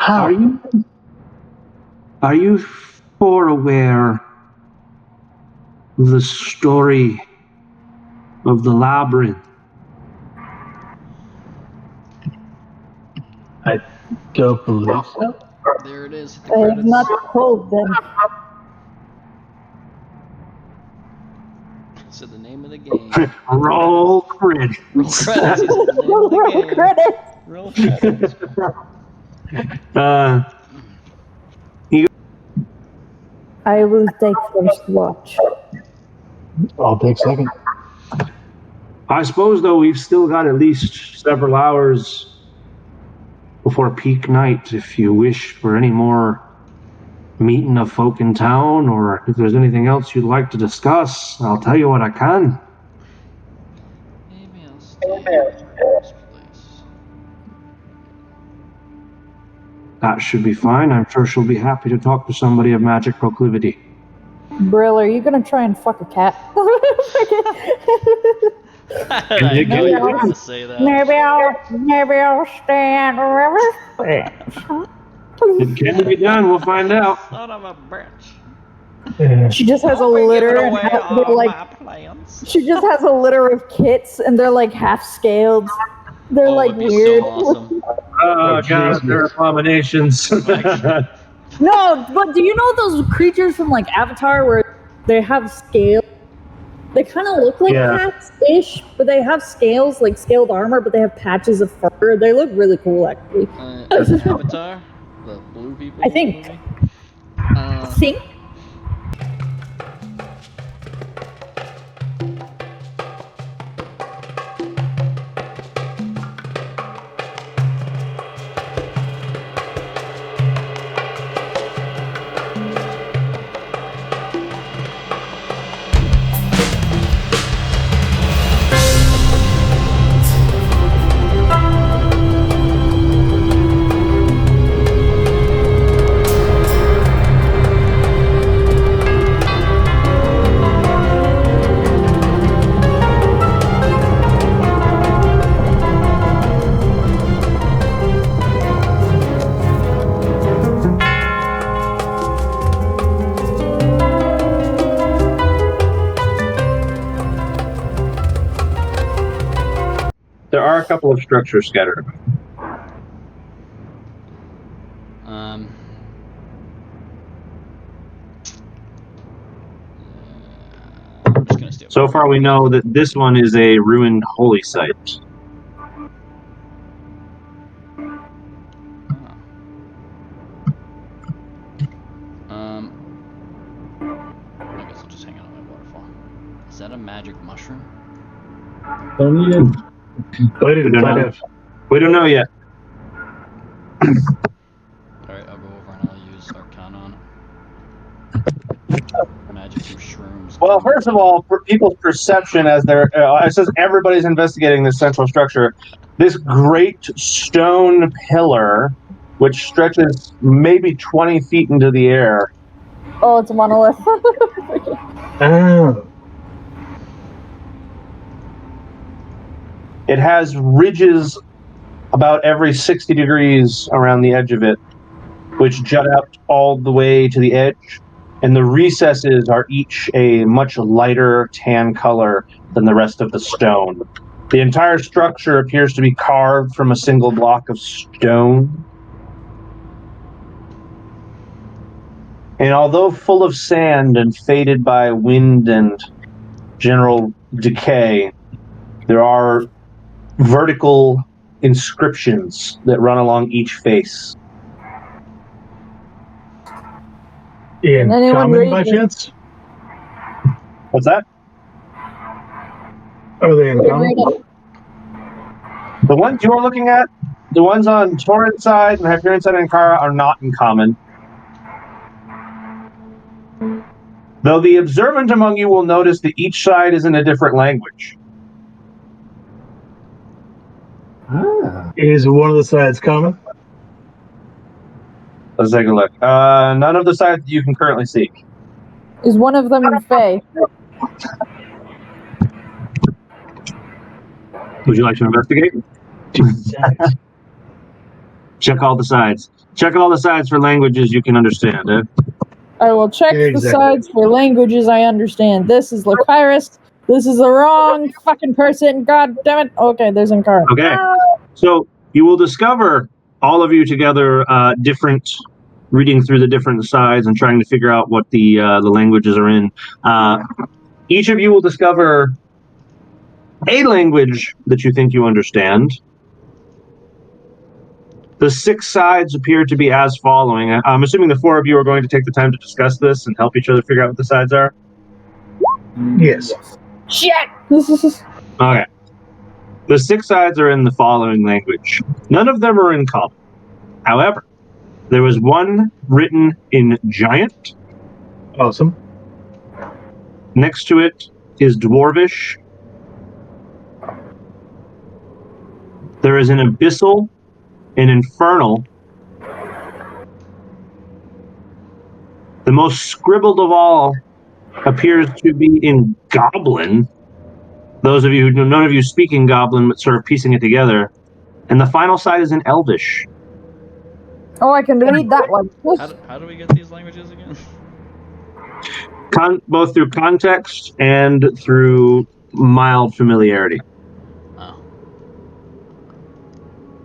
Are you aware of the story of the Labyrinth? I don't believe so. There it is. I have not told them. So the name of the game. Roll credits. Roll credits. Roll credits. Roll credits. I will take first watch. I'll take second. I suppose, though, we've still got at least several hours before peak night if you wish for any more meeting of folk in town, or if there's anything else you'd like to discuss, I'll tell you what I can. Maybe I'll stay at this place. That should be fine. I'm sure she'll be happy to talk to somebody of magic proclivity. Brill, are you gonna try and fuck a cat? I know you were going to say that. Maybe I'll stand wherever. It can be done. We'll find out. Son of a bitch. Yeah. She just has a litter and they're like. She just has a litter of kits and they're like half scaled. They're like weird. So awesome. Oh god, they're abominations. No, but do you know those creatures from like Avatar where they have scales? They kind of look like cats-ish, but they have scales, like scaled armor, but they have patches of fur. They look really cool, actually. Avatar? The blue people? I think. I think. There are a couple of structures scattered about. I'm just gonna stay So far we know that this one is a ruined holy site. I guess I'll just hang out on my waterfall. Is that a magic mushroom? Don't need it. We don't know yet. Alright, I'll go over and I'll use Arcana on it. Magic through shrooms. Well, first of all, for people's perception as they're, it says everybody's investigating this central structure. This great stone pillar, which stretches maybe 20 feet into the air. Oh, it's a monolith. Oh. It has ridges about every 60 degrees around the edge of it, which jut out all the way to the edge. And the recesses are each a much lighter tan color than the rest of the stone. The entire structure appears to be carved from a single block of stone. And although full of sand and faded by wind and general decay, there are vertical inscriptions that run along each face. In common by chance? What's that? Are they in common? The ones you are looking at, the ones on Torrent's side and Hyperion side and Kara are not in common. Though the observant among you will notice that each side is in a different language. Is one of the sides common? Let's take a look. None of the sides that you can currently see. Is one of them Fae? Would you like to investigate? Check all the sides. Check all the sides for languages you can understand. I will check the sides for languages I understand. This is Lapyrus. This is the wrong fucking person. God damn it. Okay, there's Inkara. Okay. So you will discover, all of you together, reading through the different sides and trying to figure out what the languages are in. Each of you will discover a language that you think you understand. The 6 sides appear to be as following. I'm assuming the 4 of you are going to take the time to discuss this and help each other figure out what the sides are? Yes. Shit! Okay. The 6 sides are in the following language. None of them are in common. However, there was one written in Giant. Awesome. Next to it is Dwarvish. There is an Abyssal, an Infernal. The most scribbled of all appears to be in Goblin. Those of you who know, none of you speaking Goblin, but sort of piecing it together. And the final side is in Elvish. Oh, I can read that one. How do we get these languages again? Both through context and through mild familiarity. Oh.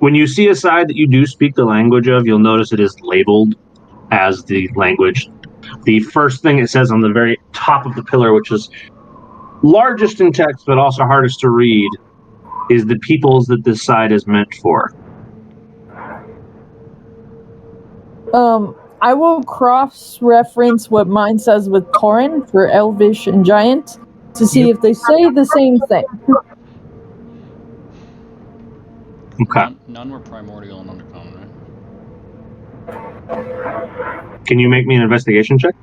When you see a side that you do speak the language of, you'll notice it is labeled as the language. The first thing it says on the very top of the pillar, which is largest in text but also hardest to read, is the peoples that this side is meant for. I will cross-reference what mine says with Tauren for Elvish and Giant to see if they say the same thing. Okay. None were primordial and undercommon, right? Can you make me an investigation check?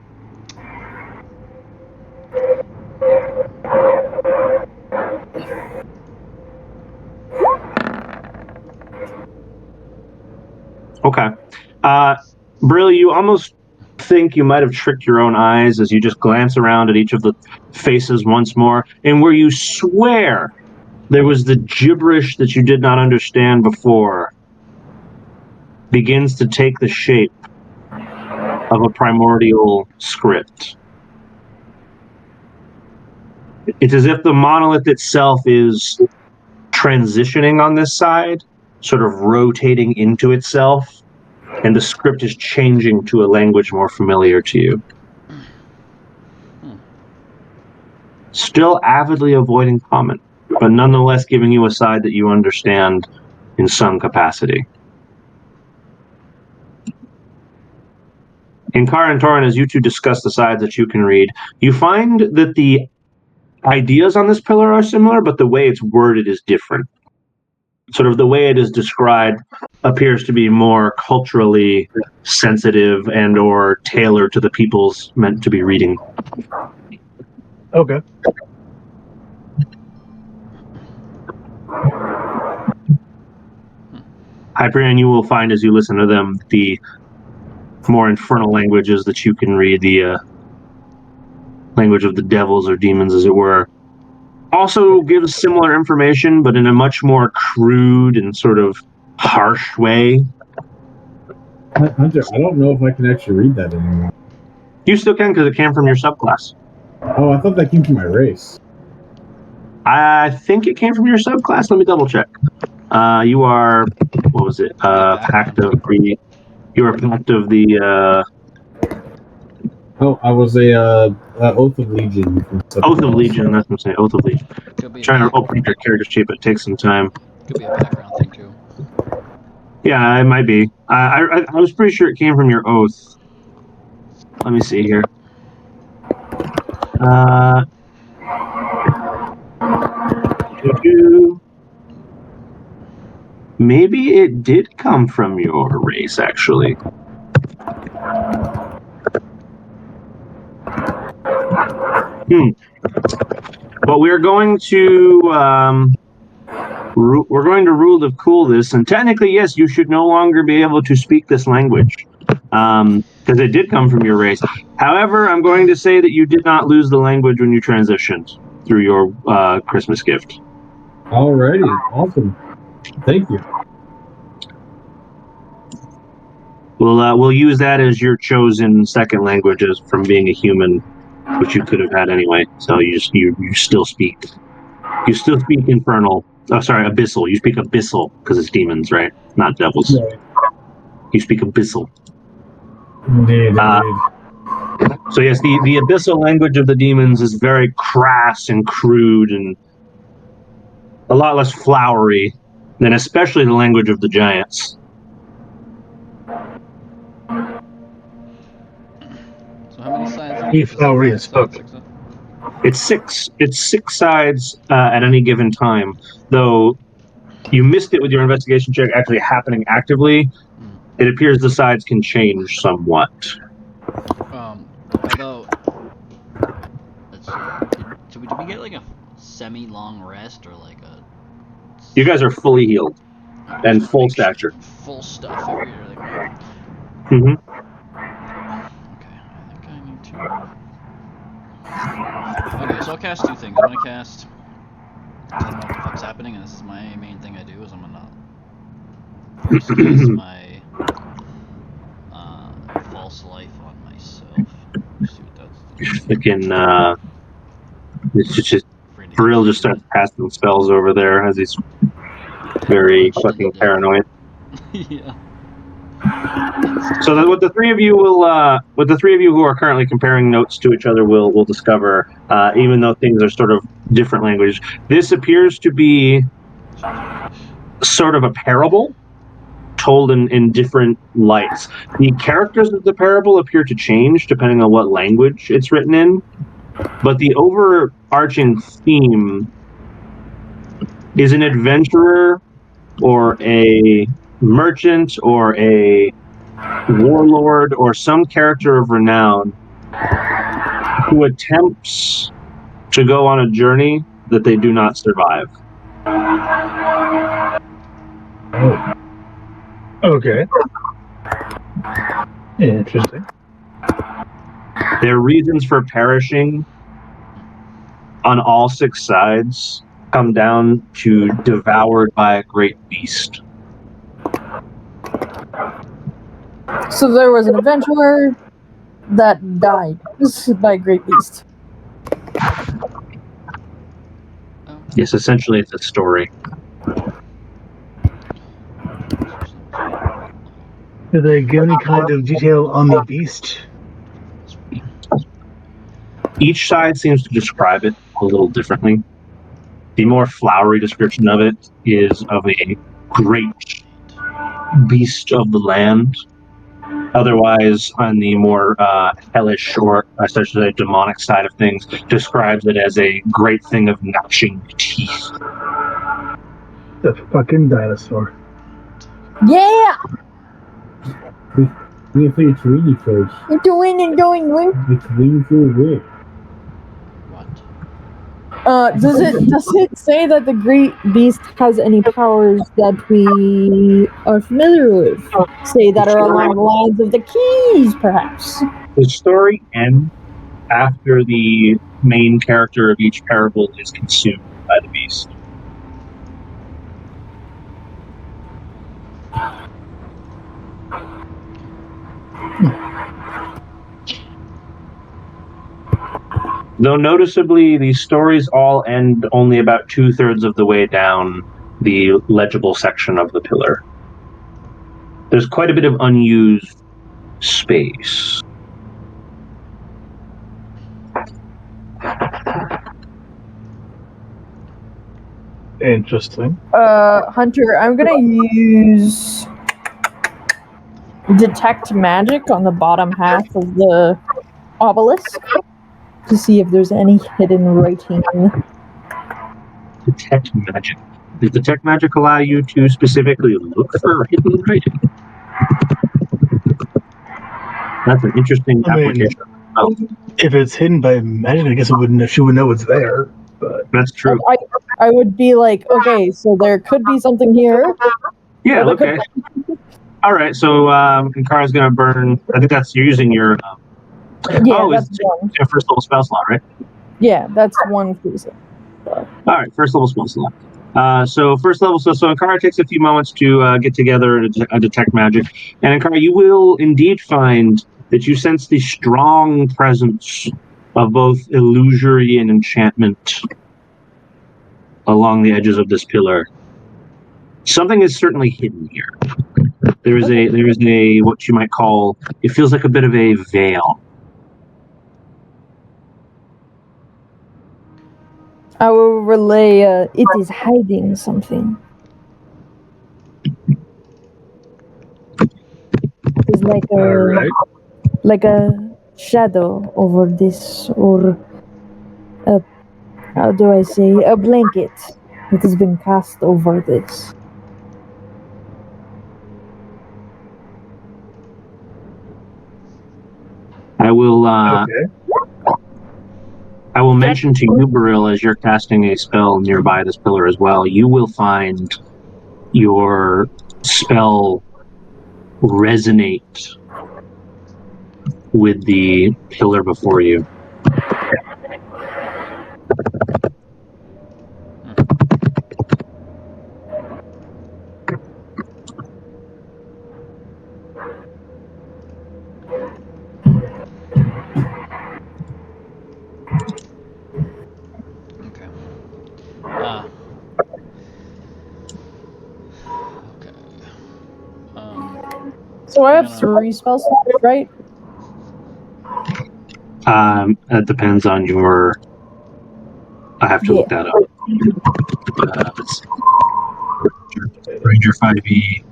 Okay. Brill, you almost think you might have tricked your own eyes as you just glance around at each of the faces once more, and where you swear there was the gibberish that you did not understand before begins to take the shape of a primordial script. It's as if the monolith itself is transitioning on this side, sort of rotating into itself, and the script is changing to a language more familiar to you. Still avidly avoiding common, but nonetheless giving you a side that you understand in some capacity. In Kara and Tauren, as you two discuss the sides that you can read, you find that the ideas on this pillar are similar, but the way it's worded is different. Sort of the way it is described appears to be more culturally sensitive and or tailored to the peoples meant to be reading. Okay. Hyperion, you will find as you listen to them the more infernal languages that you can read, the language of the devils or demons, as it were. Also gives similar information, but in a much more crude and sort of harsh way. Hunter, I don't know if I can actually read that anymore. You still can, because it came from your subclass. Oh, I thought that came from my race. I think it came from your subclass. Let me double check. You are, what was it? Pact of the. You are Pact of the. Oh, I was a Oath of Legion. Oath of Legion. That's what I'm saying. Oath of Legion. Could be Trying to open your character sheet, but it takes some time. Could be a background thing too. Yeah, it might be. I was pretty sure it came from your oath. Let me see here. Maybe it did come from your race, actually. But we're going to rule of cool this, and technically, yes, you should no longer be able to speak this language because it did come from your race. However, I'm going to say that you did not lose the language when you transitioned through your Christmas gift. Alrighty, awesome. Thank you. We'll use that as your chosen second language as from being a human, which you could have had anyway. So you still speak infernal. Oh, sorry, abyssal. You speak abyssal because it's demons, right? Not devils. Right. You speak abyssal. Indeed. So yes, the abyssal language of the demons is very crass and crude and a lot less flowery than especially the language of the giants. So how many sides? Be flowery as fuck. It's six sides at any given time, though you missed it with your investigation check actually happening actively. It appears the sides can change somewhat. Although, let's see. Did we get like a semi-long rest or like a? You guys are fully healed and full stature. Full stuff over here. Like, Mm-hmm. okay, I think I need to. Okay, so I'll cast two things. I'm gonna cast. I don't know what the fuck's happening, and this is my main thing I do. Is I'm gonna first cast my false life on myself. Let's see what that's. Freaking, it's just Brill just starts casting spells over there as he's very fucking paranoid. Yeah. So what the three of you who are currently comparing notes to each other will discover, even though things are sort of different languages, this appears to be sort of a parable told in different lights. The characters of the parable appear to change depending on what language it's written in, but the overarching theme is an adventurer or a merchant or a warlord or some character of renown who attempts to go on a journey that they do not survive. Oh. Okay. Interesting. Their reasons for perishing on all six sides come down to devoured by a great beast. So there was an adventurer that died by a great beast. Yes, essentially it's a story. Do they give any kind of detail on the beast? Each side seems to describe it a little differently. The more flowery description of it is of a great beast of the land. Otherwise, on the more hellish or especially demonic side of things, describes it as a great thing of gnashing teeth. The fucking dinosaur. Yeah! We have to read it first. You're doing. It's really weird. What? Does it say that the great beast has any powers that we are familiar with? Say that are along the lines of the keys, perhaps. The story ends after the main character of each parable is consumed by the beast. Though noticeably, these stories all end only about 2/3 of the way down the legible section of the pillar. There's quite a bit of unused space. Interesting. Hunter, I'm gonna use detect magic on the bottom half of the obelisk to see if there's any hidden writing. Detect magic. Does detect magic allow you to specifically look for hidden writing? That's an interesting application. If it's hidden by magic, I guess she would know it's there. But That's true. I would be like, okay, so there could be something here. Yeah, okay. All right, so Kankara's going to burn. I think you're using your. Yeah, that's one. Your first level spell slot, right? Yeah, that's one freezer. All right, first level spell slot. So first level, so Ankara takes a few moments to get together and detect magic. And Ankara, you will indeed find that you sense the strong presence of both illusory and enchantment along the edges of this pillar. Something is certainly hidden here. There is a what you might call, it feels like a bit of a veil. I will relay, it is hiding something. It's like a shadow over this, or how do I say, a blanket that has been cast over this. I will Okay. I will mention to you, Baril, as you're casting a spell nearby this pillar as well, you will find your spell resonate with the pillar before you. Okay. Okay. So I have gonna- 3 spell slots, right? That depends on your. I have to look that up. Let's see. Ranger 5e.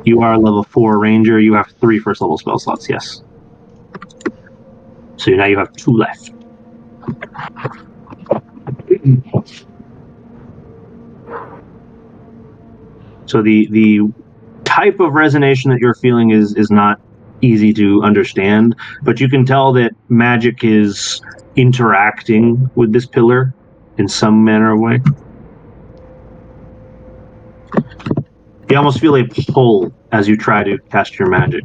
You are level 4 Ranger. You have 3 first level spell slots, yes. So now you have 2 left. So the type of resonation that you're feeling is not easy to understand, but you can tell that magic is interacting with this pillar in some manner of way. You almost feel a pull as you try to cast your magic.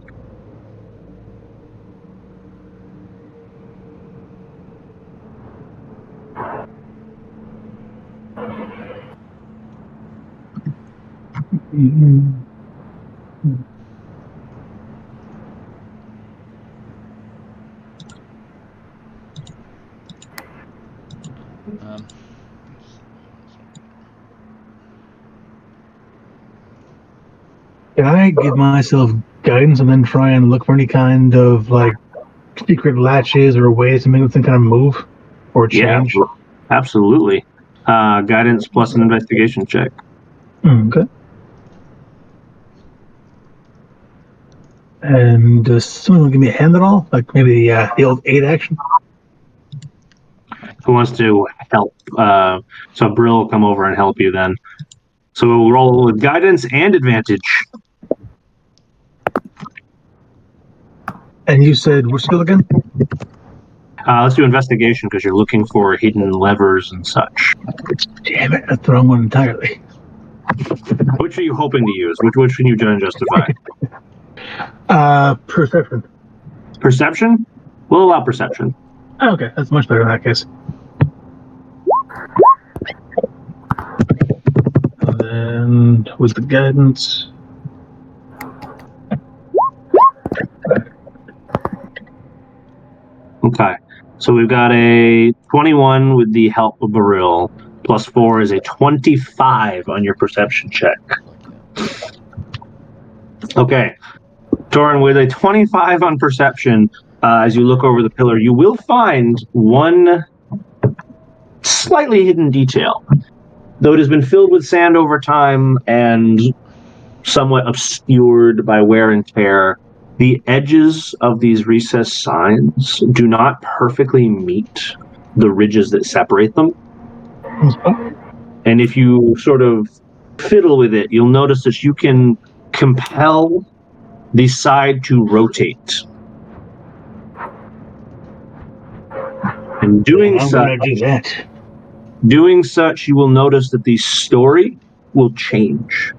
Can I give myself guidance and then try and look for any kind of like secret latches or ways to make this thing kind of move or change? Yeah, absolutely. Guidance plus an investigation check. Okay. And does someone give me a hand at all? Like maybe the old 8 action? Who wants to help? So Brill will come over and help you then. So we'll roll with guidance and advantage. And you said what skill again? Let's do investigation because you're looking for hidden levers and such. Damn it, that's the wrong one entirely. Which are you hoping to use? Which can you try and justify? Perception. Perception? We'll allow perception. Okay, that's much better in that case. And then with the guidance. Okay. So we've got a 21 with the help of Baril. Plus 4 is a 25 on your perception check. Okay. Torin, with a 25 on perception, as you look over the pillar, you will find one slightly hidden detail. Though it has been filled with sand over time and somewhat obscured by wear and tear, the edges of these recessed signs do not perfectly meet the ridges that separate them. And if you sort of fiddle with it, you'll notice that you can compel the side to rotate. And doing such, you will notice that the story will change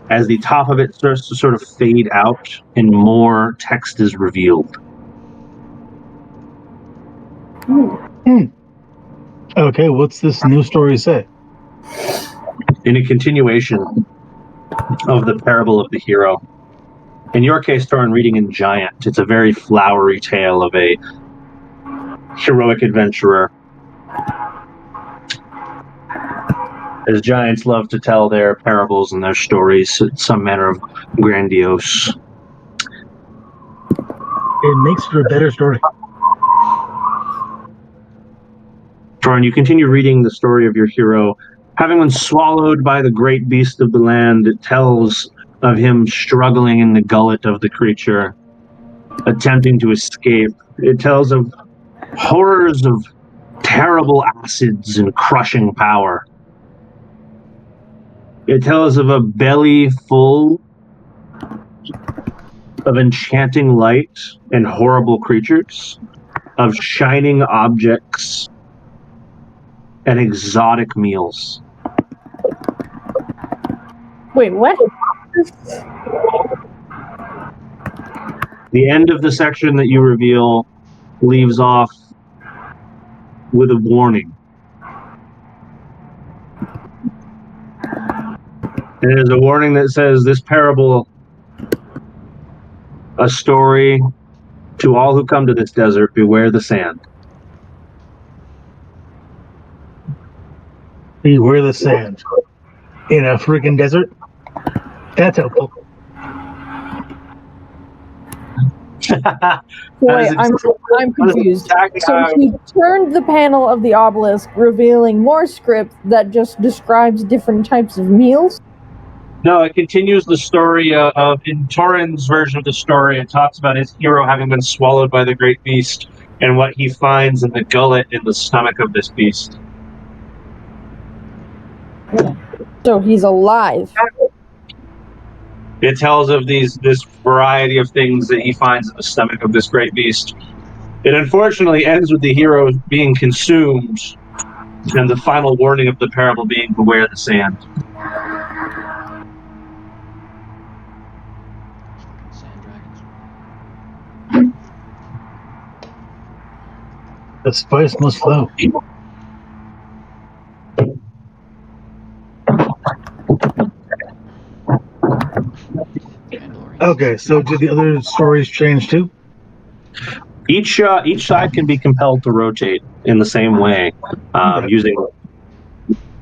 as the top of it starts to sort of fade out and more text is revealed. Okay, what's this new story say? in a continuation of the parable of the hero. In your case, Torin, reading in Giant, it's a very flowery tale of a heroic adventurer. As giants love to tell their parables and their stories in some manner of grandiose. It makes for a better story. Torin, you continue reading the story of your hero. Having been swallowed by the great beast of the land, it tells of him struggling in the gullet of the creature, attempting to escape. It tells of horrors of terrible acids and crushing power. It tells of a belly full of enchanting light and horrible creatures, of shining objects and exotic meals. Wait, what? The end of the section that you reveal leaves off with a warning. And it is a warning that says, this parable, a story to all who come to this desert, beware the sand. Beware the sand. In a freaking desert? That's helpful. Wait, I'm confused. So he turned the panel of the obelisk, revealing more script that just describes different types of meals? No, it continues the story of, in Torin's version of the story, it talks about his hero having been swallowed by the great beast and what he finds in the gullet in the stomach of this beast. So he's alive. It tells of this variety of things that he finds in the stomach of this great beast. It unfortunately ends with the hero being consumed and the final warning of the parable being, beware the sand. Sand dragons. The spice must flow. Okay, so did the other stories change too? Each side can be compelled to rotate in the same way, using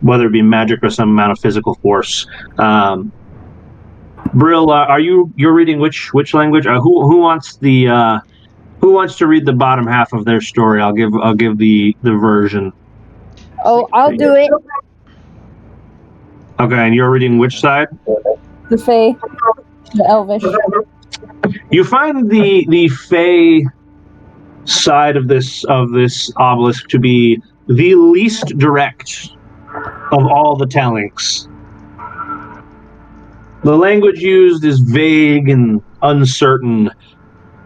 whether it be magic or some amount of physical force. Brill, you're reading which language? Who wants to read the bottom half of their story? I'll give the version. Oh, I'll do it. Okay, and you're reading which side? The Fae. The Elvish. You find the Fae side of this obelisk to be the least direct of all the tellings. The language used is vague and uncertain,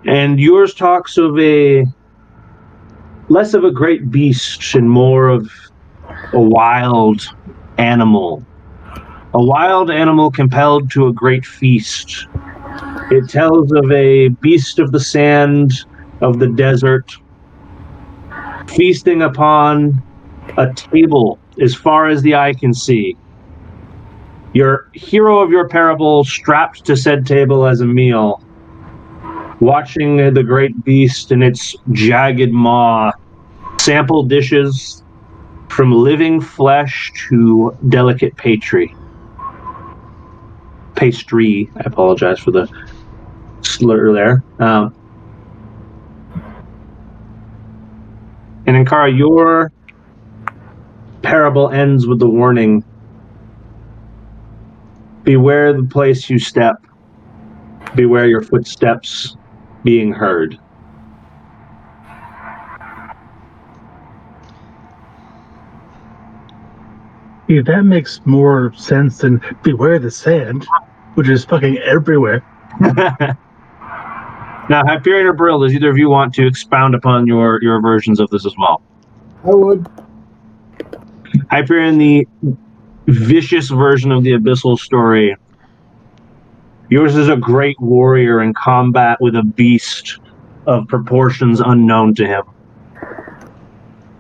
and yours talks of less of a great beast and more of a wild animal. A wild animal compelled to a great feast. It tells of a beast of the sand, of the desert, feasting upon a table as far as the eye can see. Your hero of your parable strapped to said table as a meal, watching the great beast and its jagged maw sample dishes from living flesh to delicate pastry. I apologize for the slur there. And Ankara, your parable ends with the warning, beware the place you step, beware your footsteps being heard. Yeah, that makes more sense than beware the sand, which is fucking everywhere. Now, Hyperion or Brill, does either of you want to expound upon your versions of this as well? I would. Hyperion, the vicious version of the Abyssal story. Yours is a great warrior in combat with a beast of proportions unknown to him.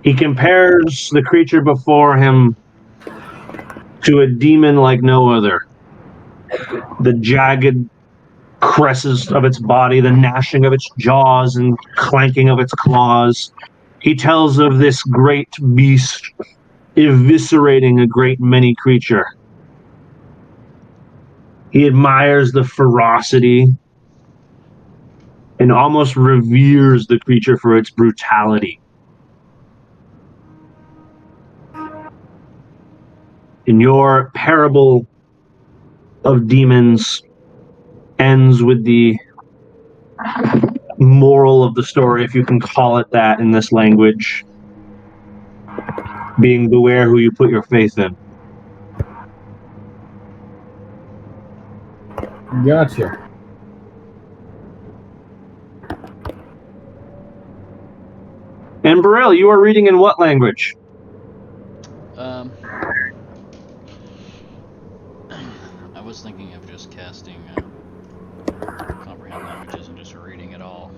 He compares the creature before him to a demon like no other. The jagged creases of its body, the gnashing of its jaws and clanking of its claws. He tells of this great beast eviscerating a great many creature. He admires the ferocity and almost reveres the creature for its brutality. In your parable of demons ends with the moral of the story, if you can call it that in this language, being beware who you put your faith in. Gotcha. And Burrell, you are reading in what language? I was thinking of just casting comprehend languages and just reading it all.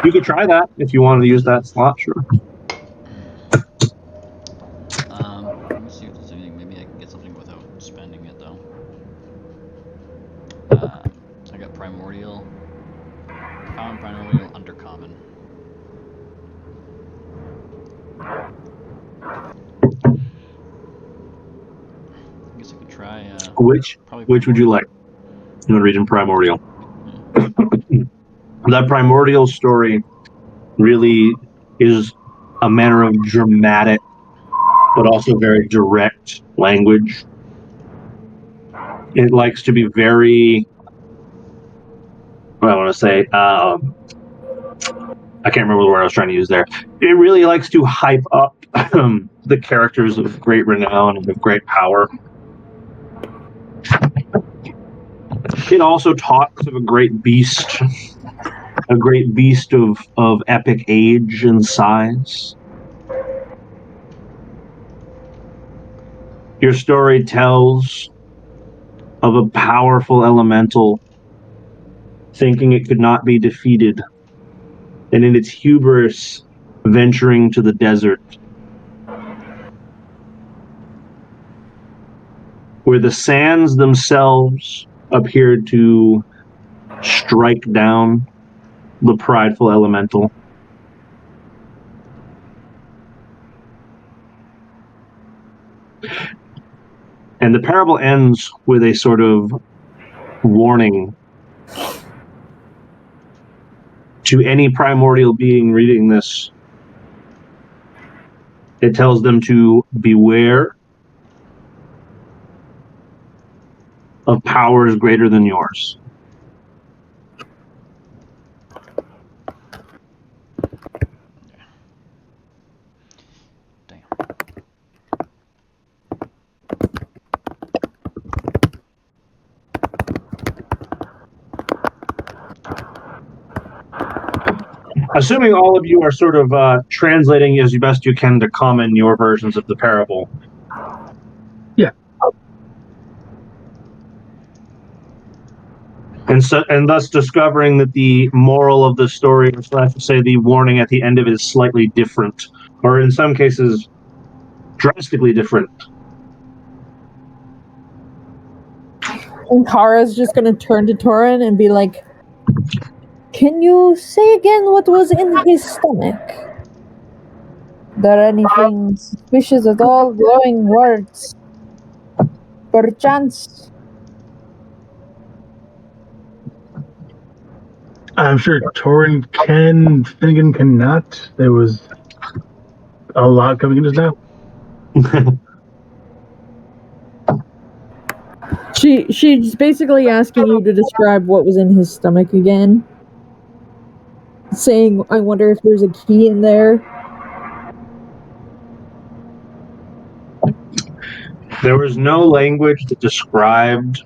You could try that if you wanted to use that slot, sure. Let me see if there's anything. Maybe I can get something without spending it though. I got primordial, common, primordial, undercommon. I guess I could try. Which would you like? You want to read in primordial? That primordial story really is a manner of dramatic, but also very direct language. It likes to be very, what I want to say, I can't remember the word I was trying to use there. It really likes to hype up the characters of great renown and of great power. It also talks of a great beast of epic age and size. Your story tells of a powerful elemental thinking it could not be defeated, and in its hubris venturing to the desert, where the sands themselves appeared to strike down the prideful elemental. And the parable ends with a sort of warning to any primordial being reading this. It tells them to beware of powers greater than yours. Damn. Assuming all of you are sort of translating as best you can to common your versions of the parable. Yeah. And thus discovering that the moral of the story, or I should say the warning at the end of it, is slightly different, or in some cases, drastically different. And Kara's just gonna turn to Torin and be like, "Can you say again what was in his stomach? There anything suspicious at all? Glowing words? Perchance?" I'm sure Torin can, Finnegan cannot. There was a lot coming in just now. She's basically asking you to describe what was in his stomach again. Saying, "I wonder if there's a key in there." There was no language that described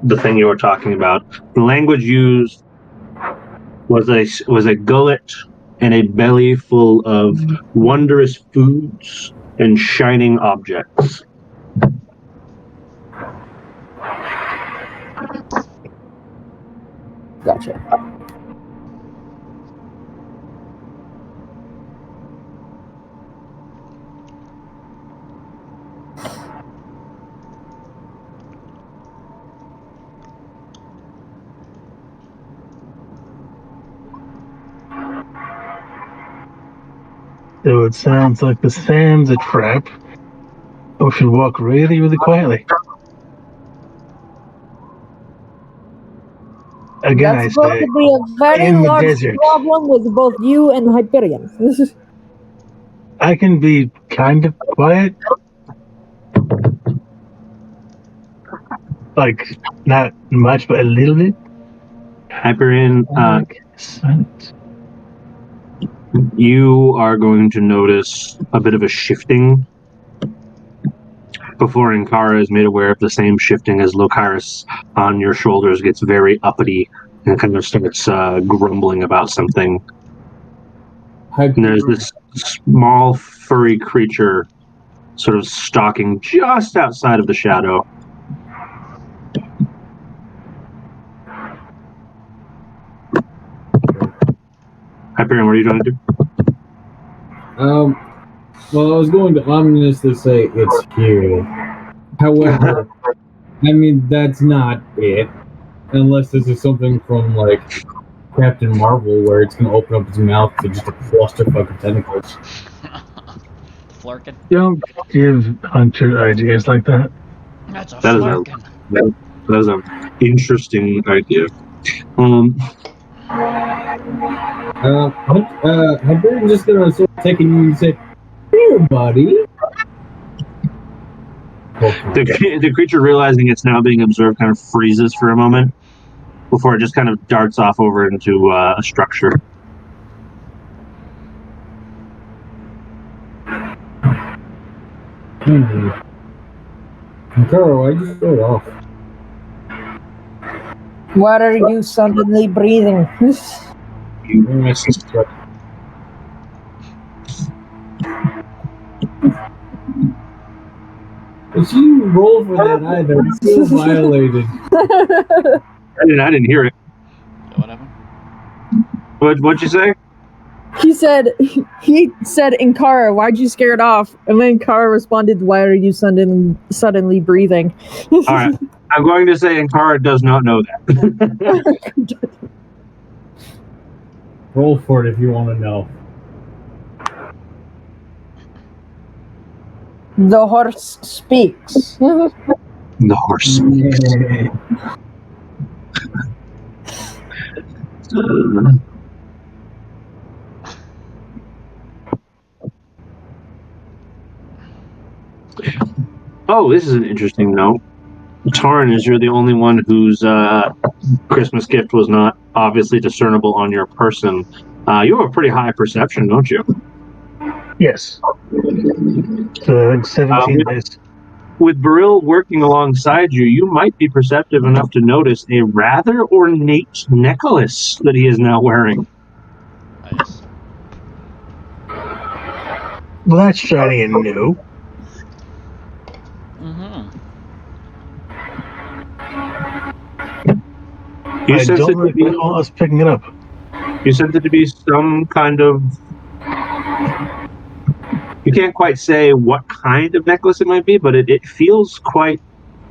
the thing you were talking about. The language used was a gullet and a belly full of wondrous foods and shining objects. Gotcha. So it sounds like the sand's a trap. Or should walk really, really quietly. Again, That's I going say, to be a very in the large desert. problem with both you and Hyperion. I can be kind of quiet. Like, not much, but a little bit. Hyperion, Silent. you are going to notice a bit of a shifting before Ankara is made aware of the same shifting as Lokiris on your shoulders gets very uppity and kind of starts grumbling about something. And there's this small furry creature sort of stalking just outside of the shadow. Hyperion, what are you trying to do? Well, I was going to ominously say it's here. However, I mean, that's not it. Unless this is something from, like, Captain Marvel, where it's going to open up its mouth to just a clusterfuck of tentacles. Flarkin? Don't give Hunter ideas like that. That's a That is flarkin. That is an interesting idea. Hyperion just going to sort of take it and say, "Here, buddy." The creature, realizing it's now being observed, kind of freezes for a moment before it just kind of darts off over into a structure. Carl, I just go off. Why are you suddenly breathing? If you roll for that either, it's still violated. I didn't hear it. What happened? What'd you say? he said, Ankara, why'd you scare it off? And then Ankara responded, why are you suddenly breathing? All right. I'm going to say Ankara does not know that. Roll for it if you want to know. The horse speaks. The horse speaks. Oh, this is an interesting note. Tarn, as you're the only one whose Christmas gift was not obviously discernible on your person, you have a pretty high perception, don't you? Yes. So 17 days. With Beryl working alongside you, you might be perceptive enough to notice a rather ornate necklace that he is now wearing. Nice. Well, that's shiny and new. You I sense don't it to be, recall us picking it up. you sense it to be some kind of... You can't quite say what kind of necklace it might be, but it feels quite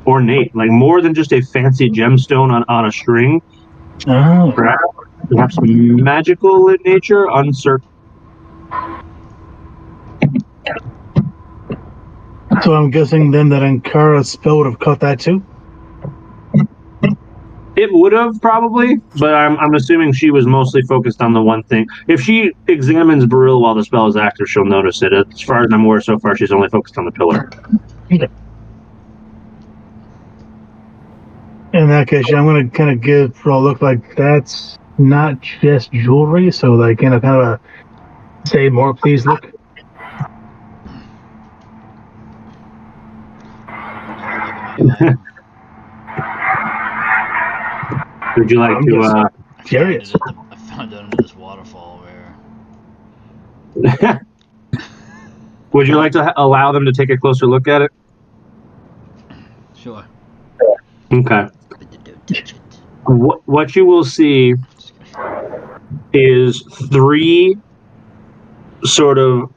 ornate, like more than just a fancy gemstone on a string. Oh. Perhaps magical in nature, uncertain. So I'm guessing then that Ankara's spell would have caught that too? It would have probably, but I'm assuming she was mostly focused on the one thing. If she examines Beryl while the spell is active, she'll notice it. As far as I'm aware, so far she's only focused on the pillar. Okay. In that case, I'm going to kind of give for a look like that's not just jewelry, so like kind of a say more, please look. Would you like to? Curious. I found it under this waterfall where. Would you like to allow them to take a closer look at it? Sure. Okay. What you will see is three sort of,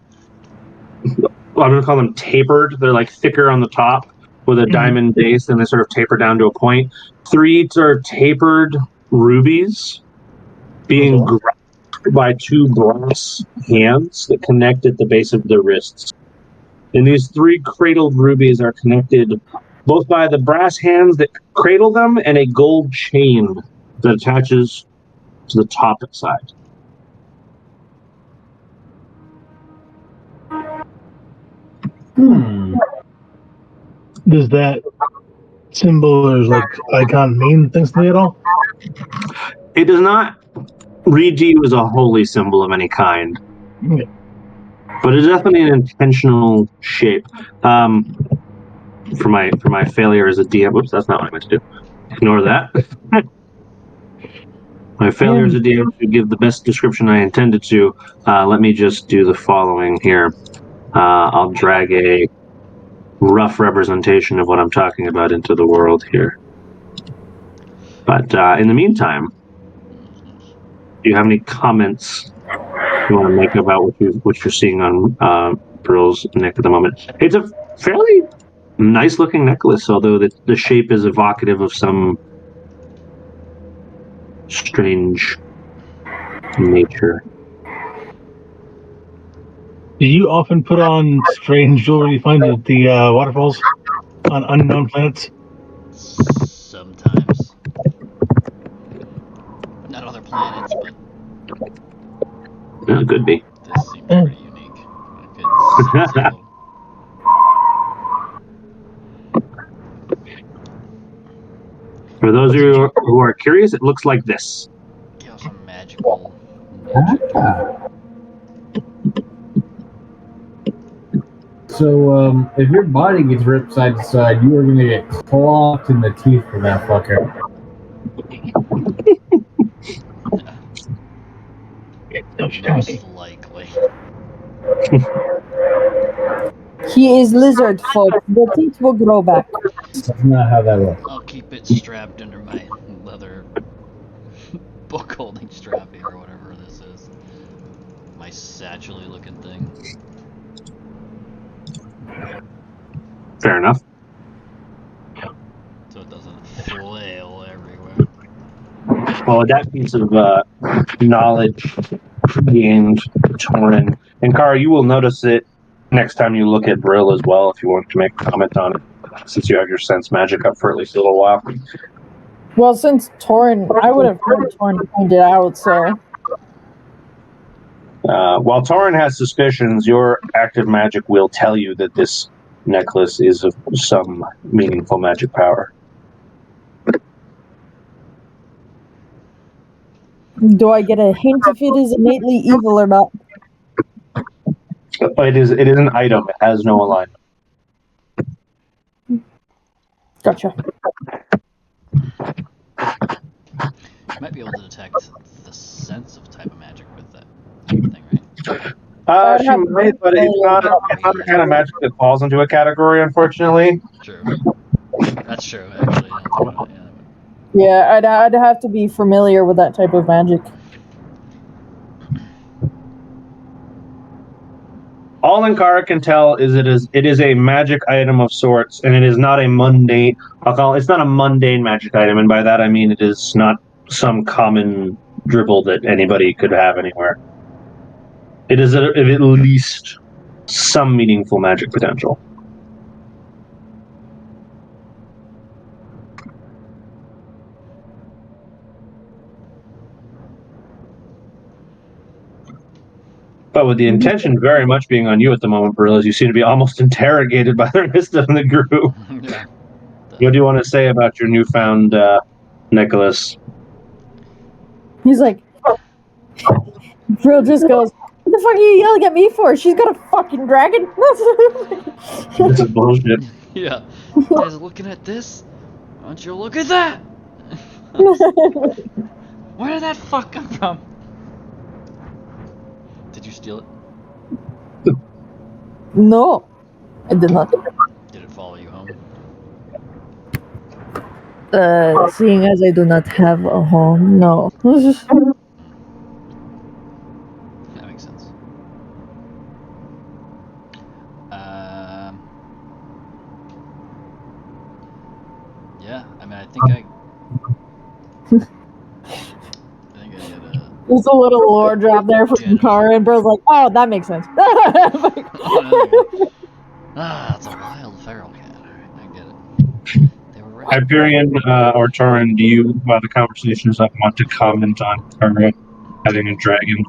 I'm going to call them tapered. They're like thicker on the top with a diamond base, and they sort of taper down to a point. Three sort of tapered rubies being by two brass hands that connect at the base of their wrists. And these three cradled rubies are connected both by the brass hands that cradle them and a gold chain that attaches to the top side. Does that symbol or like icon mean things to me at all? It does not read to you as a holy symbol of any kind, Okay. but it's definitely an intentional shape. For my failure as a DM, whoops, that's not what I meant to do. Ignore that. My failure as a DM to give the best description I intended to. Let me just do the following here. I'll drag a rough representation of what I'm talking about into the world here. But in the meantime, do you have any comments you want to make about what you're seeing on Pearl's neck at the moment? It's a fairly nice looking necklace, although the shape is evocative of some strange nature. Do you often put on strange jewelry you find at the waterfalls on unknown planets? Sometimes. Not other planets, but It could be. this seems pretty unique. I could say little. For those of you who are curious, it looks like this. Yeah, some magical magic. So, if your body gets ripped side to side, you are going to get clocked in the teeth for that fucker. Most likely. He is lizard folk. The teeth will grow back. That's not how that works. I'll keep it strapped under my leather book holding strap here, or whatever this is. My satchel-y looking thing. Fair enough. So it doesn't flail everywhere. Well, with that piece of knowledge gained, Torin, and Kara, you will notice it next time you look at Brill as well, if you want to make a comment on it, since you have your sense magic up for at least a little while. Well, since Torin, I would have heard Torin point it out, so. While Torin has suspicions, your active magic will tell you that this necklace is of some meaningful magic power. Do I get a hint if it is innately evil or not? It is an item. It has no alignment. You Gotcha. might be able to detect the sense of type of magic with that thing, right? She might, but it's not the kind of magic that falls into a category, unfortunately. True. That's true, actually. Yeah, I'd have to be familiar with that type of magic. All Ankara can tell is it is a magic item of sorts, and it is not a mundane. It's not a mundane magic item, and by that I mean it is not some common dribble that anybody could have anywhere. It is of at least some meaningful magic potential. But with the intention very much being on you at the moment, Brill, as you seem to be almost interrogated by the rest of the group. Yeah. What do you want to say about your newfound necklace? He's like, Brill just goes, what the fuck are you yelling at me for? She's got a fucking dragon. This is bullshit. Yeah. You guys looking at this? Why don't you look at that? Where did that fuck come from? Did you steal it? No, I did not. Did it follow you home? Seeing as I do not have a home, no. That makes sense. Yeah, I mean, I think I did There's a little lore drop there from Kara, and Bro's like, oh, that makes sense. It's a wild feral cat. Alright, I get it. They were right. Hyperion or Torin, do you, while the conversation is up, want to comment on Kara having a dragon?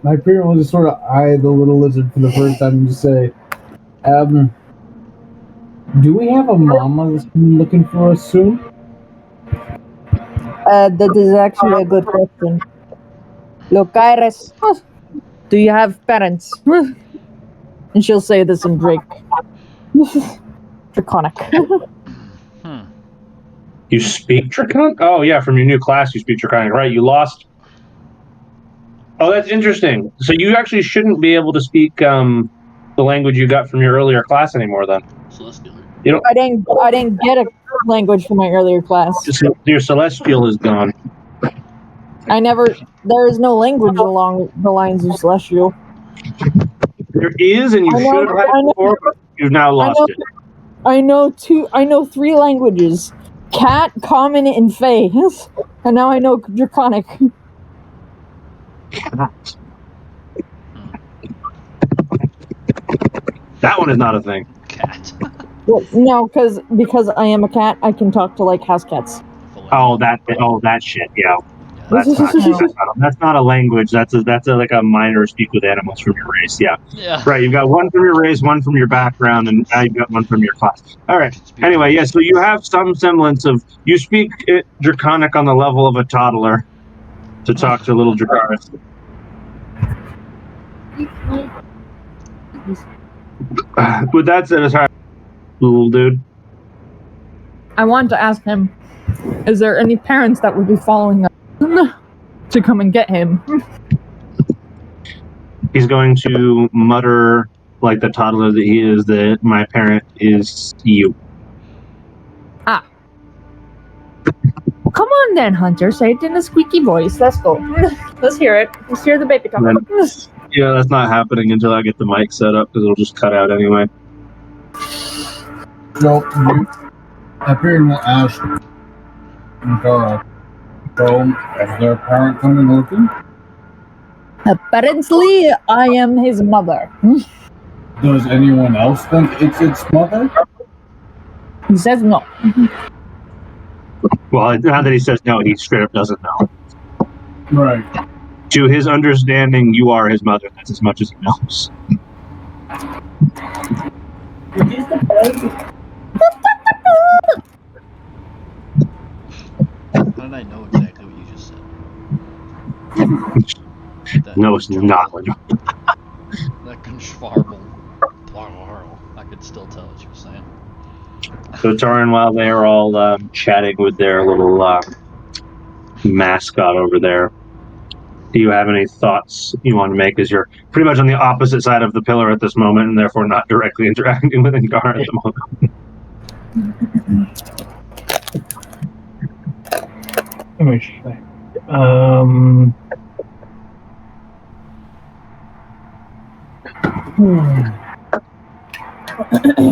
Hyperion will just sort of eye the little lizard for the first time and just say, do we have a mama that's been looking for us soon? That is actually a good question. Look, Iris, do you have parents? And she'll say this in Drake. Draconic. You speak Draconic? Oh, yeah, from your new class you speak Draconic. Right, you lost. Oh, that's interesting. So you actually shouldn't be able to speak the language you got from your earlier class anymore, then. Celestial. You know, I didn't get a language from my earlier class. your Celestial is gone. There is no language along the lines of Celestial. There is, and you should have had it before, but you've now lost it. I know 3 languages. Cat, Common, and Fae. And now I know Draconic. That one is not a thing. Cat. Well, no, because I am a cat, I can talk to like house cats. Oh, that shit. Yeah, that's not a language. That's like a minor speak with animals from your race. Yeah. Right. You've got one from your race, one from your background, and now you've got one from your class. All right. Anyway, yeah. So you have some semblance of you speak Draconic on the level of a toddler to talk to little Dracaris. With that said, aside, little dude. I want to ask him, is there any parents that would be following us to come and get him? He's going to mutter, like the toddler that he is, that my parent is you. Ah. Come on then, Hunter. Say it in a squeaky voice. Let's go. Let's hear it. Let's hear the baby talk. Yeah, that's not happening until I get the mic set up, because it'll just cut out anyway. So, Hyperion will ask Kara, so, is their parent coming looking? Apparently, I am his mother. Does anyone else think it's its mother? He says no. Well, now that he says no, he straight up doesn't know. Right. To his understanding, you are his mother. That's as much as he knows. How did I know exactly what you just said? No, it's not. That conschwarble. I could still tell what you were saying. So Torin, while they are all chatting with their little mascot over there, do you have any thoughts you want to make, as you're pretty much on the opposite side of the pillar at this moment and therefore not directly interacting with Ingar at the moment? Let me check.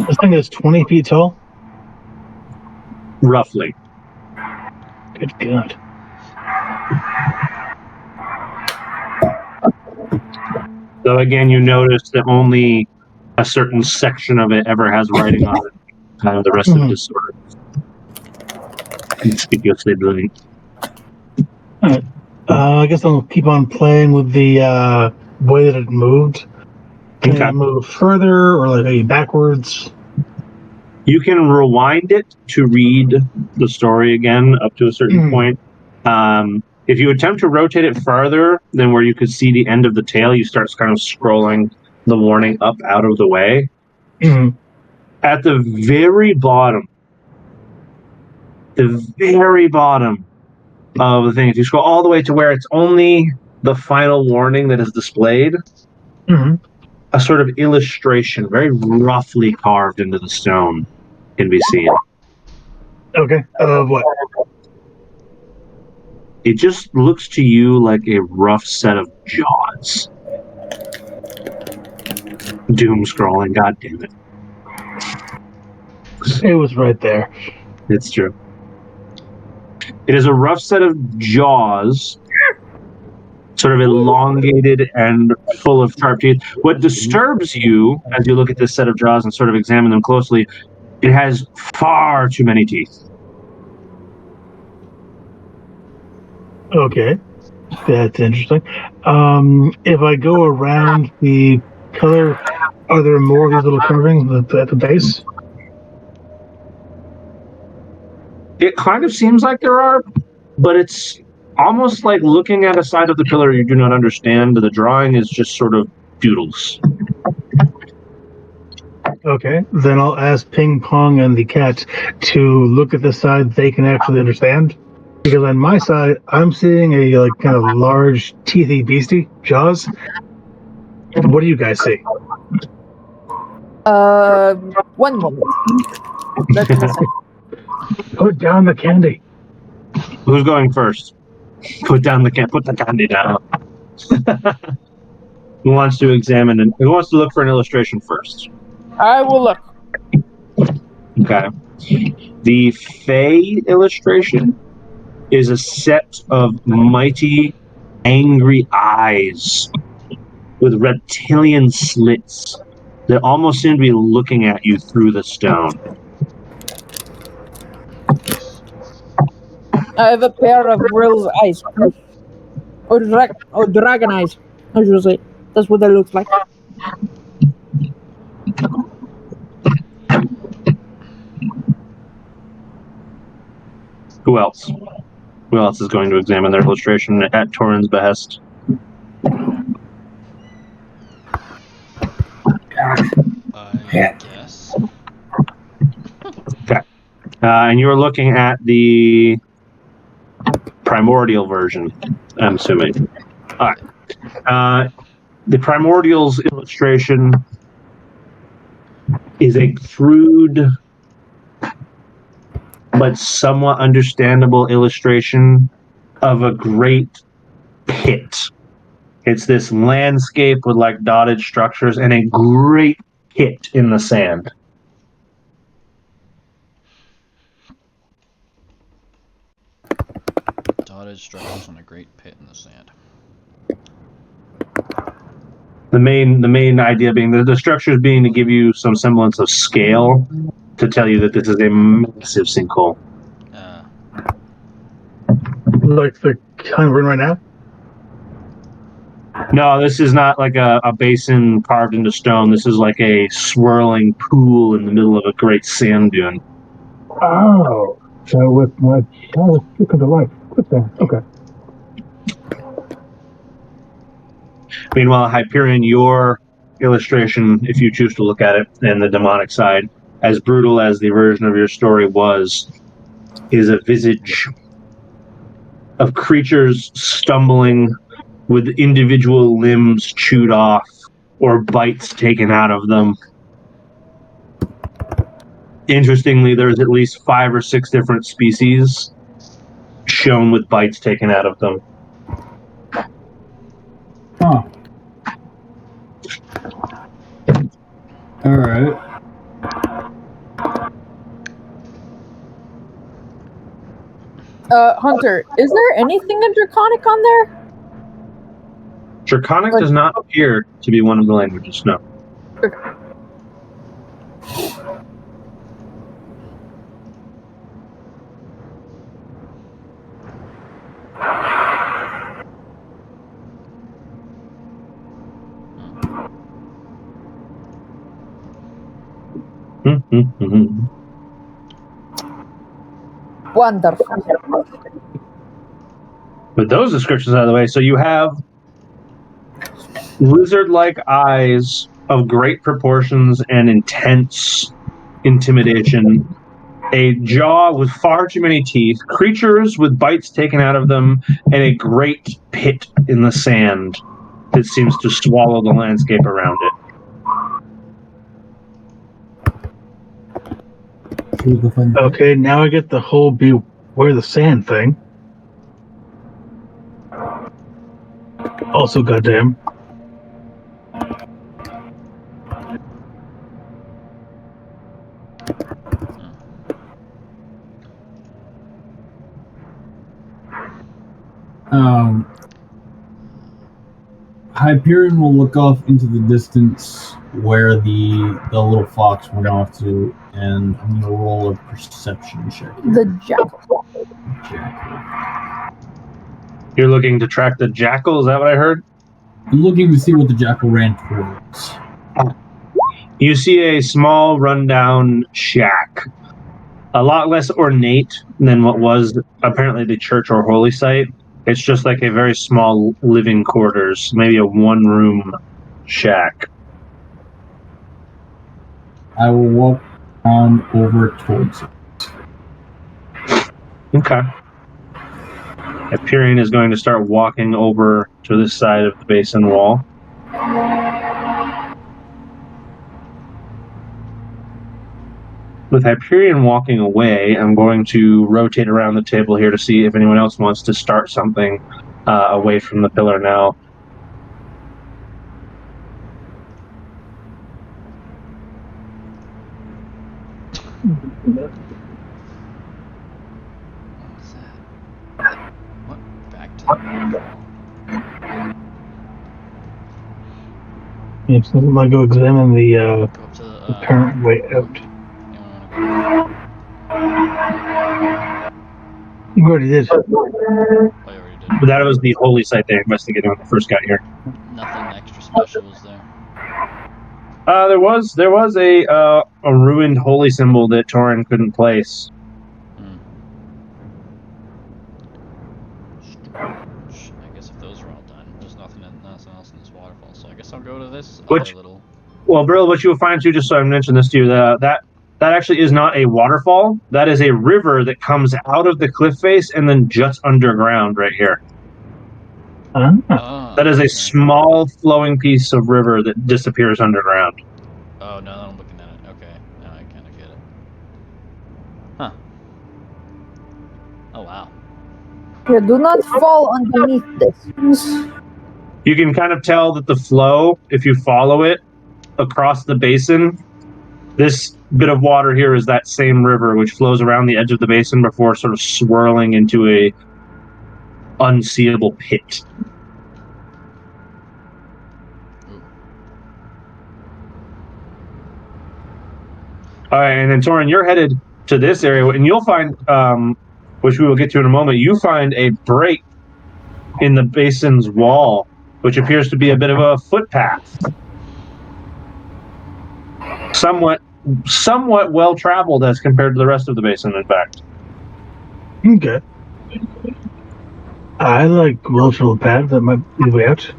This thing is 20 feet tall? Roughly. Good God. So again, you notice that only a certain section of it ever has writing on it. Kind of the rest of it is sort of conspicuously brilliant. Alright. I guess I'll keep on playing with the way that it moved. Can I move further or like maybe backwards? You can rewind it to read the story again up to a certain point. If you attempt to rotate it farther than where you could see the end of the tail, you start kind of scrolling the warning up out of the way. At the very bottom of the thing, if you scroll all the way to where it's only the final warning that is displayed, a sort of illustration, very roughly carved into the stone, can be seen. Okay. What? It just looks to you like a rough set of jaws. Doom scrolling, god damn it. It was right there. It's true. It is a rough set of jaws, sort of elongated and full of sharp teeth. What disturbs you as you look at this set of jaws and sort of examine them closely, it has far too many teeth. Okay, that's interesting. If I go around the pillar, are there more of these little carvings at the base? It kind of seems like there are, but it's almost like looking at a side of the pillar you do not understand. The drawing is just sort of doodles. Okay, then I'll ask Ping Pong and the cat to look at the side they can actually understand. Because on my side, I'm seeing a like kind of large, teethy beastie jaws. What do you guys see? One moment. Let's listen. Put down the candy. Who's going first? Put the candy down. Who wants to examine and who wants to look for an illustration first? I will look. Okay. The Fey illustration is a set of mighty, angry eyes with reptilian slits that almost seem to be looking at you through the stone. I have a pair of Rill's eyes. Or dragon eyes, I should say. That's what they look like. Who else? Who else is going to examine their illustration at Torin's behest? I guess. Okay. And you're looking at the primordial version, I'm assuming. All right. The primordial's illustration is a crude but somewhat understandable illustration of a great pit. It's this landscape with like dotted structures and a great pit in the sand. Dotted structures on a great pit in the sand. The main idea being the structures being to give you some semblance of scale to tell you that this is a massive sinkhole. Like the kind we're in right now? No, this is not like a basin carved into stone. This is like a swirling pool in the middle of a great sand dune. Oh, so with my child took to life. Quick then. Okay. Meanwhile, Hyperion, your illustration, if you choose to look at it, and the demonic side, as brutal as the version of your story was, is a visage of creatures stumbling with individual limbs chewed off or bites taken out of them. Interestingly, there's at least 5 or 6 different species shown with bites taken out of them. Huh. Alright. Hunter, is there anything in Draconic on there? Draconic does not appear to be one of the languages, no. Wonderful. With those descriptions out of the way, so you have lizard-like eyes of great proportions and intense intimidation, a jaw with far too many teeth, creatures with bites taken out of them, and a great pit in the sand that seems to swallow the landscape around it. Okay, now I get the whole beware the sand thing. Also, goddamn. Hyperion will look off into the distance where the little fox went off to, and I'm gonna roll a perception check. The jackal. You're looking to track the jackal, is that what I heard? I'm looking to see what the jackal ran towards. You see a small, rundown shack. A lot less ornate than what was apparently the church or holy site. It's just like a very small living quarters, maybe a one-room shack. I will walk on over towards it. Okay. Hyperion is going to start walking over to this side of the basin wall. With Hyperion walking away, I'm going to rotate around the table here to see if anyone else wants to start something away from the pillar now. What was that? What? Back to the Yeah, so I might go examine the go up to the apparent way out. You already did. Oh, you already did. But that was the holy site they investigated when they first got here. Nothing extra special was there. There was a ruined holy symbol that Torin couldn't place. Strange. I guess if those are all done, there's nothing else in this waterfall. So I guess I'll go to this Which- other little. Well, Brill, what you will find too, just so I mentioned this to you, that actually is not a waterfall. That is a river that comes out of the cliff face and then juts underground right here. Oh, That is a okay. small flowing piece of river that disappears underground. Oh, now that I'm looking at it. Okay, now I kind of get it. Huh. Oh, wow. Yeah, do not fall underneath this. You can kind of tell that the flow, if you follow it across the basin, this bit of water here is that same river which flows around the edge of the basin before sort of swirling into a unseeable pit. All right, and then Torin, you're headed to this area, and you'll find, which we will get to in a moment, you find a break in the basin's wall, which appears to be a bit of a footpath. Somewhat well traveled as compared to the rest of the basin, in fact. Okay. I like well-traveled path. That might be the way out.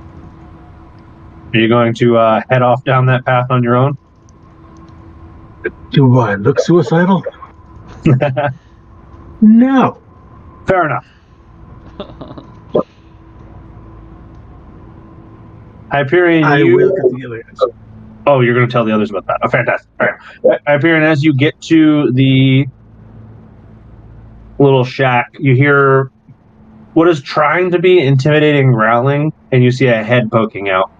Are you going to head off down that path on your own? Do I look suicidal? No. Fair enough. Hyperion, I will get the other guys. Oh, you're going to tell the others about that. Oh, fantastic. All right. Hyperion, as you get to the little shack, you hear what is trying to be intimidating growling, and you see a head poking out.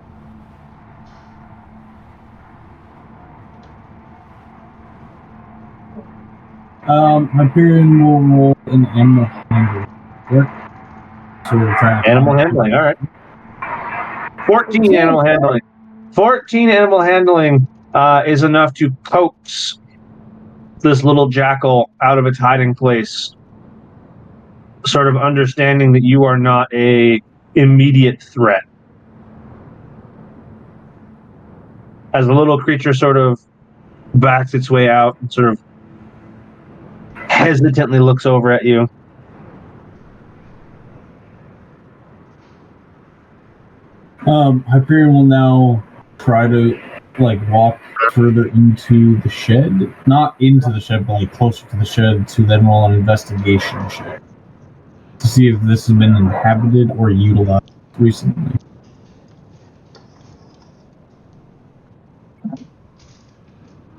Hyperion will roll an animal handling. So we're trying to Animal handling, all right. 14 animal handling. 14 animal handling is enough to coax this little jackal out of its hiding place, sort of understanding that you are not a immediate threat. As the little creature sort of backs its way out and sort of hesitantly looks over at you. Hyperion will now try to walk further into the shed. Not into the shed, but closer to the shed to then roll an investigation check to see if this has been inhabited or utilized recently.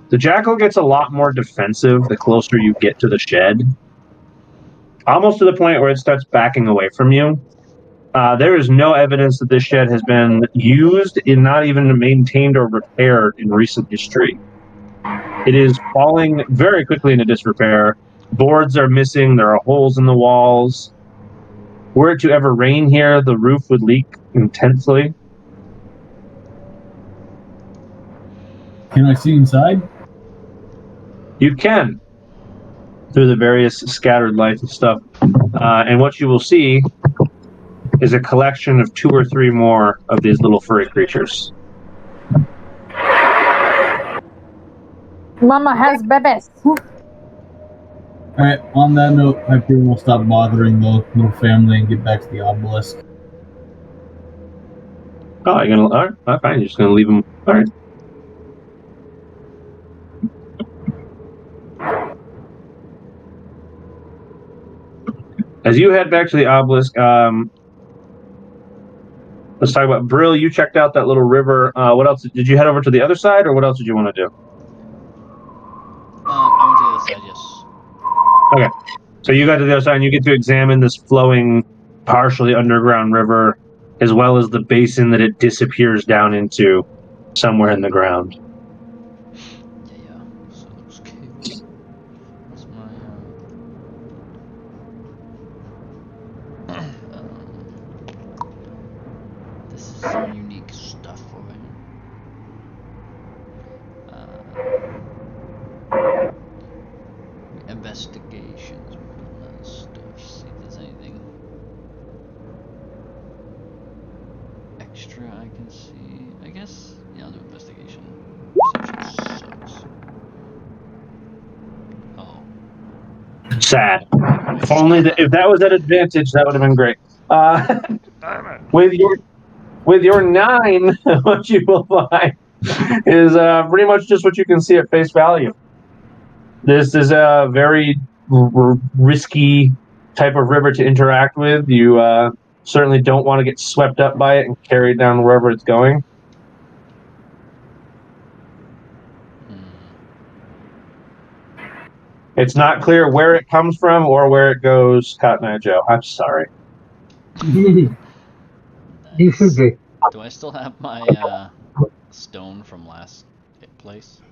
The jackal gets a lot more defensive the closer you get to the shed. Almost to the point where it starts backing away from you. There is no evidence that this shed has been used and not even maintained or repaired in recent history. It is falling very quickly into disrepair. Boards are missing. There are holes in the walls. were it to ever rain here, the roof would leak intensely. Can I see inside? You can, through the various scattered lights of stuff. And what you will see is a collection of 2 or 3 more of these little furry creatures. Mama has babies. Alright, on that note, I pretty well stop bothering the little family and get back to the obelisk. Oh, you're gonna. All right, fine. You're just gonna leave them. All right. As you head back to the obelisk, let's talk about Brill. You checked out that little river. What else? Did you head over to the other side, or what else did you want to do? I went to the other side, yes. Okay. So you got to the other side, and you get to examine this flowing, partially underground river, as well as the basin that it disappears down into somewhere in the ground. Yeah. So those caves. What's my this is some unique stuff over here. Investigations. We put all that stuff. See if there's anything extra I can see. I guess. Yeah, I'll do investigation. Perception sucks. Oh. Sad. If that was at advantage, that would have been great. With your 9, what you will find is pretty much just what you can see at face value. This is a very risky type of river to interact with. You certainly don't want to get swept up by it and carried down wherever it's going. It's not clear where it comes from or where it goes, Cotton Eye Joe. I'm sorry. You should be. Do I still have my stone from last place?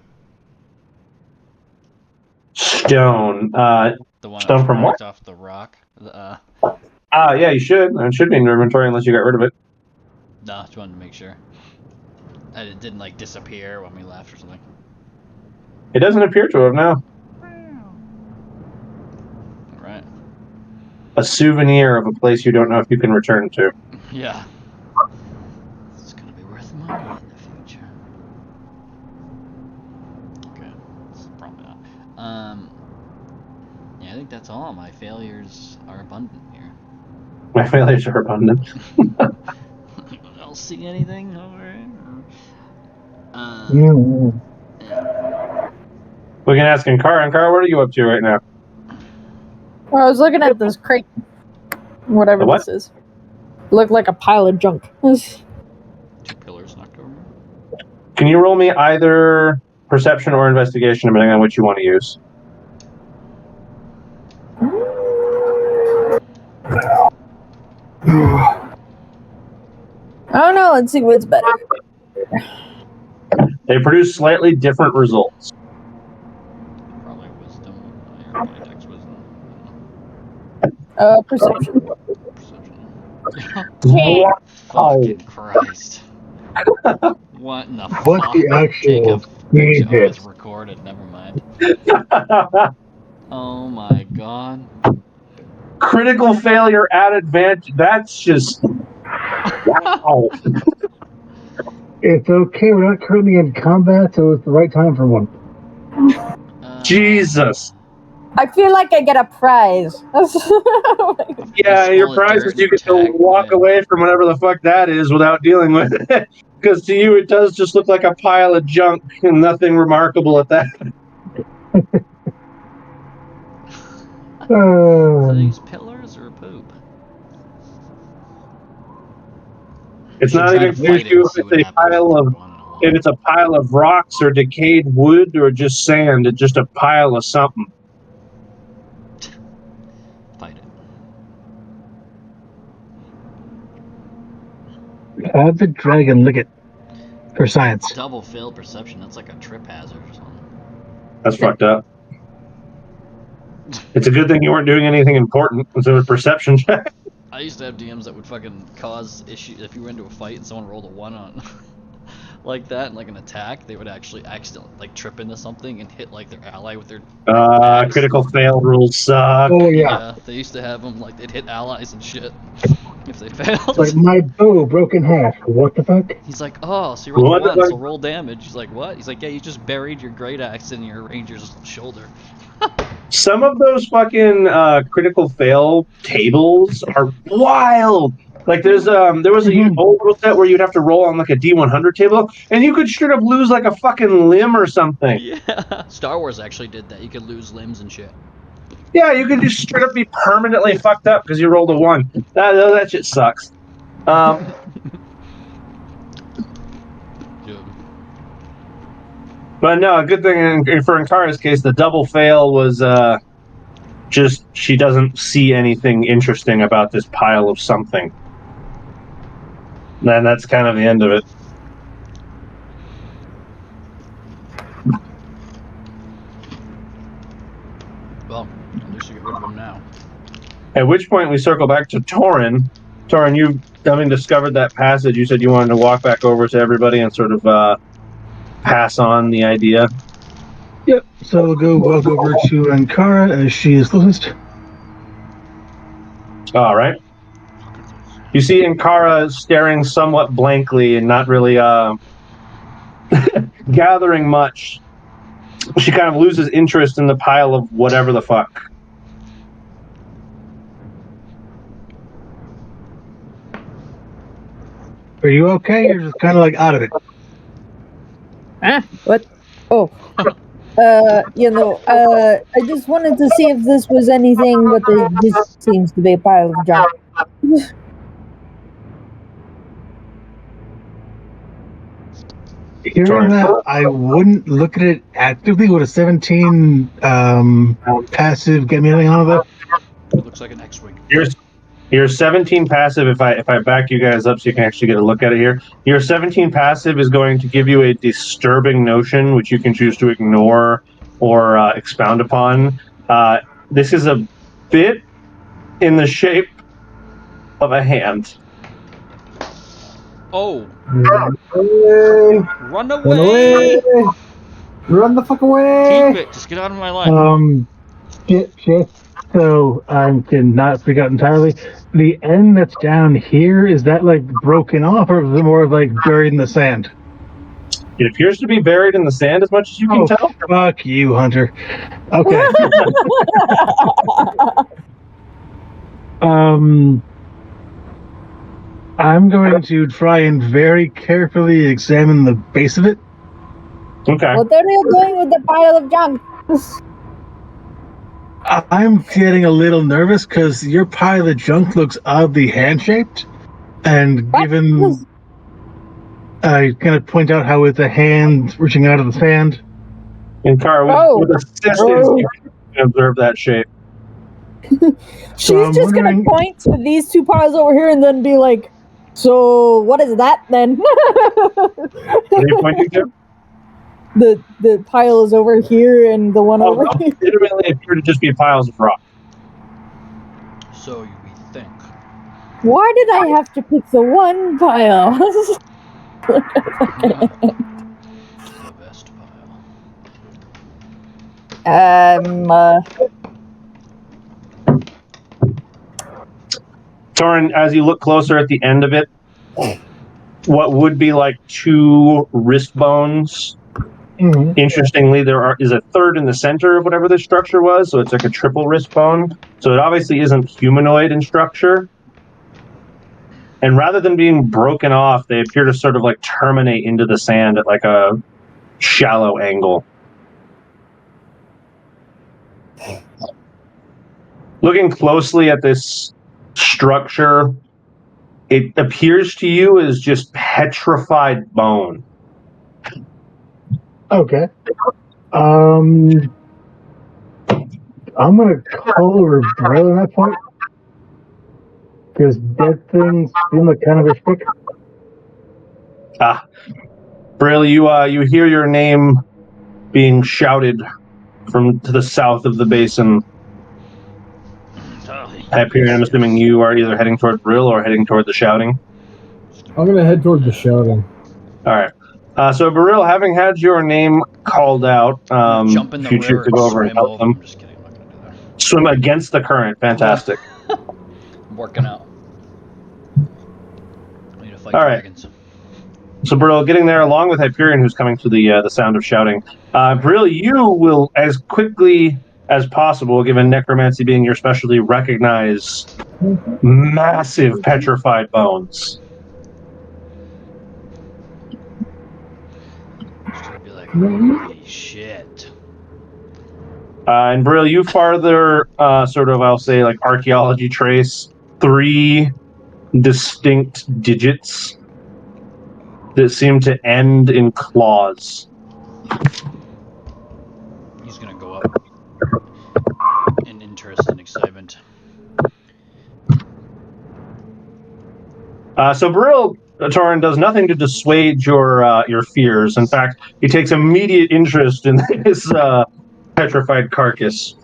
Stone. The one Stone I from what? off the rock. Yeah, you should. It should be in your inventory unless you got rid of it. No, just wanted to make sure. It didn't like disappear when we left or something. It doesn't appear to have, no. Alright. A souvenir of a place you don't know if you can return to. Yeah. It's gonna be worth money in the future. Okay. It's probably not. Yeah, I think that's all. My failures are abundant here. My failures are abundant. Anyone else see anything over here? Yeah. We can ask Ankara. Ankara, what are you up to right now? Well, I was looking at this crate. Whatever What? this is. Looked like a pile of junk. 2 pillars knocked over. Can you roll me either perception or investigation, depending on which you want to use? I don't know. Let's see what's better. They produce slightly different results. Probably wisdom. Or probably dex wisdom. Perception. Perception. Fucking Christ. What in the fuck? What's the actual speed Oh, it's hit? recorded. Never mind. Oh my god. Critical failure at advantage. That's just wow. It's okay. We're not currently in combat, so it's the right time for one. Jesus. I feel like I get a prize. Yeah, Just your roll a prize dirt is you get to attack, walk but- away from whatever the fuck that is without dealing with it. Because to you, it does just look like a pile of junk and nothing remarkable at that. Are these pillars or poop? It's Should not try even to clear fight to you it and if see it's what a happens pile of one on one. if it's a pile of rocks or decayed wood or just sand. It's just a pile of something. Fight it. Have the dragon lick it for science. Double failed perception. That's like a trip hazard or something. That's fucked up. It's a good thing you weren't doing anything important. It's a perception check. I used to have DMs that would fucking cause issues if you went into a fight and someone rolled a 1 on like that, like an attack. They would actually accidentally like trip into something and hit like their ally with their axe. Critical fail rules suck. Oh yeah. They used to have them like they'd hit allies and shit if they failed. It's like my bow broke in half. What the fuck? He's like, oh, so you rolled What a the 1, so fuck? roll damage. He's like, what? He's like, yeah, you just buried your great axe in your ranger's shoulder. Some of those fucking critical fail tables are wild. Like there was a old rule set where you'd have to roll on like a D100 table, and you could straight up lose like a fucking limb or something. Yeah, Star Wars actually did that. You could lose limbs and shit. Yeah, you could just straight up be permanently fucked up because you rolled a 1. That shit sucks. Dude. But no, a good thing for Ankara's case, the double fail was just she doesn't see anything interesting about this pile of something. And that's kind of the end of it. Well, at least you get rid of them now. At which point we circle back to Torin. Torin, you having discovered that passage, you said you wanted to walk back over to everybody and sort of pass on the idea. Yep. So we'll go walk over to Ankara as she is closest. All right. You see Ankara staring somewhat blankly and not really gathering much. She kind of loses interest in the pile of whatever the fuck. Are you okay? You're just kind of like out of it. What? Oh. I just wanted to see if this was anything, but this seems to be a pile of junk. Hearing that, I wouldn't look at it actively. Would a 17 passive get me anything out of that? It looks like an X-wing. Your 17 passive, if I back you guys up so you can actually get a look at it here, your 17 passive is going to give you a disturbing notion, which you can choose to ignore or expound upon. This is a bit in the shape of a hand. Oh! Run away! Run away! Run the fuck away! Keep it! Just get out of my line. Shit. So I cannot figure out entirely. The end that's down here, is that like broken off, or is it more like buried in the sand? It appears to be buried in the sand as much as you can tell. Fuck you, Hunter. Okay. I'm going to try and very carefully examine the base of it. Okay. What are you doing with the pile of junk? I'm getting a little nervous because your pile of junk looks oddly hand-shaped. And given... I kind of point out how with the hand reaching out of the sand. And Kara, with assistance, you can observe that shape. She's just going to point to these two piles over here and then be like, so what is that then? What are you pointing to? The pile is over here and the one over here. Legitimately appear to just be piles of rock. So we think. Why did I have to pick the one pile? The best pile. Torin, as you look closer at the end of it, what would be like 2 wrist bones. Mm-hmm. Interestingly, there is a third in the center of whatever this structure was, so it's like a triple wrist bone. So it obviously isn't humanoid in structure. And rather than being broken off, they appear to sort of like terminate into the sand at like a shallow angle. Looking closely at this structure, it appears to you as just petrified bone. Okay. I'm gonna call her brother at that point. Because dead things seem like kind of a stick. Braille, you hear your name being shouted from to the south of the basin. Tali. Hyperion, I'm assuming you are either heading toward Brill or heading toward the shouting. I'm gonna head toward the shouting. All right. So, Brill, having had your name called out, Jump in the if you choose river to and go over and swim help over. them, I'm just kidding. I'm not gonna do that. swim against the current. Fantastic. I'm working out. I need to fight All right. dragons. So, Brill, getting there along with Hyperion, who's coming to the sound of shouting. Brill, you will, as quickly as possible, given necromancy being your specialty, recognize massive petrified bones. Just gonna be like, holy shit. And Brill, you farther sort of, I'll say, like archaeology trace 3 distinct digits that seem to end in claws. He's gonna go up in interest and excitement. So Brill, Torin, does nothing to dissuade your fears. In fact, he takes immediate interest in this petrified carcass.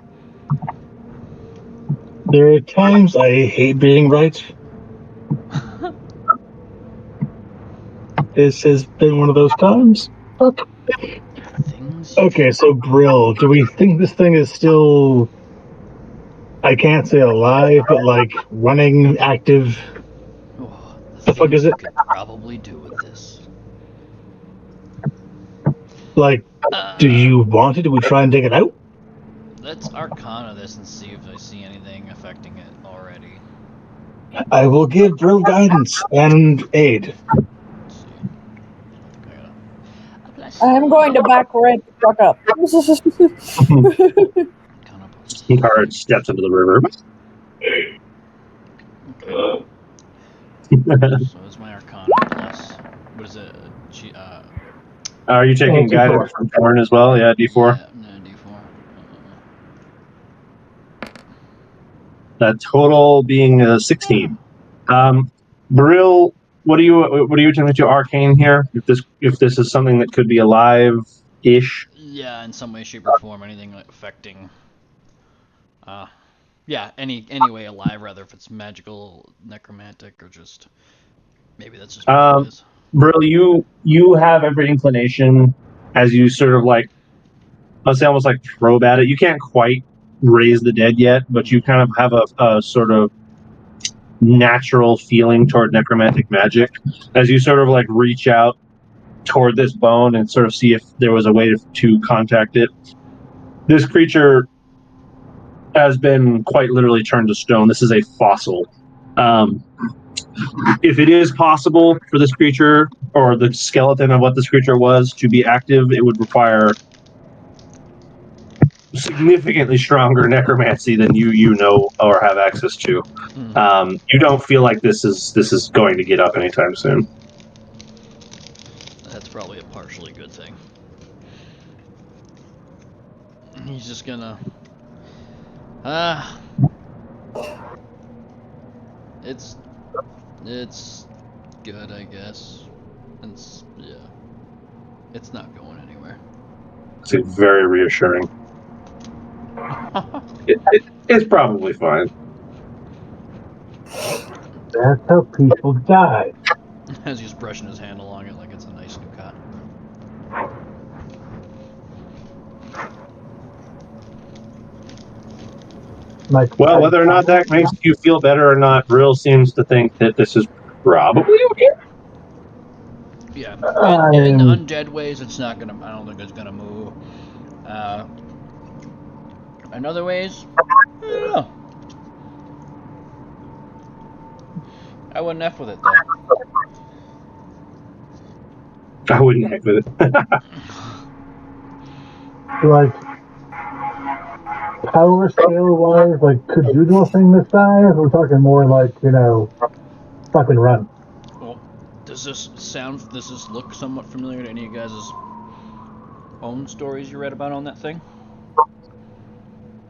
There are times I hate being right. This has been one of those times. Fuck. Things. Okay, so Brill, do we think this thing is still, I can't say alive, but like running, active? Oh, The fuck is things it? we could probably do with this. Like, do you want it? Do we try and take it out? Let's Arcana this and see if I see anything affecting it already. I will give Brill guidance and aid. Let's see. I gotta. I'm going to back Red the fuck up. Arcana plus. Card steps into the river. Okay. So it's my Arcana plus. What is it? Are you taking D4. guidance from Torin as well? Yeah, D4. Yeah, no, D4. That total being 16. Brill, what are you attempting to arcane here? If this is something that could be alive-ish. Yeah, in some way, shape, or form, anything like affecting. Yeah, any way alive, rather if it's magical, necromantic, or just maybe that's just what it is. Brill, you have every inclination as you sort of like, let's say almost like probe at it. You can't quite raise the dead yet, but you kind of have a sort of natural feeling toward necromantic magic as you sort of like reach out toward this bone and sort of see if there was a way to contact it. This creature has been quite literally turned to stone. This is a fossil. If it is possible for this creature or the skeleton of what this creature was to be active, it would require significantly stronger necromancy than you know or have access to. You don't feel like this is going to get up anytime soon. That's probably a partially good thing. He's just gonna. It's good, I guess. It's not going anywhere. It's very reassuring. It's probably fine. That's how people die. As he's brushing his hand along it like it's a nice new cat. Like, Well, whether or not that makes you feel better or not, Brill seems to think that this is probably okay. Yeah, in undead ways, it's not gonna. I don't think it's gonna move. In other ways, I don't know. I wouldn't F with it though. I wouldn't heck with it. like, power scale wise, like, could you do a thing this size? We're talking more like, fuck and run. Well, does this look somewhat familiar to any of you guys' own stories you read about on that thing?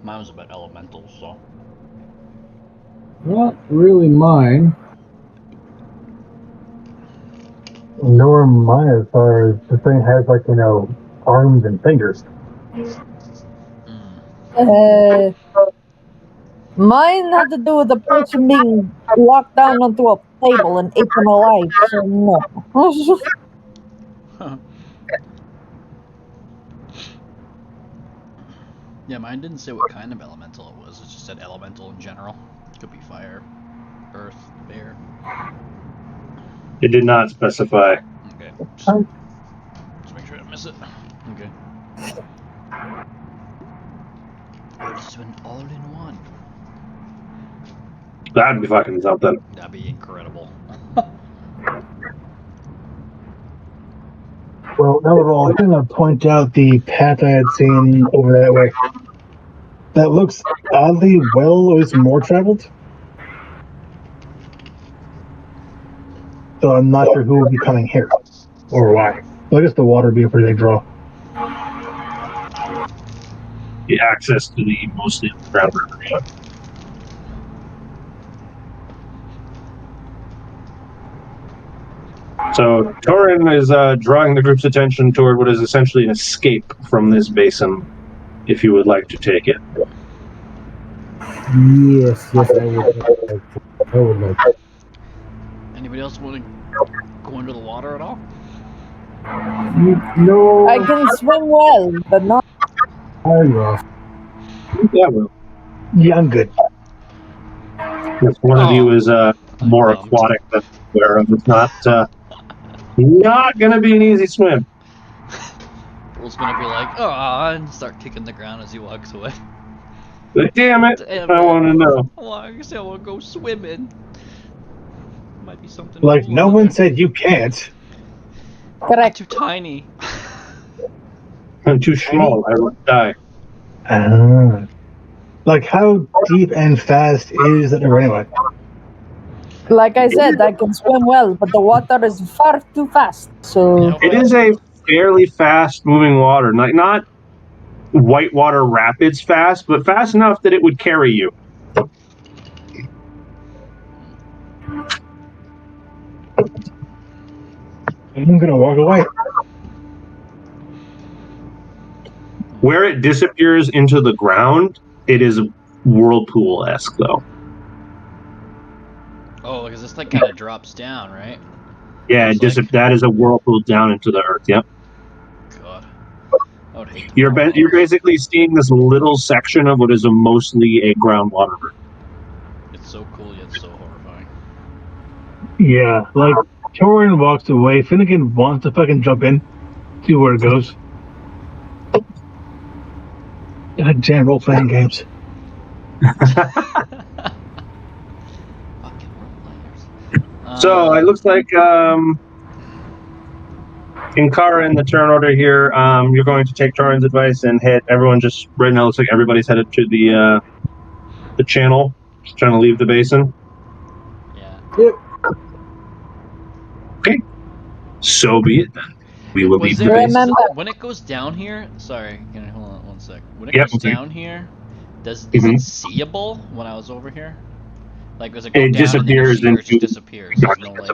Mine was about elementals, so. Not really mine. Nor mine as far as the thing has, like, arms and fingers. Mine had to do with the person being walked down onto a table and eaten alive, so no. Yeah, mine didn't say what kind of elemental it was. It just said elemental in general. It could be fire, earth, air. It did not specify. Okay. Just make sure I don't miss it. Okay. Or just an all-in-one. That'd be fucking something. That'd be incredible. Well, overall, I'm going to point out the path I had seen over that way. That looks oddly well, or at least more traveled. So I'm not sure who will be coming here or why. Well, I guess the water would be a pretty big draw. The access to the mostly underground river. Yeah. So Torin is drawing the group's attention toward what is essentially an escape from this basin, if you would like to take it. Yes, I would like to. Anybody else want to go under the water at all? No, I can swim well, but not. I'm rough. Yeah, well, Yeah, I'm good. if one of you is more bummed. aquatic than aware of, it's not going to be an easy swim. Will's gonna be like, "Ah," and start kicking the ground as he walks away. But damn it, Damn I it. want to know. Well, I guess I want to go swimming. Might be something. Like, cool no over one there. said you can't. I'm Correct. too tiny. I'm too small, I will die. Like, how deep and fast is that river anyway? Like I said, I can swim well, but the water is far too fast. So You know, It is a fairly fast-moving water, not whitewater rapids fast, but fast enough that it would carry you. I'm gonna walk away. Where it disappears into the ground, it is whirlpool-esque, though. Oh, because this thing kind of drops down, right? Yeah, It's like- that is a whirlpool down into the earth. Yep. God, I would hate. To You're fall. you're basically seeing this little section of what is mostly a groundwater river. It's so cool yet so horrifying. Yeah, like, Torin walks away. Finnegan wants to fucking jump in, see where it goes. God damn role-playing games. Fucking role-players. So it looks like in Kara in the turn order here, you're going to take Torin's advice and hit everyone. Just right now, it looks like everybody's headed to the channel, just trying to leave the basin. Yeah. Okay, so be it then. We will Was leave there the basin. Remember- when it goes down here? Sorry, can I hold on one sec? When it Yep, goes okay. down here, is it seeable when I was over here? Like, does it go It down disappears and then it just into disappears? There's no like,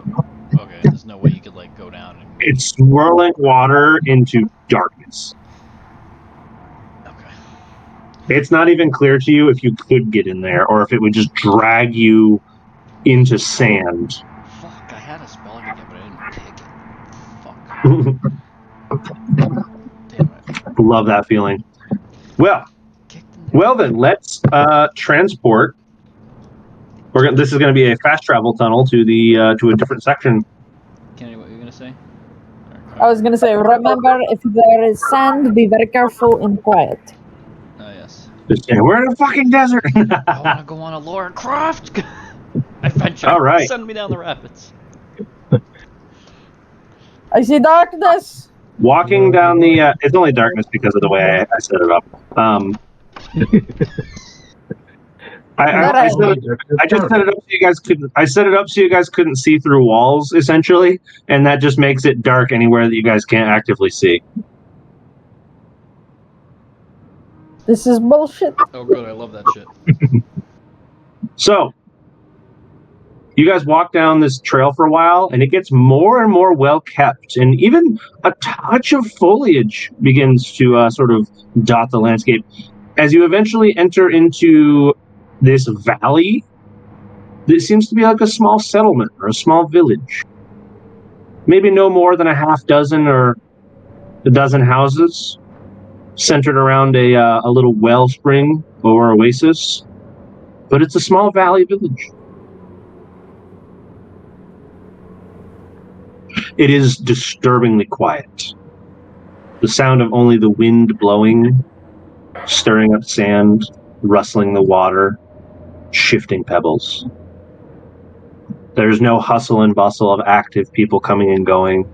okay, there's no way you could like go down. And, It's swirling water into darkness. okay. It's not even clear to you if you could get in there or if it would just drag you into sand. Fuck, I had a spell again, but I didn't pick it. Fuck. Damn it. Love that feeling. Well then, let's transport. This is going to be a fast travel tunnel to to a different section. Kenny, what were you gonna say? I was gonna say, remember, if there is sand, be very careful and quiet. Oh yes. Just saying, we're in a fucking desert. I want to go on a Laura Croft adventure. All right. Send me down the rapids. I see darkness. Walking down the it's only darkness because of the way I set it up. I just set it up so you guys couldn't. I set it up so you guys couldn't see through walls, essentially, and that just makes it dark anywhere that you guys can't actively see. This is bullshit. Oh good, I love that shit. So, you guys walk down this trail for a while, and it gets more and more well kept, and even a touch of foliage begins to sort of dot the landscape. As you eventually enter into this valley, this seems to be like a small settlement or a small village. Maybe no more than a half dozen or a dozen houses centered around a little wellspring or oasis. But it's a small valley village. It is disturbingly quiet. The sound of only the wind blowing, stirring up sand, rustling the water, shifting pebbles. There's no hustle and bustle of active people coming and going.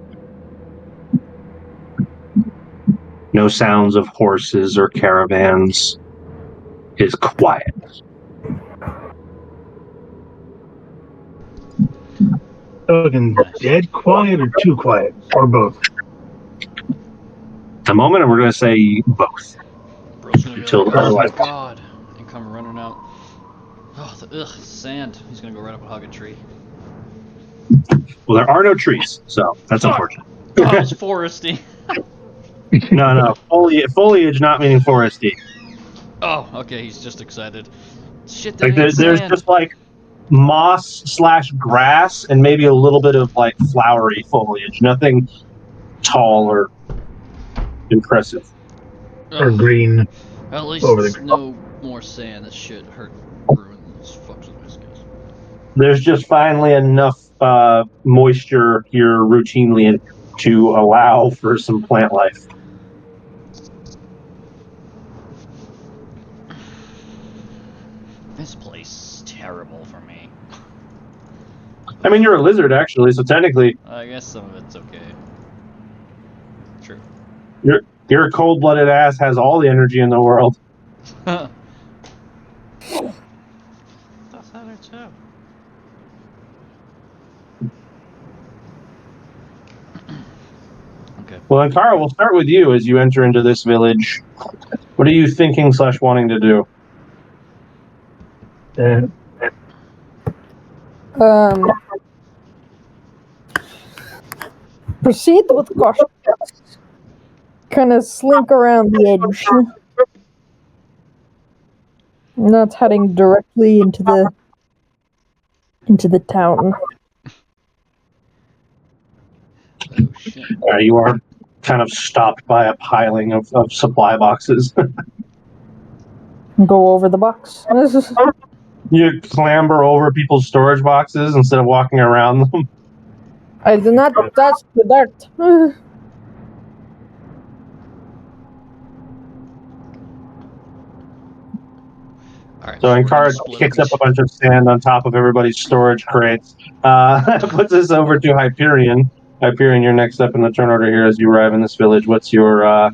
No sounds of horses or caravans. It's quiet. Fucking dead quiet or too quiet? Or both? At the moment, we're going to say both. Bro's gonna be Until like, oh my otherwise. god, and come running out. Oh, sand. He's gonna go right up and hug a tree. Well, there are no trees, so that's unfortunate. Oh, it's foresty. No. Foliage not meaning foresty. Oh, okay, he's just excited. Shit, that Like ain't there's sand. just like moss/grass and maybe a little bit of like flowery foliage. Nothing tall or impressive. Or Ugh. green? At least over the there's no more sand. This shit hurt, ruined this fucks with my skills. There's just finally enough moisture here routinely to allow for some plant life. This place is terrible for me. I mean, you're a lizard actually, so technically I guess some of it's okay. True. your cold-blooded ass has all the energy in the world. That's how it too. Okay. Well, then, Kara, we'll start with you as you enter into this village. What are you thinking/wanting to do? Proceed with caution. Kind of slink around the edge. Not heading directly into the town. Oh shit. You are kind of stopped by a piling of supply boxes. Go over the box. You clamber over people's storage boxes instead of walking around them. I do not touch the dirt. Alright. So we're Ankara gonna split kicks up a bunch of sand on top of everybody's storage crates. Puts this over to Hyperion. Hyperion, you're next up in the turn order here as you arrive in this village. What's your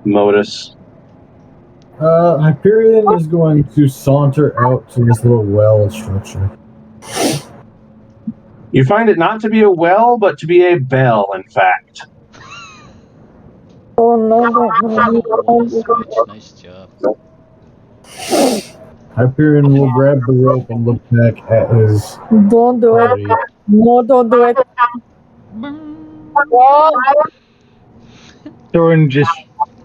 modus? Hyperion is going to saunter out to this little well structure. You find it not to be a well, but to be a bell, in fact. Oh no! Nice job. Hyperion will grab the rope and look back at his Don't do it! body. No, don't do it! Oh. Thorin just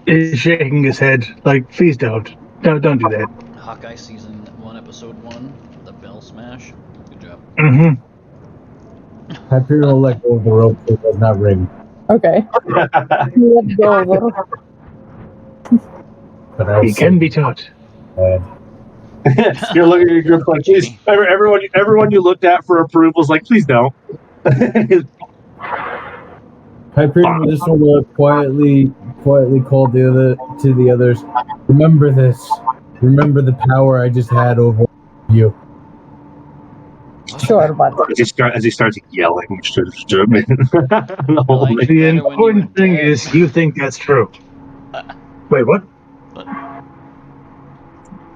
is shaking his head like, please don't. No, don't do that. Hawkeye season 1, episode 1, the bell smash. Good job. Mm-hmm. Hyperion will let go of the rope so it does not ring. Okay. Let go of it. But I He can be taught. You're looking at your group like, please. Everyone you looked at for approval is like, please don't. Hyperion will just sort of quietly call to the others. Remember this. Remember the power I just had over you. Sure, but As he starts yelling. The important thing is you think that's true. Wait, what?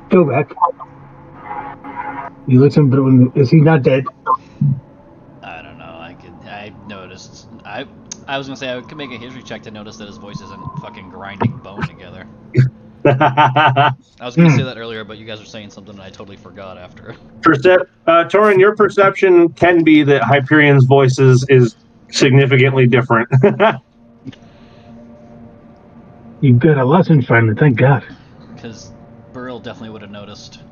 Go back. You listen, but is he not dead? I don't know. I noticed. I was gonna say I could make a history check to notice that his voice isn't fucking grinding bone together. I was gonna say that earlier, but you guys were saying something and I totally forgot after. Torin, your perception can be that Hyperion's voice is significantly different. You've got a lesson, friend. Thank God. Because Burl definitely would have noticed.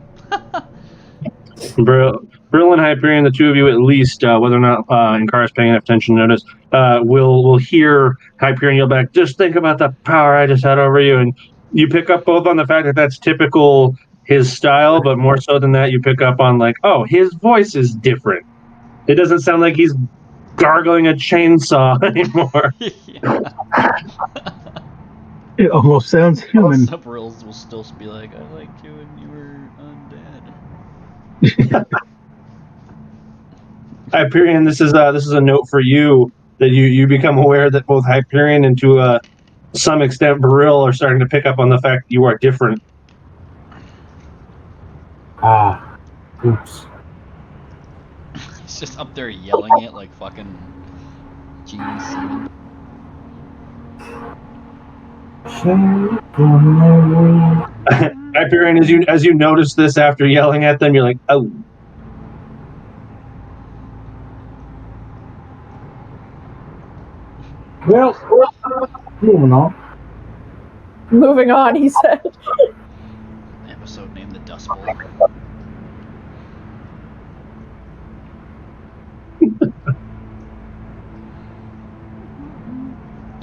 Brill and Hyperion, the two of you at least, whether or not Inkara's paying enough attention to notice, will hear Hyperion yell back, just think about the power I just had over you. And you pick up both on the fact that that's typical his style, but more so than that, you pick up on like, oh, his voice is different. It doesn't sound like he's gargling a chainsaw anymore. It almost sounds human. Some Brills will still be like, I liked you when you were undead. Hyperion, this is a note for you that you become aware that both Hyperion and to some extent Brill are starting to pick up on the fact that you are different. Oops. He's just up there yelling it like fucking Gene Simmons. Hyperion, as you notice this after yelling at them, you're like, oh. Well, moving on. Moving on, he said. Episode named The Dust Bowl.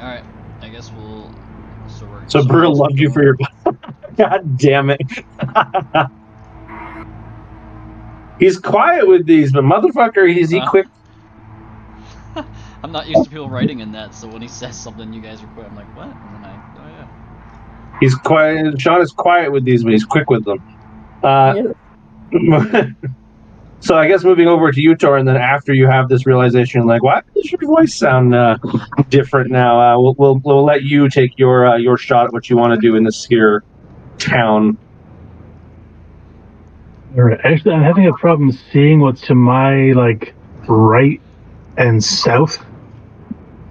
Alright, I guess we'll... So Brill loved you for your... God damn it. He's quiet with these, but motherfucker, he quick... I'm not used to people writing in that, so when he says something, you guys are quick. I'm like, what? And then oh yeah. He's quiet. Sean is quiet with these, but he's quick with them. So I guess moving over to you, Tor, and then after you have this realization, like, why does your voice sound different now? We'll let you take your shot at what you want to do in this here town. All right. Actually, I'm having a problem seeing what's to my right and south.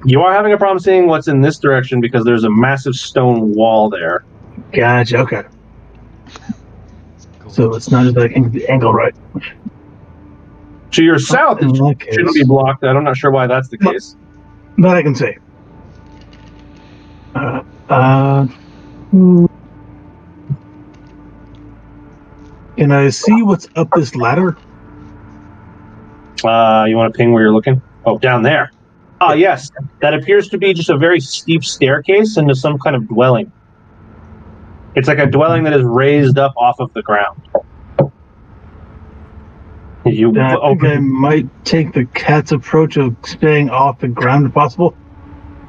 You are having a problem seeing what's in this direction because there's a massive stone wall there. Gotcha. Okay. So it's not just like the angle right. To your south, it shouldn't be blocked. I'm not sure why that's the case. That I can see. Can I see what's up this ladder? You want to ping where you're looking? Oh, down there. Yes. That appears to be just a very steep staircase into some kind of dwelling. It's like a dwelling that is raised up off of the ground. I think I might take the cat's approach of staying off the ground if possible.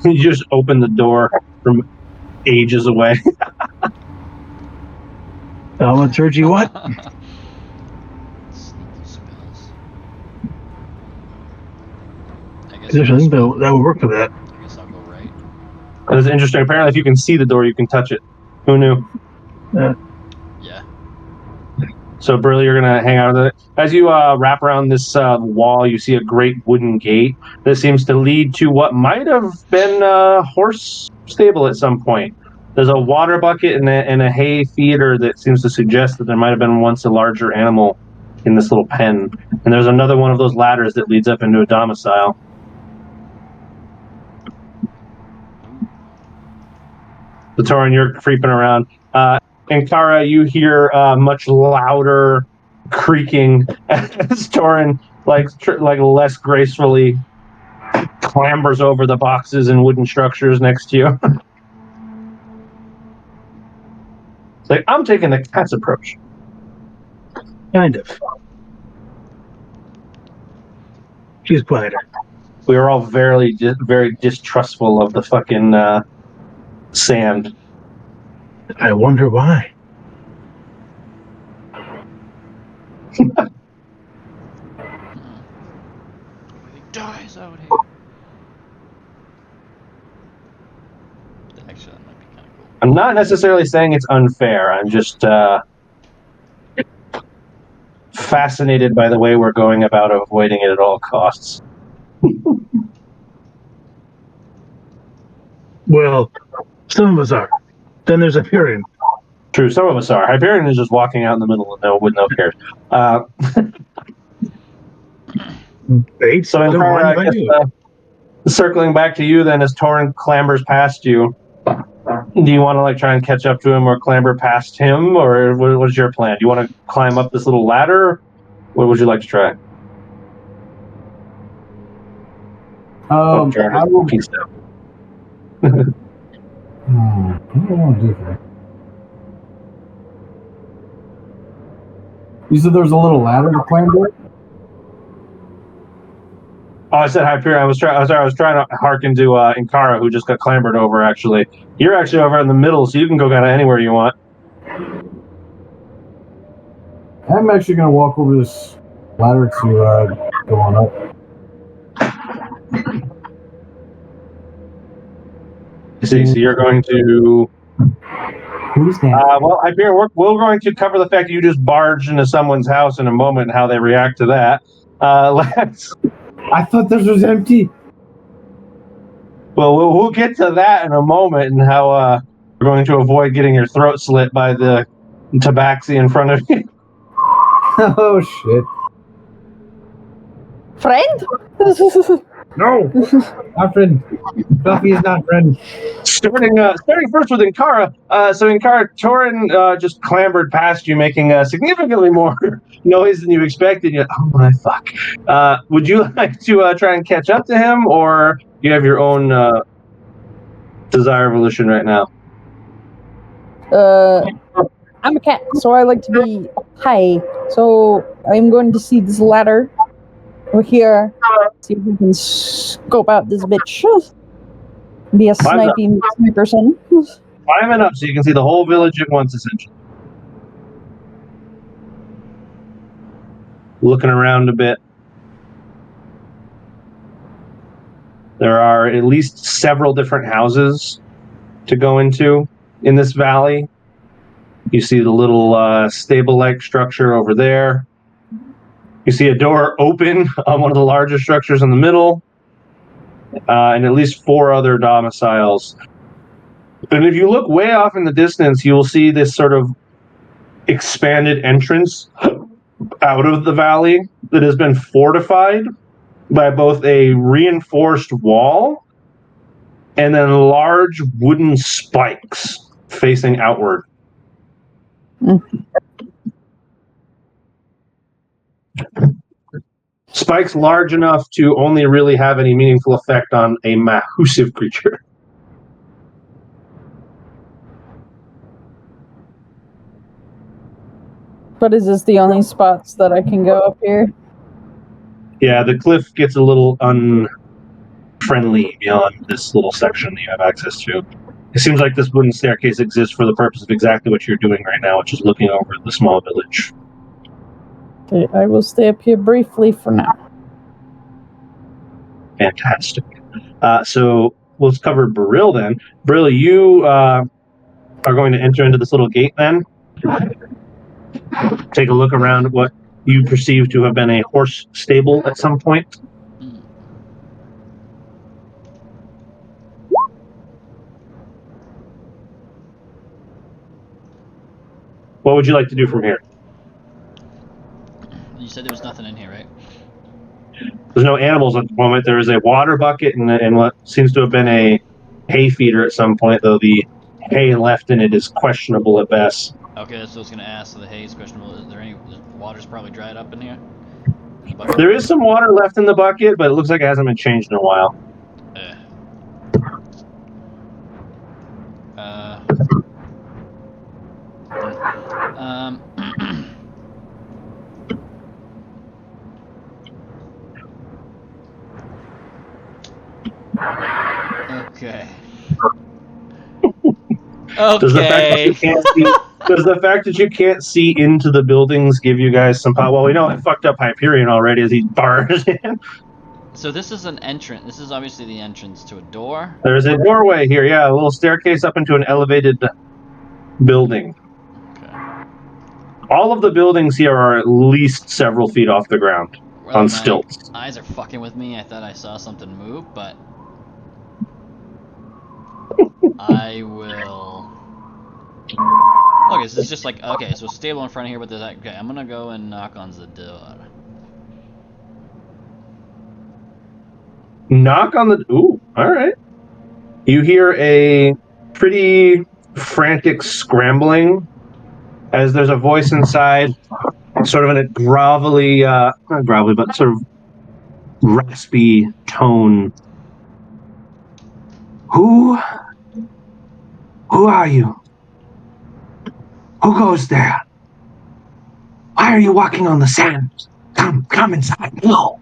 You just open the door from ages away. I'm gonna charge you what? I think that would work for that. I guess I'll go right. That is interesting. Apparently, if you can see the door, you can touch it. Who knew? Yeah. So, Brill, you're going to hang out of it. As you wrap around this wall, you see a great wooden gate that seems to lead to what might have been a horse stable at some point. There's a water bucket and a hay feeder that seems to suggest that there might have been once a larger animal in this little pen. And there's another one of those ladders that leads up into a domicile. So, Torin, you're creeping around. Inkara, you hear much louder creaking as Torin, like less gracefully, clambers over the boxes and wooden structures next to you. It's like, I'm taking the cat's approach. Kind of. She's quieter. We are all very distrustful of the fucking sand. I wonder why. He dies out here. Actually, that might be kind of cool. I'm not necessarily saying it's unfair. I'm just fascinated by the way we're going about avoiding it at all costs. Well, some of us are. Then there's Hyperion. True, some of us are. Hyperion is just walking out in the middle with no cares. Bates, So, I guess, circling back to you then, as Torin clambers past you, do you want to try and catch up to him or clamber past him, or what is your plan? Do you want to climb up this little ladder? What would you like to try? I will. Peace out. What do I want to do for it? You said there was a little ladder to climb up? Oh, I said Hyperion. I was trying to hearken to Inkara, who just got clambered over. Actually, you're actually over in the middle, so you can go kind of anywhere you want. I'm actually going to walk over this ladder to go on up. See, so you're going to. Who's that? Well, Hyperion, we're going to cover the fact that you just barged into someone's house in a moment and how they react to that. Let's. I thought this was empty. Well, we'll get to that in a moment and how we're going to avoid getting your throat slit by the tabaxi in front of you. Oh, shit. Friend? No! Not friend. Buffy is not friend. Starting first with Inkara. So Inkara, Torin just clambered past you, making significantly more noise than you expected. You're, oh my fuck! Would you like to try and catch up to him, or do you have your own desire evolution right now? I'm a cat, so I like to be high. So I'm going to see this ladder over here. See if we can scope out this bitch. Be a sniper son. Climbing up so you can see the whole village at once, essentially. Looking around a bit. There are at least several different houses to go into in this valley. You see the little stable-like structure over there. You see a door open on one of the larger structures in the middle, and at least 4 other domiciles. And if you look way off in the distance, you will see this sort of expanded entrance out of the valley that has been fortified by both a reinforced wall and then large wooden spikes facing outward. Spikes large enough to only really have any meaningful effect on a massive creature. But is this the only spots that I can go up here? Yeah, the cliff gets a little unfriendly beyond this little section that you have access to. It seems like this wooden staircase exists for the purpose of exactly what you're doing right now, which is looking over the small village. Okay, I will stay up here briefly for now. Fantastic. So let's cover Brill then. Brill, you are going to enter into this little gate then. Take a look around at what you perceive to have been a horse stable at some point. What would you like to do from here? You said there was nothing in here, right? There's no animals at the moment. There is a water bucket and what seems to have been a hay feeder at some point, though the hay left in it is questionable at best. Okay, that's what I was going to ask. So the hay is questionable. Is there any... The water's probably dried up in here? There is some water left in the bucket, but it looks like it hasn't been changed in a while. Okay. Does the fact that you can't see into the buildings give you guys some power? Well, we know it fucked up Hyperion already as he barged in. So this is an entrance. This is obviously the entrance to a door. There's a doorway here, yeah, a little staircase up into an elevated building. Okay. All of the buildings here are at least several feet off the ground, Well, on my stilts. eyes are fucking with me. I thought I saw something move, but I will. Okay, so it's just like, okay, so stable in front of here, but there's like, okay, I'm gonna go and knock on the door. Knock on the... Ooh, alright. You hear a pretty frantic scrambling as there's a voice inside. sort of in a grovelly, not grovelly, but sort of raspy tone. Who are you? Who goes there? Why are you walking on the sand? Come inside. No.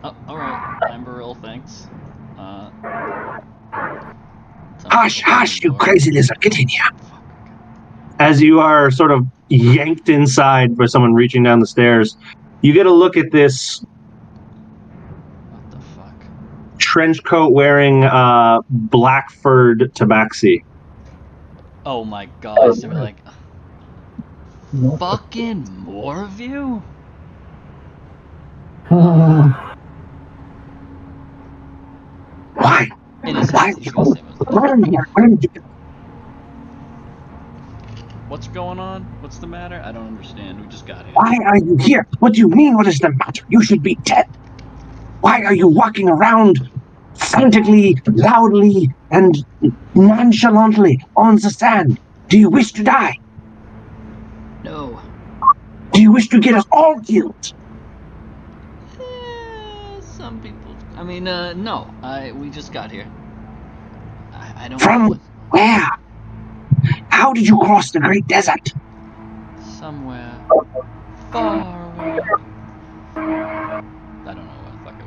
Oh, alright. I'm Baril, thanks. Hush, you crazy lizard. Get in here. As you are sort of yanked inside by someone reaching down the stairs, you get a look at this What the fuck? trench coat wearing black furred tabaxi. Oh my god, so we're like, fucking more of you? Why? Innocent, you should go same as that. What are you doing? What's going on? What's the matter? I don't understand. We just got here. Why are you here? What do you mean? What is the matter? You should be dead. Why are you walking around frantically, loudly, and nonchalantly on the sand? Do you wish to die? No. Do you wish to get us all killed? Some people. I mean, no. We just got here. I don't know. From What... where? How did you cross the great desert? Somewhere far away. I don't know what the fuck it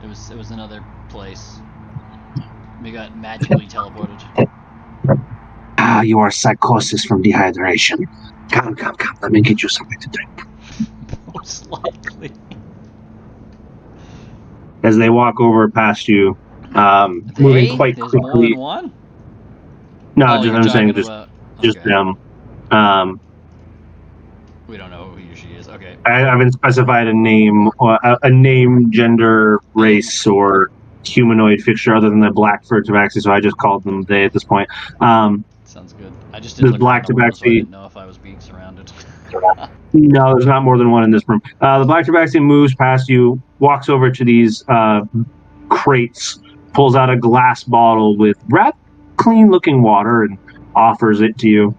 was. It was another place. We got magically teleported. You are psychosis from dehydration. Come. Let me get you something to drink. Most likely. As they walk over past you, moving quite There's quickly. more than one? No, Oh, just you're I'm saying talking just about... just okay. them. We don't know who she is. Okay. I haven't specified a name, a name, gender, race, or humanoid fixture other than the black fur tabaxi. So I just called them they at this point. Sounds good. I just The didn't look black around the window, so I tabaxi. didn't know if I was being surrounded. No, there's not more than one in this room. The black tabaxi moves past you, walks over to these crates, pulls out a glass bottle with rather clean-looking water, and offers it to you.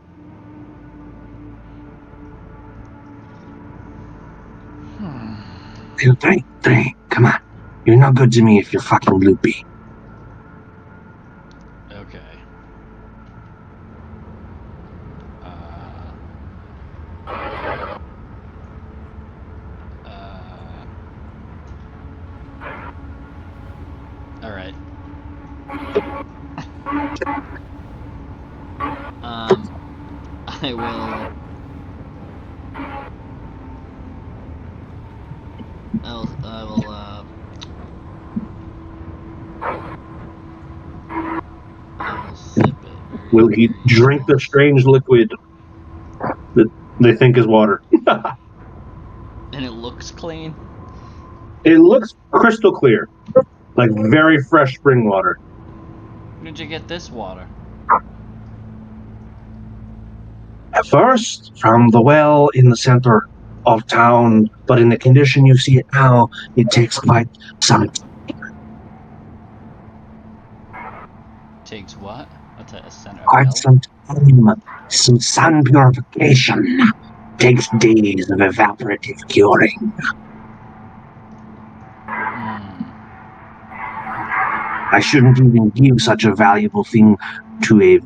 Drink. Come on. You're not good to me if you're fucking loopy. Okay. Alright. I will... I will sip it. Will he drink the strange liquid that they think is water? And it looks clean? It looks crystal clear, like very fresh spring water. Where did you get this water? At first, from the well in the center of town, but in the condition you see it now, it takes quite some Takes what? What's a center of quite well? some time. Some sun purification. Takes days of evaporative curing. I shouldn't even give such a valuable thing to a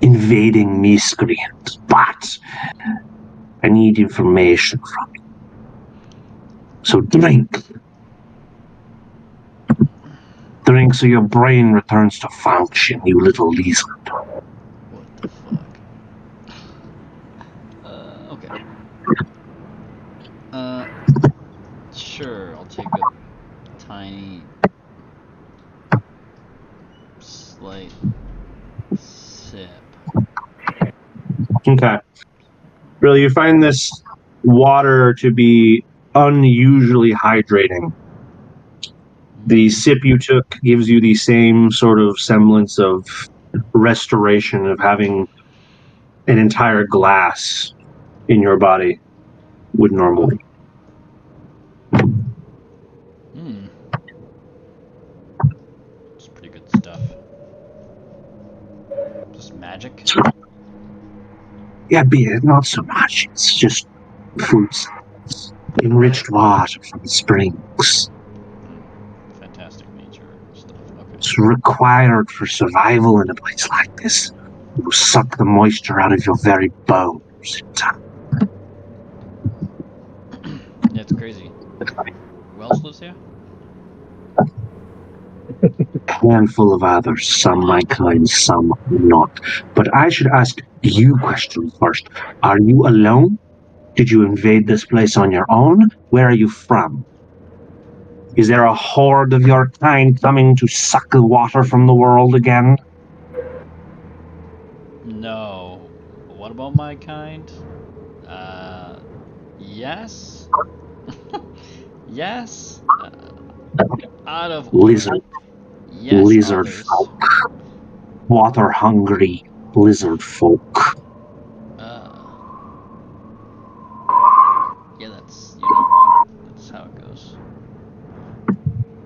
invading miscreant, but I need information from you. So drink. Drink so your brain returns to function, you little lizard. What the fuck? Okay. Sure, I'll take a tiny, slight sip. Okay. Really, you find this water to be unusually hydrating. The sip you took gives you the same sort of semblance of restoration of having an entire glass in your body would normally. It's pretty good stuff. Just magic? Yeah, beer, not so much. It's just fruits, enriched water from the springs. Fantastic nature stuff. Okay. It's required for survival in a place like this. You suck the moisture out of your very bones in time. Yeah, it's crazy. Who else lives here? A handful of others, some my kind, some not. But I should ask you questions first. Are you alone? Did you invade this place on your own? Where are you from? Is there a horde of your kind coming to suck the water from the world again? No. What about my kind? Yes. Yes. Out of order. Lizard. Yes, Lizard others. folk. Water-hungry lizard folk. Yeah, that's you're not wrong. That's how it goes.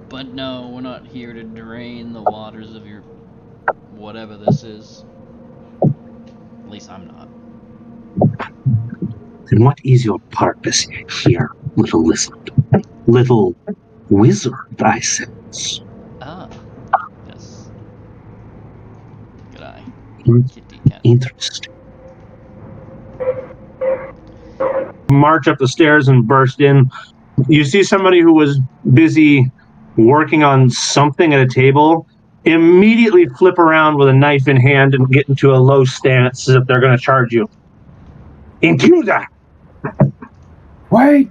But no, we're not here to drain the waters of your whatever this is. At least I'm not. Then what is your purpose here, little lizard? Little wizard, I sense. Ah, yes. Good eye. In- Kitty cat. Interesting. March up the stairs and burst in. You see somebody who was busy working on something at a table immediately flip around with a knife in hand and get into a low stance as if they're going to charge you. Intruder! Wait!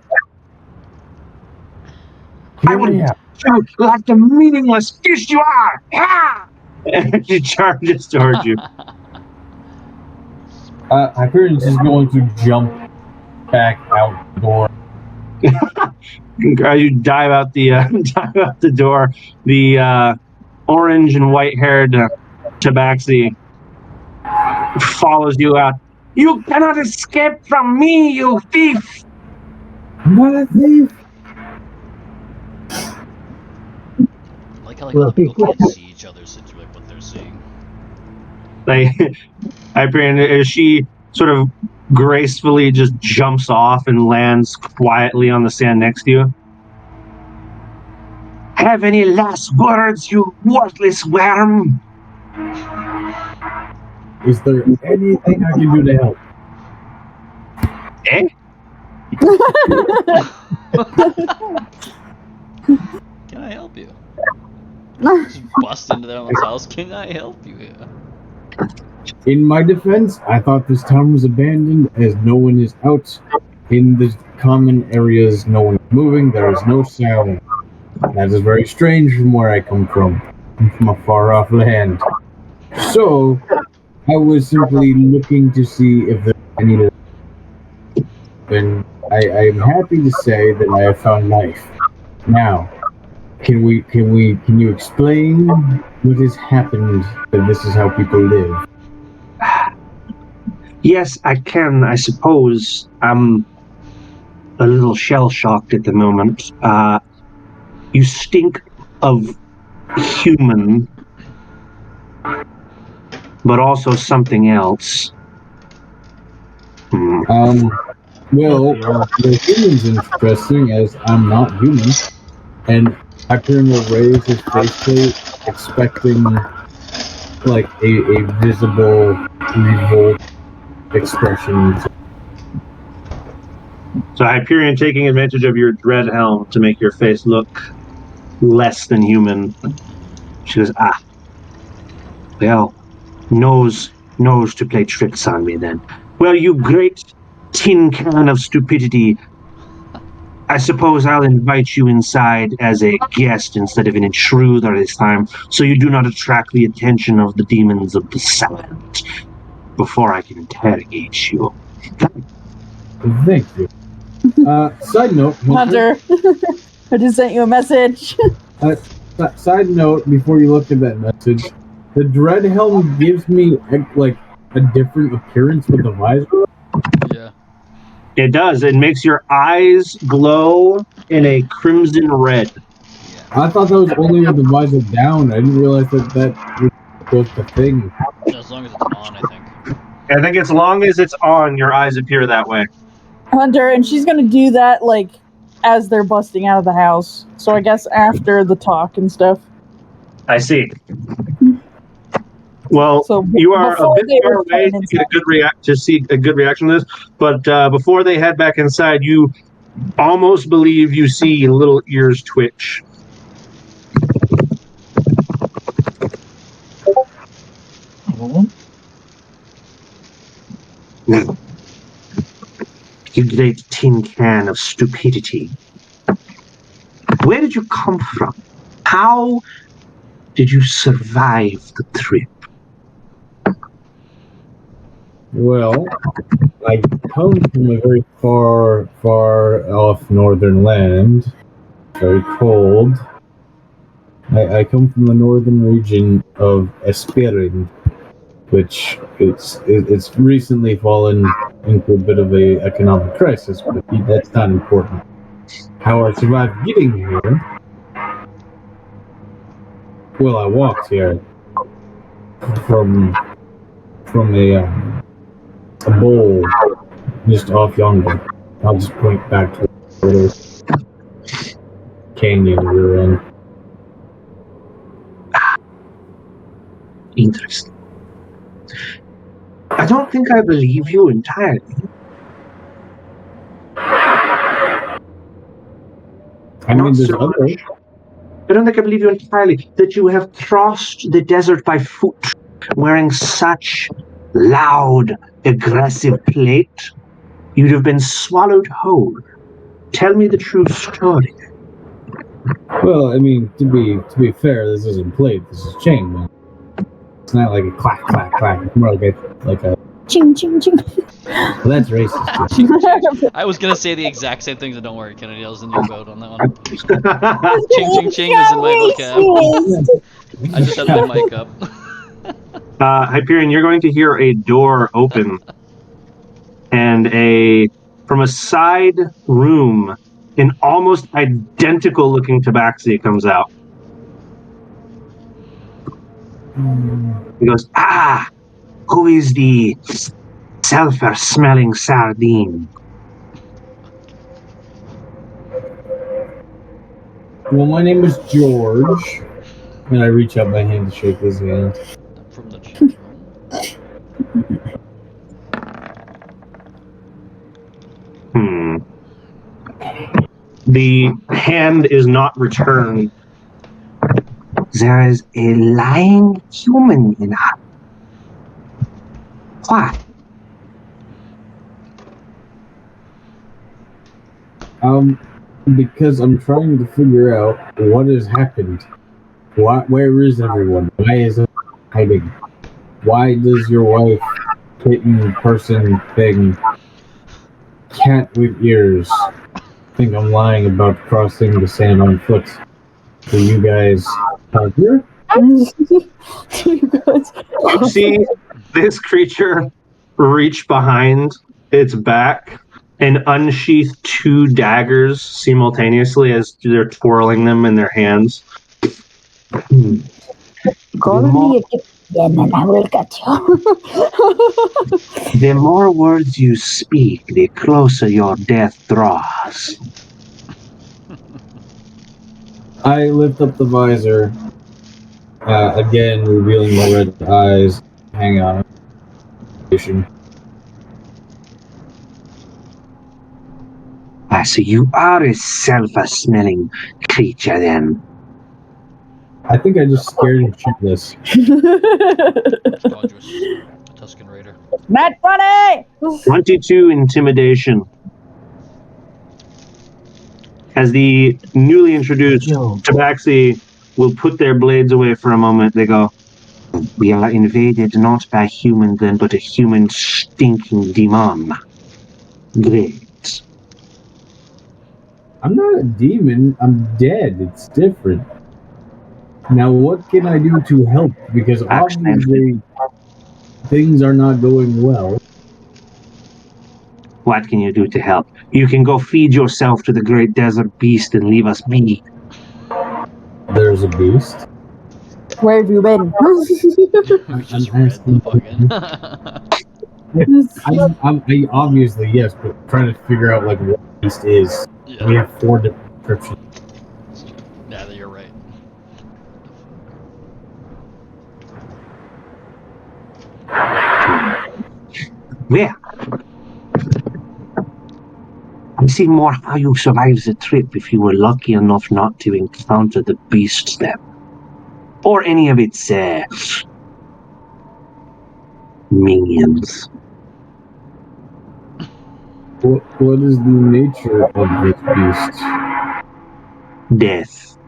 I will shoot like the meaningless fish you are! Ha! And she charges towards you. Hyperion is going to jump back out the door. You dive out the door. The orange and white-haired tabaxi follows you out. You cannot escape from me, you thief! I'm not a thief. I like how other people can't see each other, so it's like what they're seeing. Like, Hyperion, as she sort of gracefully just jumps off and lands quietly on the sand next to you. Have any last words, you worthless worm? Is there anything I can do to help? Eh? Can I help you? Just bust into their house. Can I help you here? In my defense, I thought this town was abandoned as no one is out. In the common areas, no one is moving. There is no sound. That is very strange from where I come from a far-off land. So, I was simply looking to see if there was any life. And I am happy to say that I have found life. Now, can you explain what has happened that this is how people live? Yes, I can, I suppose. I'm a little shell-shocked at the moment. You stink of human, but also something else. Well, the human's interesting as I'm not human. And Hyperion will raise his faceplate, expecting like a visible revolt expression. So Hyperion taking advantage of your dread helm to make your face look less than human. She goes, well, knows to play tricks on me then. Well, you great tin can of stupidity. I suppose I'll invite you inside as a guest instead of an intruder this time, so you do not attract the attention of the demons of the sand before I can interrogate you. Thank you. Side note, Hunter, I just sent you a message. Side note, before you look at that message, the dread helm gives me like a different appearance with the visor. Yeah. It does. It makes your eyes glow in a crimson red. I thought that was only with the visor down. I didn't realize that was the thing. As long as it's on, I think. I think as long as it's on, your eyes appear that way. Hunter, and she's gonna do that like as they're busting out of the house. So I guess after the talk and stuff. I see. Well, So you are a before bit they far away return to get a good to see a good reaction to this. But before they head back inside, you almost believe you see little ears twitch. You great tin can of stupidity. Where did you come from? How did you survive the trip? Well, I come from a very far, far off northern land. Very cold. I come from the northern region of Esperin, which it's recently fallen into a bit of a economic crisis, but that's not important. How I survived getting here? Well, I walked here from a bowl just off yonder. I'll just point back to the little canyon we were in. Interesting. I don't think I believe you entirely. I mean, there's other. I don't think I believe you entirely that you have crossed the desert by foot wearing such loud, aggressive plate. You'd have been swallowed whole. Tell me the true story. Well, I mean, to be fair, this isn't plate. This is chain, man. It's not like a clack, clack, clack. It's more like a ching, ching, ching. Well, that's racist. I was gonna say the exact same thing, so don't worry, Kennedy. I was in your boat on that one. Ching, ching, ching is in my vocab. I just had my mic up. Hyperion, you're going to hear a door open, and from a side room, an almost identical looking tabaxi comes out. He goes, who is the sulfur-smelling sardine? Well, my name is George, and I reach out my hand to shake his hand. From the children. The hand is not returned. There is a lying human in us. Why? Because I'm trying to figure out what has happened. Where is everyone? Why is it hiding? Why does your wife, kitten, person, thing, cat with ears, think I'm lying about crossing the sand on foot? Do you guys have here? You see this creature reach behind its back and unsheath two daggers simultaneously as they're twirling them in their hands. Call me again and I will get you. The more words you speak, the closer your death draws. I lift up the visor, again revealing my red eyes. Hang on. So you are a sulfur-smelling creature, then. I think I just scared him shitless. Tuscan Raider. Not funny! 22 intimidation. As the newly introduced Tabaxi will put their blades away for a moment, they go, we are invaded not by human then, but a human stinking demon. Great. I'm not a demon, I'm dead. It's different. Now what can I do to help? Because obviously things are not going well. What can you do to help? You can go feed yourself to the great desert beast and leave us be. There's a beast. Where have you been? We just read the fucking. I obviously yes, but trying to figure out like what beast is. Yeah. We have 4 different descriptions. Yeah, you're right. Well, I see more how you survived the trip if you were lucky enough not to encounter the beast then. Or any of its, minions. What is the nature of this beast? Death.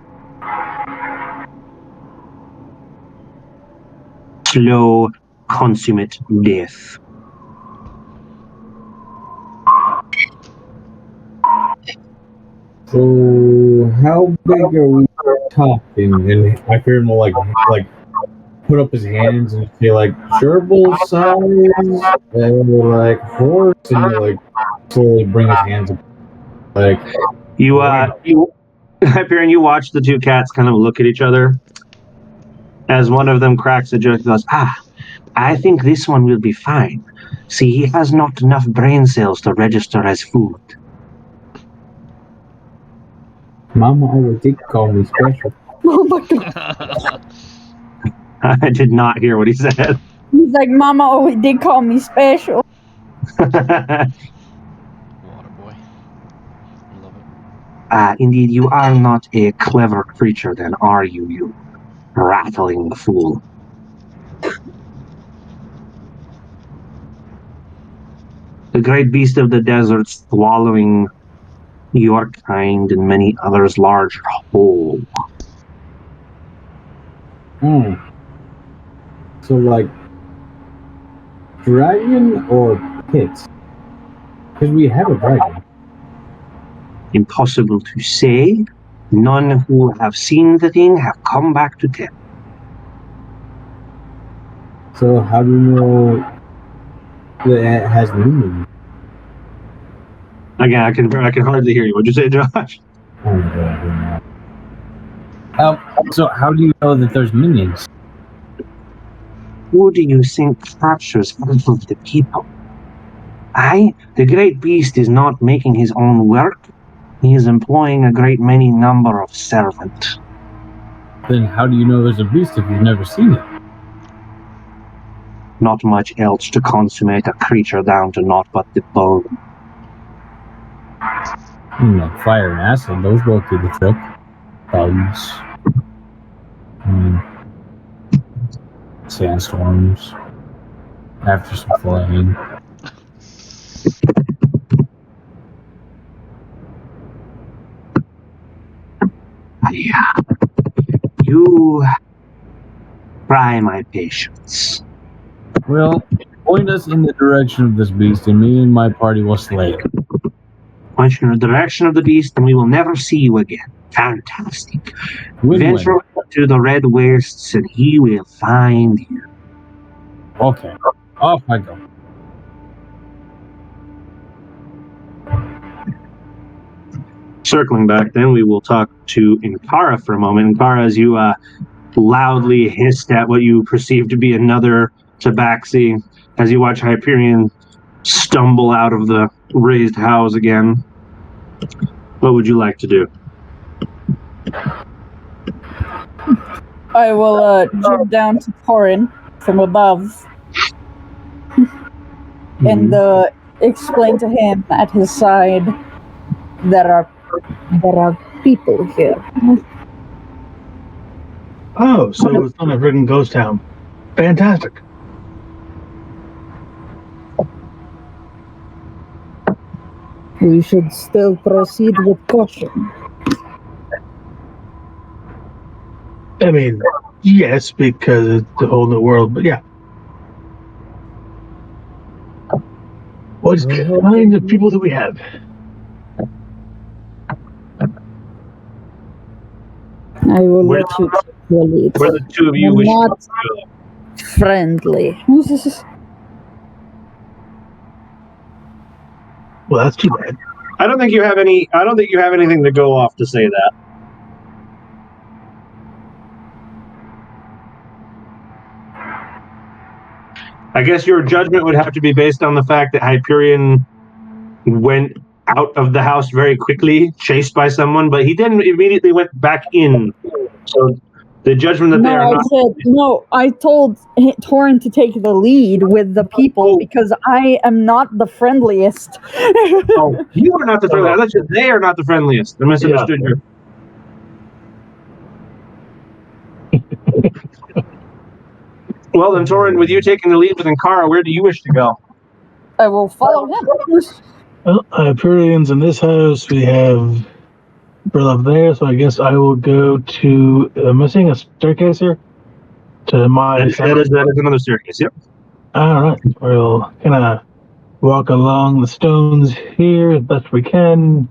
Slow, consummate death. So how big are we talking? And I hear him like put up his hands and say like gerbil size and like horse and like slowly bring his hands up like You Hyperion, you watch the two cats kind of look at each other as one of them cracks a joke and goes, I think this one will be fine. See, he has not enough brain cells to register as food. Mama always did call me special. Oh my god. I did not hear what he said. He's like, Mama always did call me special. Water boy. Love it. Indeed, you are not a clever creature then, are you, you rattling fool? The great beast of the desert swallowing your kind and many others large whole. So like dragon or pits? Because we have a dragon. Impossible to say. None who have seen the thing have come back to tell. So how do you know that it has meaning? Again, I can hardly hear you. What'd you say, Josh? Oh my god. So how do you know that there's minions? Who do you think captures half of the people? The great beast is not making his own work. He is employing a great many number of servants. Then how do you know there's a beast if you've never seen it? Not much else to consummate a creature down to naught but the bone. Like fire and acid, those go through the trick. Bugs. Sandstorms. After some flame. Yeah. You try my patience. Well, point us in the direction of this beast, and me and my party will slay it. Point you in the direction of the beast, and we will never see you again. Fantastic. Win-win. Venture to the red wastes, and he will find you. Okay, off I go. Circling back, then we will talk to Inkara for a moment. Inkara, as you loudly hissed at what you perceive to be another tabaxi, as you watch Hyperion stumble out of the raised house again. What would you like to do? I will jump down to Corin from above and explain to him at his side there are people here. Oh, so it's not a friggin' ghost town. Fantastic. We should still proceed with caution. I mean, yes, because it's a whole new world, but yeah. What kind of people do we have? I will let you take the lead. Where the two of you I'm wish not to go? friendly. Well, that's too bad. I don't think you have anything to go off to say that. I guess your judgment would have to be based on the fact that Hyperion went out of the house very quickly, chased by someone, but he then immediately went back in. So the judgment that they are not... I told Torin to take the lead with the people because I am not the friendliest. Oh, you are not the friendliest. I thought you, they are not the friendliest. I misunderstood you. Well, then, Torin, with you taking the lead with Ankara, where do you wish to go? I will follow him. Well, Hyperion's in this house. We have Brill up there, so I guess I will go to. Am I seeing a staircase here? To my. That is another staircase, yep. Alright, we'll kind of walk along the stones here as best we can.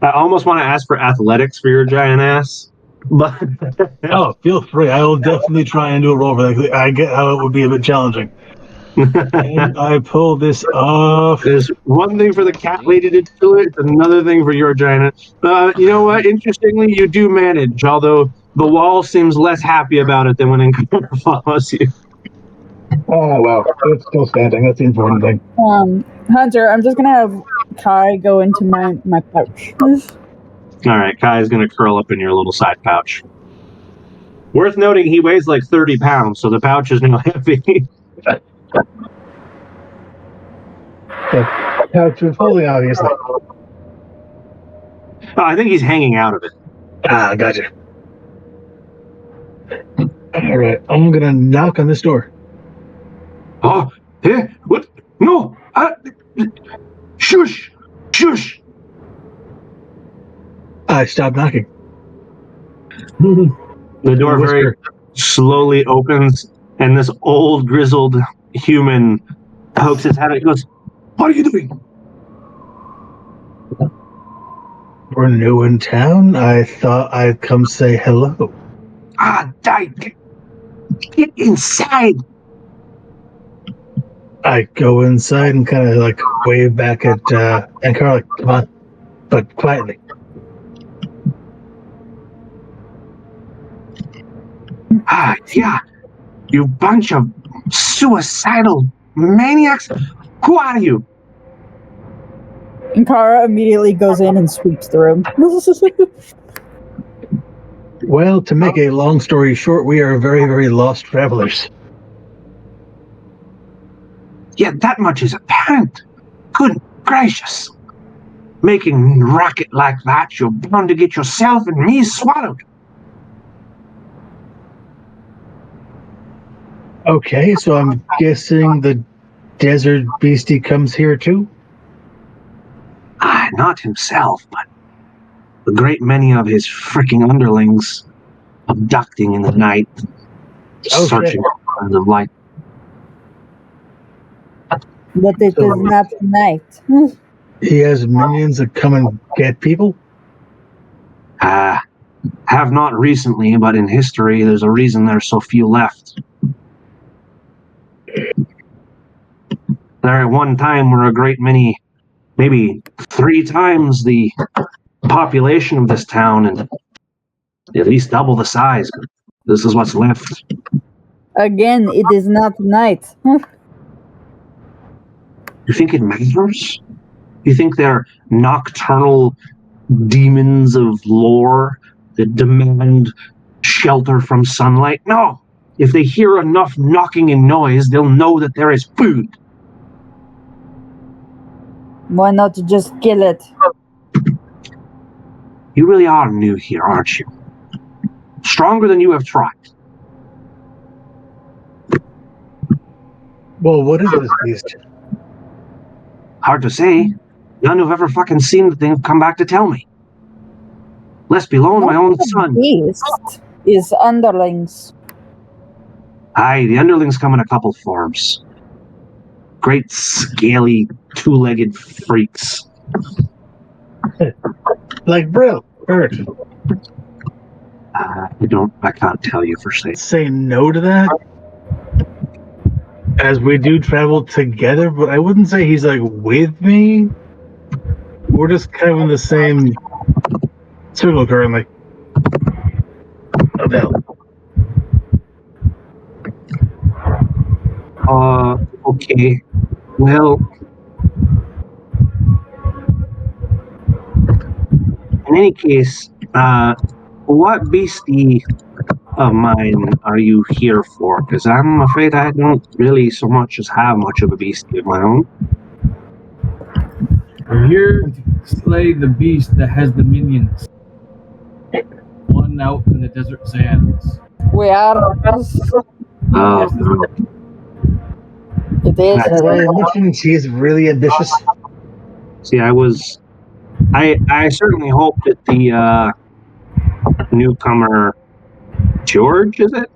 I almost want to ask for athletics for your giant ass, but... Oh, feel free. I will definitely try and do a roll for that. I get how it would be a bit challenging. And I pull this off. There's one thing for the cat lady to do it, another thing for your giant. You know what? Interestingly, you do manage, although the wall seems less happy about it than when Encounter follows you. Oh, well, it's still standing. That's the important thing. Hunter, I'm just gonna have Kai go into my pouch. All right, Kai is going to curl up in your little side pouch. Worth noting, he weighs like 30 pounds, so the pouch is now heavy. The pouch is holding, obviously. Oh, I think he's hanging out of it. Ah, gotcha. All right, I'm gonna knock on this door. Oh, eh? What? No! Shush! Shush! I stopped knocking. The door very slowly opens, and this old, grizzled human pokes his head out. He goes, "What are you doing?" We're new in town. I thought I'd come say hello. Get inside! I go inside and kind of like wave back at Ankara, like, come on, but quietly. Yeah, you bunch of suicidal maniacs. Who are you? And Kara immediately goes in and sweeps the room. Well, to make a long story short, we are very, very lost travelers. Yeah, that much is apparent. Good gracious. Making racket like that, you're bound to get yourself and me swallowed. Okay, so I'm guessing the desert beastie comes here too? Not himself, but a great many of his freaking underlings abducting in the night, searching for signs of light. But it is not night. He has minions that come and get people? Have not recently, but in history, there's a reason there's so few left. There at one time were a great many, maybe 3 times the population of this town, and at least double the size. This is what's left. Again, it is not night. You think it matters? You think they're nocturnal demons of lore that demand shelter from sunlight? No! If they hear enough knocking and noise, they'll know that there is food. Why not just kill it? You really are new here, aren't you? Stronger than you have tried. Well, what is this beast? Hard to say. None who've ever fucking seen the thing have come back to tell me. Lest be alone my own son. Beast is underlings. Aye, the underlings come in a couple forms. Great, scaly, 2-legged freaks. Like Brill, Bert. I can't tell you for sure. Say no to that? As we do travel together, but I wouldn't say he's like with me. We're just kind of in the same circle currently. Oh, no. Okay. Well, in any case, what beastie of mine are you here for? Because I'm afraid I don't really so much as have much of a beastie of my own. We're here to slay the beast that has the minions. One out in the desert sands. We are. Oh, no. It is. Have I mentioned he's really ambitious? See, I certainly hope that the newcomer, George, is it?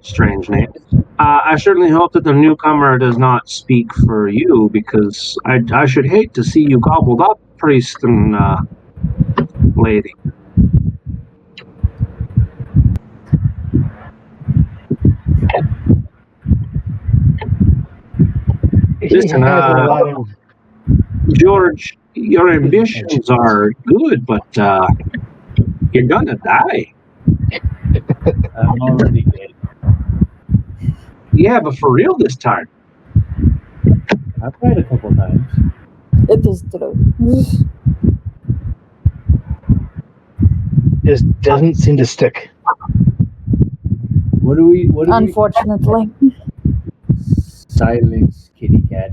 Strange name. I certainly hope that the newcomer does not speak for you, because I should hate to see you gobbled up, priest and lady. Listen, George, your ambitions are good, but you're gonna die. I'm already dead. Yeah, but for real this time. I've tried a couple times. It is true. Just doesn't seem to stick. What do we Unfortunately. Silence, kitty cat.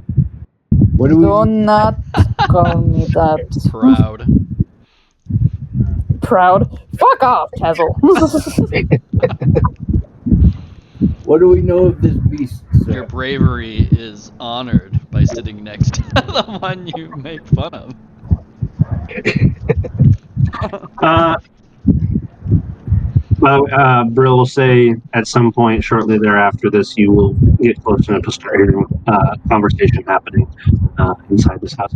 What do we Do not call me that. Proud. Proud. Fuck off, Tazzle. What do we know of this beast, sir? Your bravery is honored by sitting next to the one you make fun of. Brill will say at some point shortly thereafter this, you will get close enough to start hearing conversation happening inside this house.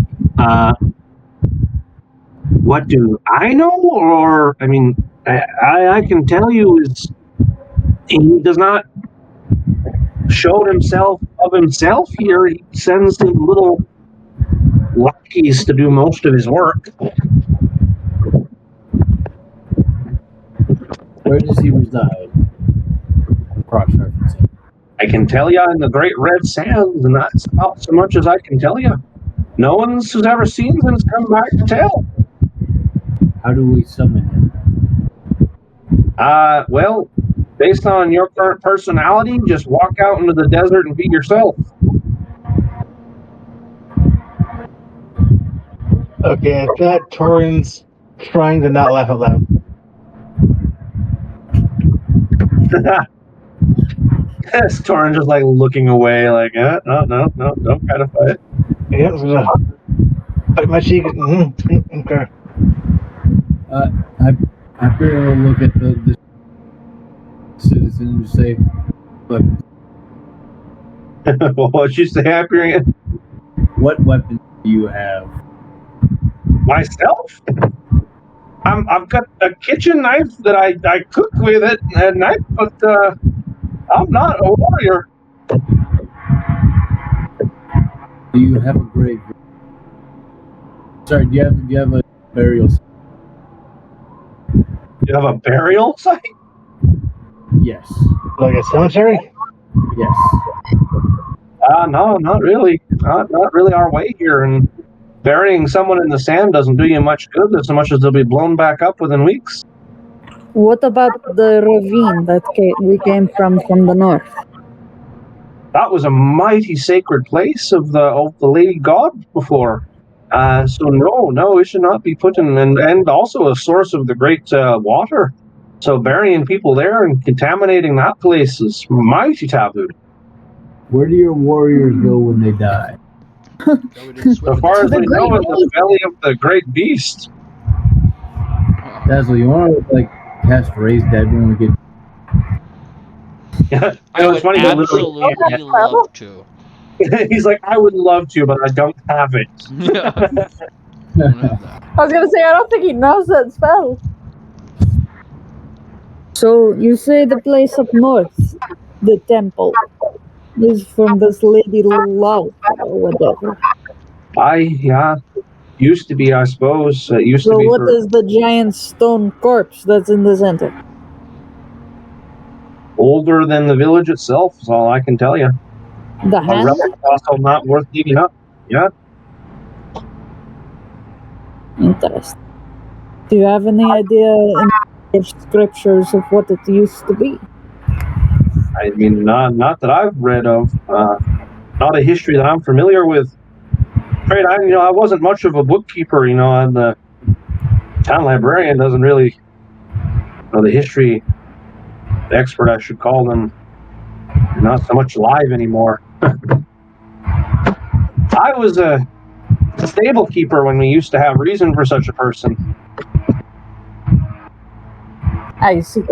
What do I know? Or, I mean, I can tell you is he does not show himself of himself here. He sends his little lackeys to do most of his work. Where does he reside? Cross-referencing. I can tell you in the Great Red Sands, and that's about so much as I can tell you. No one's who's ever seen him has come back to tell. How do we summon him? Well, based on your current personality, just walk out into the desert and be yourself. Okay, at that, Torin's trying to not laugh out loud. Yes, Torin just like looking away, like, no, don't try to fight. Yeah, bite my cheek. Okay. I barely look at the citizen and just say, "Look, What'd you say, Hyperion? what weapons do you have?" Myself? I've got a kitchen knife that I cook with it at night, but I'm not a warrior. Do you have a grave? Sorry, do you have a burial site? You have a burial site? Yes. Like a cemetery? Yes. No, not really. Not really our way here. And burying someone in the sand doesn't do you much good, as much as they'll be blown back up within weeks. What about the ravine that we came from the north? That was a mighty sacred place of the Lady God before. So no, it should not be put in, and also a source of the great water. So burying people there and contaminating that place is mighty taboo. Where do your warriors go when they die? As far as we know, in the belly of the great beast. Dazzle, you want to cast Raise Dead when we get? Yeah, I would absolutely love to. He's like, I would love to, but I don't have it. Yeah. I was gonna say, I don't think he knows that spell. So, you say the place up north, the temple, is from this Lady Love or whatever. Used to be, I suppose. So, what is the giant stone corpse that's in the center? Older than the village itself, is all I can tell you. The A hand? relic fossil not worth digging up. Yeah. Interesting. Do you have any idea in the scriptures of what it used to be? I mean, not that I've read of. Not a history that I'm familiar with. Right, I wasn't much of a bookkeeper, and the town librarian doesn't really know the history expert, I should call them. They're not so much alive anymore. I was a stable keeper when we used to have reason for such a person. I see.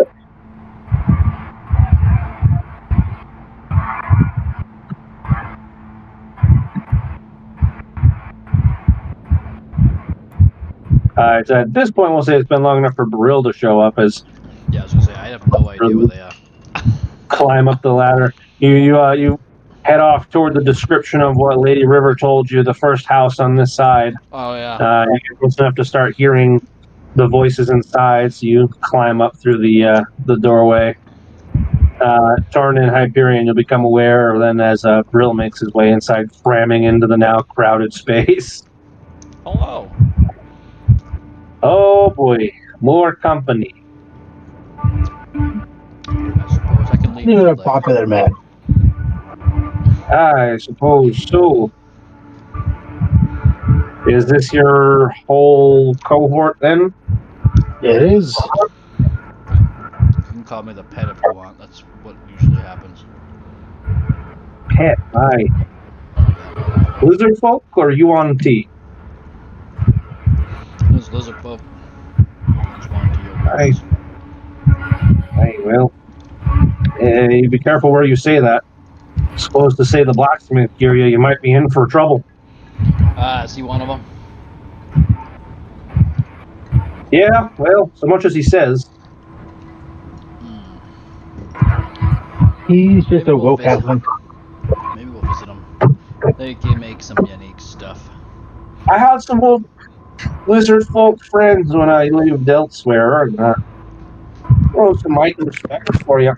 So at this point, we'll say it's been long enough for Brill to show up as Yeah, I was gonna say I have no idea where they are. climb up the ladder. You head off toward the description of what Lady River told you, the first house on this side. Oh yeah. You get close enough to start hearing the voices inside, so you climb up through the doorway. Torn and Hyperion, you'll become aware then as Brill makes his way inside, cramming into the now crowded space. Hello. Oh boy, more company. I suppose I can leave. You're a the- popular man. I suppose so. Is this your whole cohort then? It is. You can call me the pet if you want. That's what usually happens. Pet, aye. Lizard folk or UNT? Those lizard folk. Just wanted to yield Aye. words. Aye, well. You be careful where you say that. Supposed to say the blacksmith gear you might be in for trouble. Is he one of them? Yeah, well, so much as he says. He's just Maybe a we'll woke visit. halfling. Maybe we'll visit him. They can make some unique stuff. I had some old lizard folk friends when I lived elsewhere, and some might respect for you.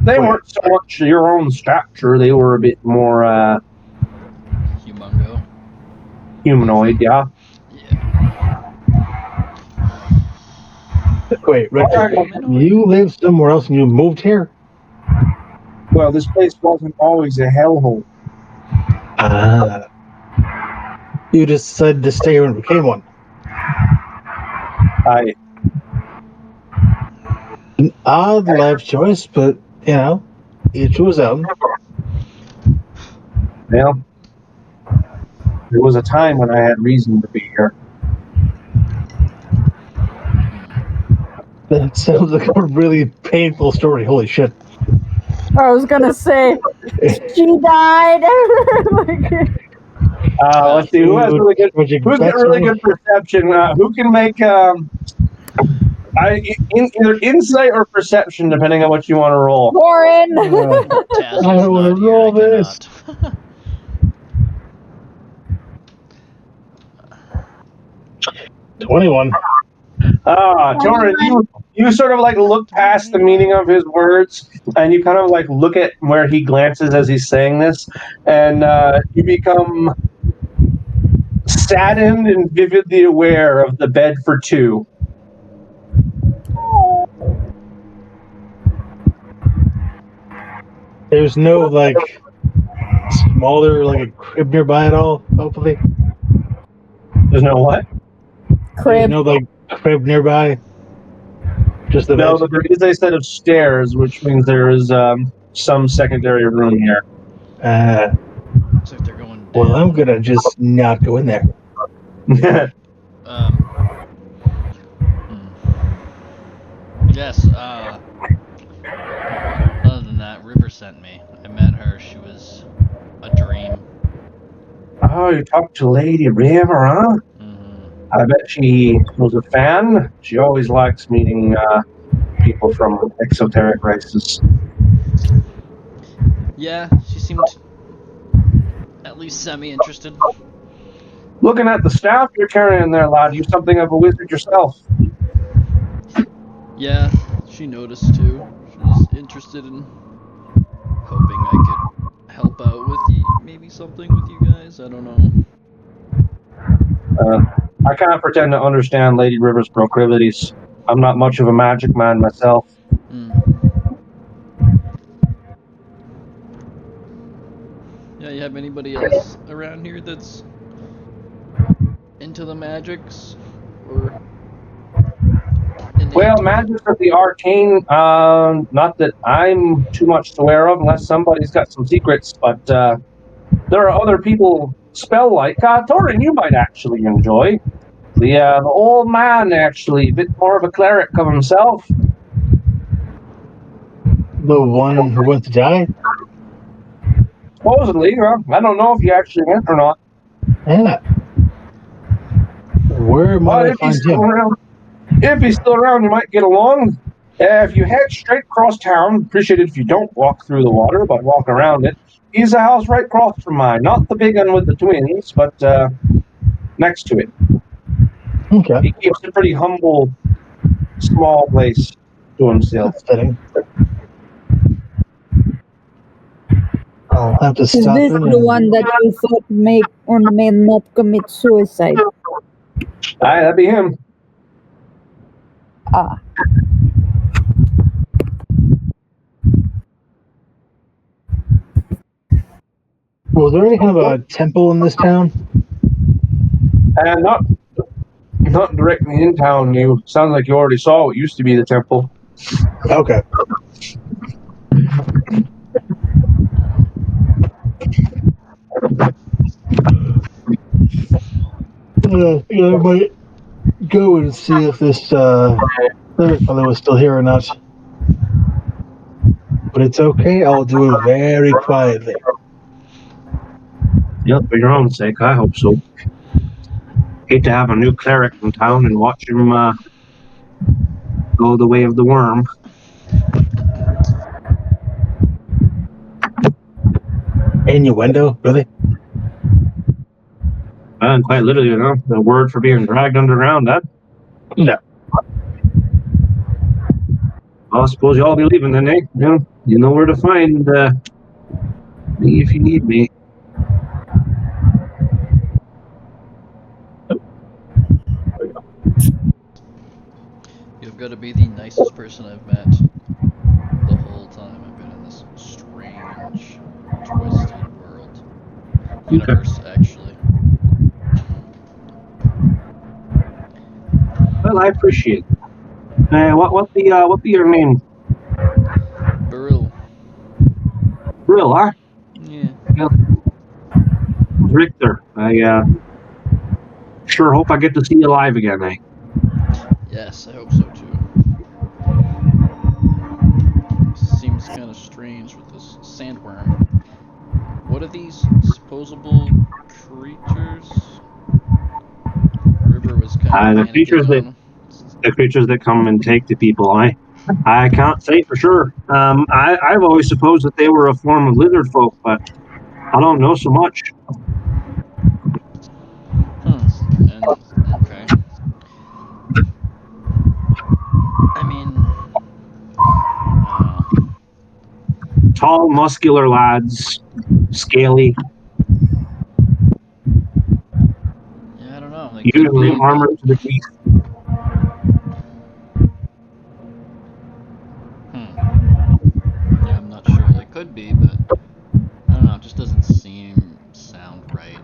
They weren't so much your own stature; they were a bit more Humongo. humanoid. Yeah. Yeah. Wait, Richard, you live somewhere else and you moved here? Well, this place wasn't always a hellhole. You decided to stay here and became one. An odd life choice, but, each was own. Well, there was a time when I had reason to be here. That sounds like a really painful story. Holy shit. I was gonna say she died. Let's see who has really good. Who's got really good perception? Who can make either insight or perception, depending on what you want to roll. Warren. Taz I is don't wanna not here, roll I this. cannot. $21. Torin, you sort of like look past the meaning of his words, and you kind of like look at where he glances as he's saying this, and you become saddened and vividly aware of the bed for two. There's no, smaller, a crib nearby at all, hopefully? There's no what? Crib. There's no, crib nearby? Just the No, bed? but there is a set of stairs, which means there is some secondary room here. So if they're going down. Well, I'm gonna just not go in there. Yes, other than that, River sent me. I met her. She was a dream. Oh, you talked to Lady River, huh? Mm-hmm. I bet she was a fan. She always likes meeting people from exoteric races. Yeah, she seemed at least semi-interested. Looking at the staff you're carrying there, lad, you're something of a wizard yourself. Yeah, she noticed too. She was interested in hoping I could help out with maybe something with you guys. I don't know. I can't pretend to understand Lady River's proclivities. I'm not much of a magic man myself. Yeah, you have anybody else around here that's into the magics? Or Well, magic of the arcane, not that I'm too much aware of, unless somebody's got some secrets, but there are other people spell-like. Torin, you might actually enjoy. The old man, actually, a bit more of a cleric of himself. The one who went to die? Supposedly, I don't know if he actually went or not. Yeah. Where might I find him? If he's still around, you might get along. If you head straight across town, appreciate it if you don't walk through the water, but walk around it. He's a house right across from mine. Not the big one with the twins, but next to it. Okay. He keeps a pretty humble, small place to himself. That's fitting. I'll have to Is stop this in the and... one that you thought may not commit suicide? Aye, that'd be him. Ah. Was there any kind of a temple in this town? And not directly in town. You sounds like you already saw what used to be the temple. Okay. I might go and see if this third fellow is still here or not. But it's okay, I'll do it very quietly. Yep, for your own sake, I hope so. Hate to have a new cleric in town and watch him go the way of the worm. Innuendo, really? And quite literally, the word for being dragged underground, huh? No. Well, I suppose you all be leaving then, eh? You know where to find me if you need me. You've got to be the nicest person I've met the whole time I've been in this strange, twisted world. Universe, actually. Well, I appreciate it. What be your name? Beryl. Brill, huh? Yeah. Richter. I sure hope I get to see you alive again, eh? Yes, I hope so too. Seems kind of strange with this sandworm. What are these supposable creatures? River was kind of the creatures that come and take the people. I can't say for sure. I've always supposed that they were a form of lizard folk, but I don't know so much. Okay. I mean, tall, muscular lads, scaly. Yeah, I don't know. They usually armored to the teeth. Yeah, I'm not sure. They could be, but I don't know. It just doesn't sound right.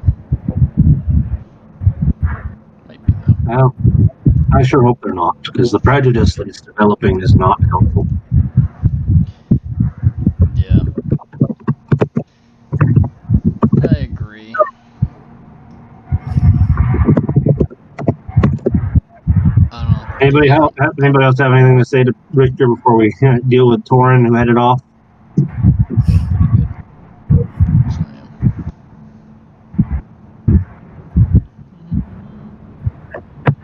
Might be though. Well, I sure hope they're not, because the prejudice that is developing is not helpful. Yeah. I agree. I don't know. Anybody else have anything to say to Richter before we deal with Torin, who headed off?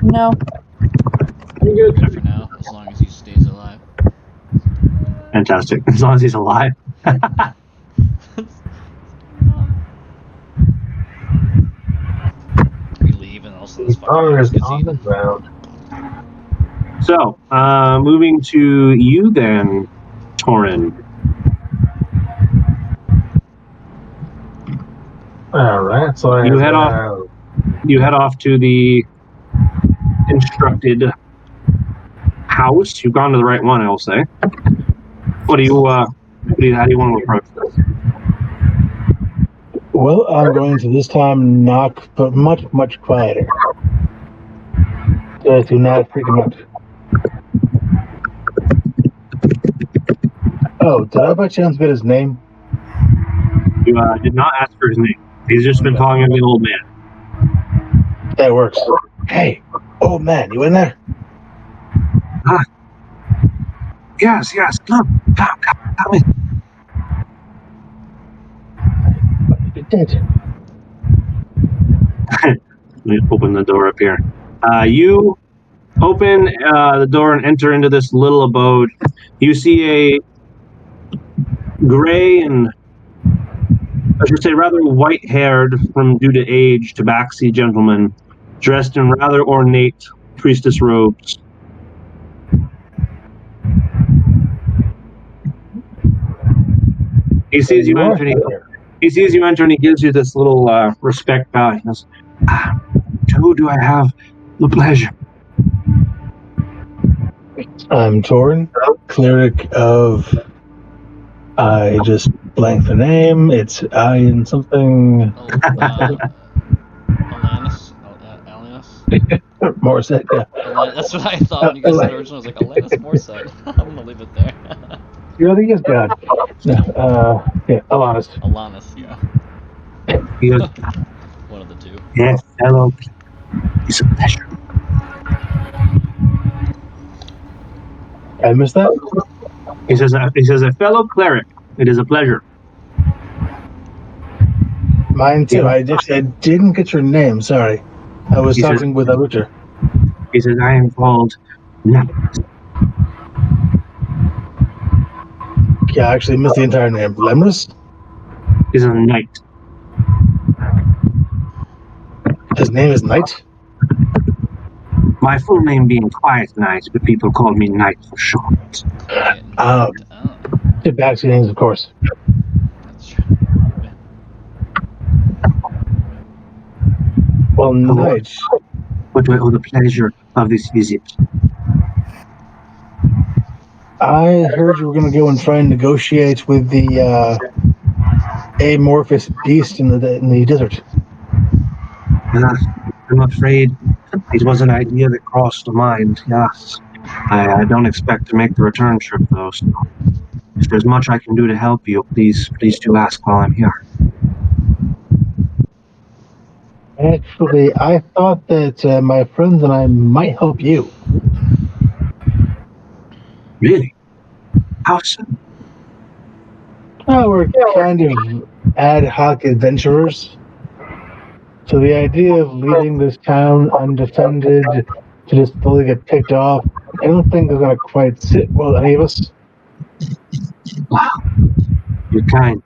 No. I'm good for now, as long as he stays alive. Fantastic. As long as he's alive. We leave and also this is on the ground. So, moving to you then, Torin. All right, so You head off to the instructed house. You've gone to the right one, I will say. How do you want to approach this? Well, I'm going to this time knock, but much, much quieter. So do not freak him out. Oh, did I by chance get his name? You did not ask for his name. He's just been calling him the old man. That works. Hey, old man, you in there? Yes, come in. You did. Let me open the door up here. You open the door and enter into this little abode. You see a gray and, I should say, rather white-haired from due to age tabaxi gentleman dressed in rather ornate priestess robes. He sees you enter. He sees you enter and he gives you this little respect bow. He goes, "To who do I have the pleasure?" I'm Torin, cleric of. I just blanked the name. It's Ian something. Alanis? Morissette, yeah. That's what I thought when you guys said originally. I was like, Alanis Morissette. I'm gonna leave it there. You really is God. No, yeah, Alanis. Alanis, yeah. He goes, One of the two. "Yes, hello. It's a pleasure." I missed that? He says, "A fellow cleric. It is a pleasure." Mine too. I didn't get your name. Sorry, I was talking with a Witcher. He says, "I am called Knight." Yeah, I actually missed the entire name. Lemris? He's a knight. His name is Knight? My full name being Quiet Knight, but people call me Knight for short. The back names, of course. That's true. Well, Knight. What do I owe the pleasure of this visit? I heard you were going to go and try and negotiate with the amorphous beast in the desert. I'm afraid it was an idea that crossed the mind, yes. I don't expect to make the return trip, though, so if there's much I can do to help you, please do ask while I'm here. Actually, I thought that my friends and I might help you. Really? How so? Oh, we're kind of ad hoc adventurers. So the idea of leaving this town undefended to just fully get picked off, I don't think is going to quite sit well with any of us. Wow. You're kind.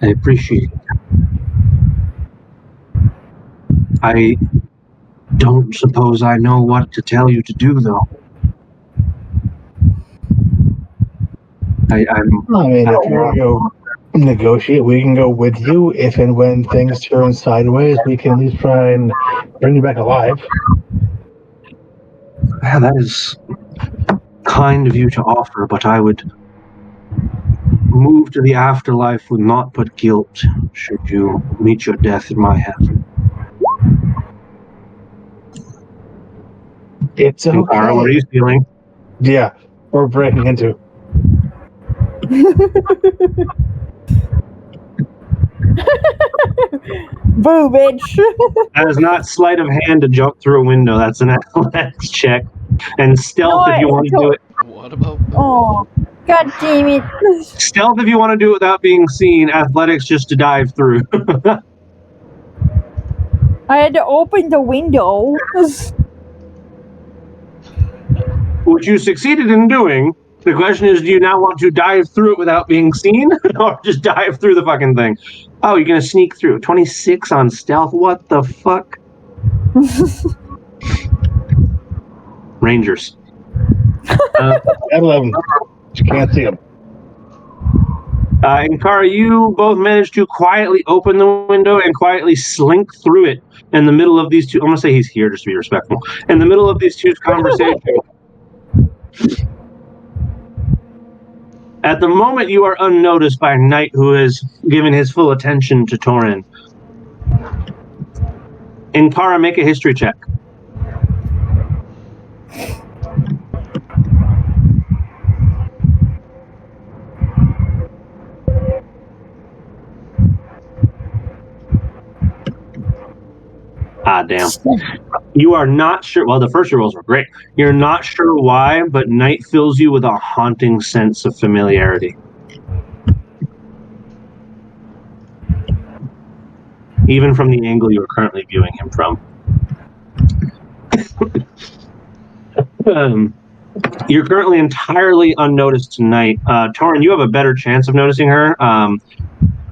I appreciate it. I don't suppose I know what to tell you to do, though. I mean, if you want to go negotiate, we can go with you. If and when things turn sideways, we can at least try and bring you back alive. Yeah, that is kind of you to offer, but I would move to the afterlife with naught but guilt should you meet your death in my hand. It's okay. Cara, what are you feeling? Yeah, we're breaking into. Boo, bitch. That is not sleight of hand to jump through a window. That's an athletics check. And stealth if you want to do it. What about? Oh, god damn it. Stealth if you want to do it without being seen. Athletics just to dive through. I had to open the window. Which you succeeded in doing. The question is, do you now want to dive through it without being seen? Or just dive through the fucking thing? Oh, you're going to sneak through. 26 on stealth? What the fuck? Rangers. At 11. You can't see him. And Kara, you both managed to quietly open the window and quietly slink through it in the middle of these two. I'm going to say he's here just to be respectful. In the middle of these two's conversation. At the moment, you are unnoticed by a knight who has given his full attention to Torin. And Kara, make a history check. Ah, damn. You are not sure. Well, the first rolls were great. You're not sure why, but night fills you with a haunting sense of familiarity. Even from the angle you're currently viewing him from. You're currently entirely unnoticed tonight. Torin, you have a better chance of noticing her.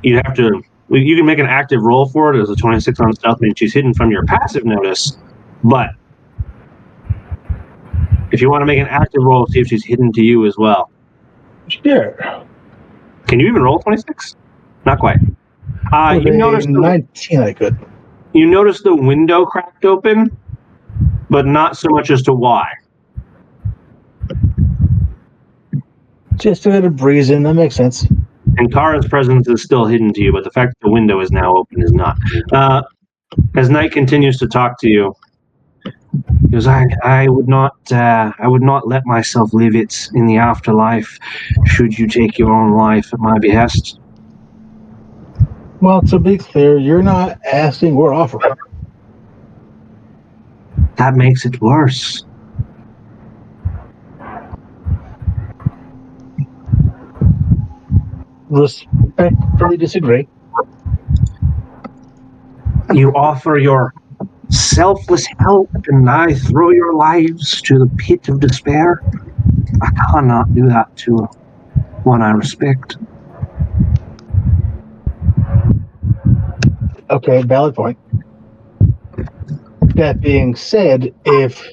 You have to. You can make an active roll for it as a 26 on stealth, means she's hidden from your passive notice. But if you want to make an active roll, see if she's hidden to you as well. Sure. Can you even roll 26? Not quite. You notice 19. I could. You notice the window cracked open, but not so much as to why. Just a bit of breeze in. That makes sense. And Kara's presence is still hidden to you, but the fact that the window is now open is not. As Night continues to talk to you, he goes, I would not let myself live it in the afterlife should you take your own life at my behest. Well, to be clear, you're not asking, we're offering. That makes it worse. Respectfully disagree. You offer your selfless help, and I throw your lives to the pit of despair. I cannot do that to one I respect. Okay, valid point. That being said, if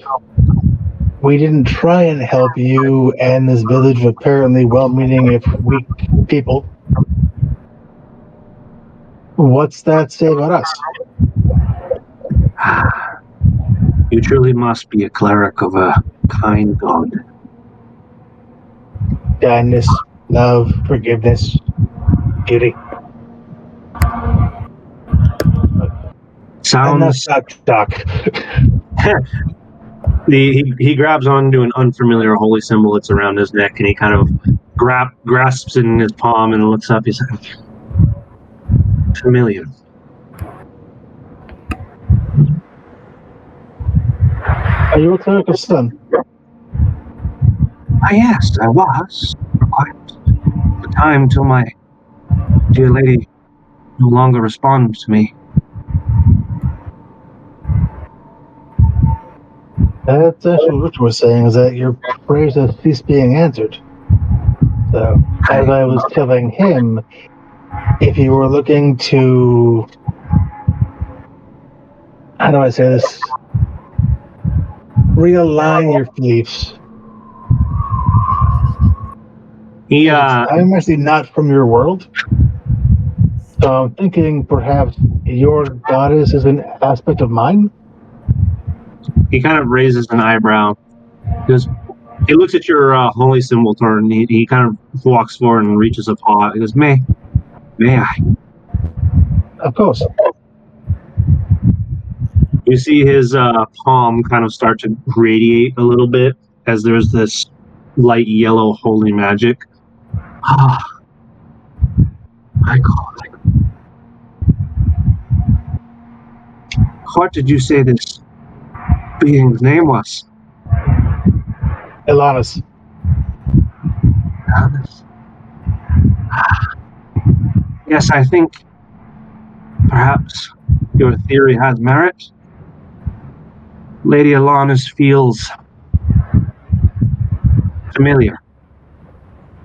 we didn't try and help you and this village of apparently well-meaning, if weak people, what's that say about us? You truly must be a cleric of a kind god. Kindness, love, forgiveness, beauty. Sounds. Talk. He grabs onto an unfamiliar holy symbol that's around his neck, and he kind of grasps it in his palm and looks up. He's like, familiar. Are you a cleric's son? Yes, I was for quite the time till my dear lady no longer responds to me. That's actually what Rich was saying, is that your prayers have ceased being answered. So, as I was telling him, if you were looking to, how do I say this, realign your beliefs. I'm actually not from your world, so I'm thinking perhaps your goddess is an aspect of mine. He kind of raises an eyebrow. He looks at your holy symbol, Thorn. He kind of walks forward and reaches a paw. He goes, May I? Of course. You see his palm kind of start to radiate a little bit as there's this light yellow holy magic. Ah, my God. What did you say this being's name was? Elanus. Yes, I think perhaps your theory has merit. Lady Elanus feels familiar.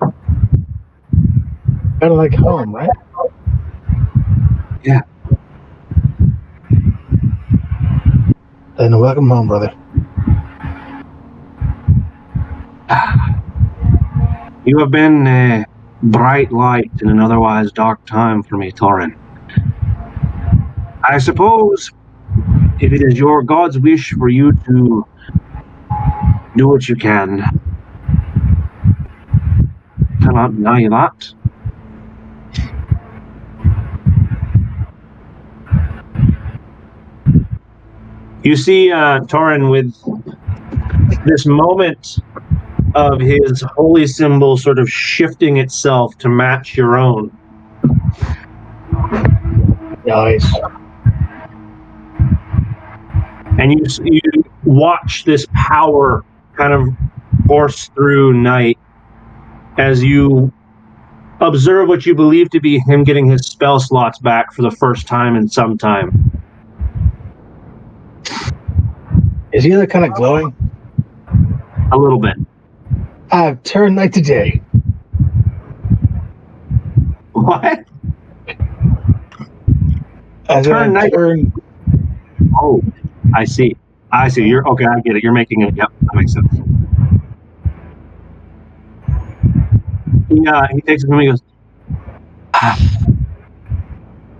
Kind of like home, right? Yeah. Then welcome home, brother. You have been a bright light in an otherwise dark time for me, Torin. I suppose if it is your God's wish for you to do what you can, cannot deny that. You see Torin with this moment of his holy symbol sort of shifting itself to match your own. Nice. And you watch this power kind of course through Night as you observe what you believe to be him getting his spell slots back for the first time in some time. Is he kind of glowing? A little bit. I've turned night to day. What? Turn night. Oh, I see. You're okay. I get it. You're making it. Yep, that makes sense. He takes it from me and goes,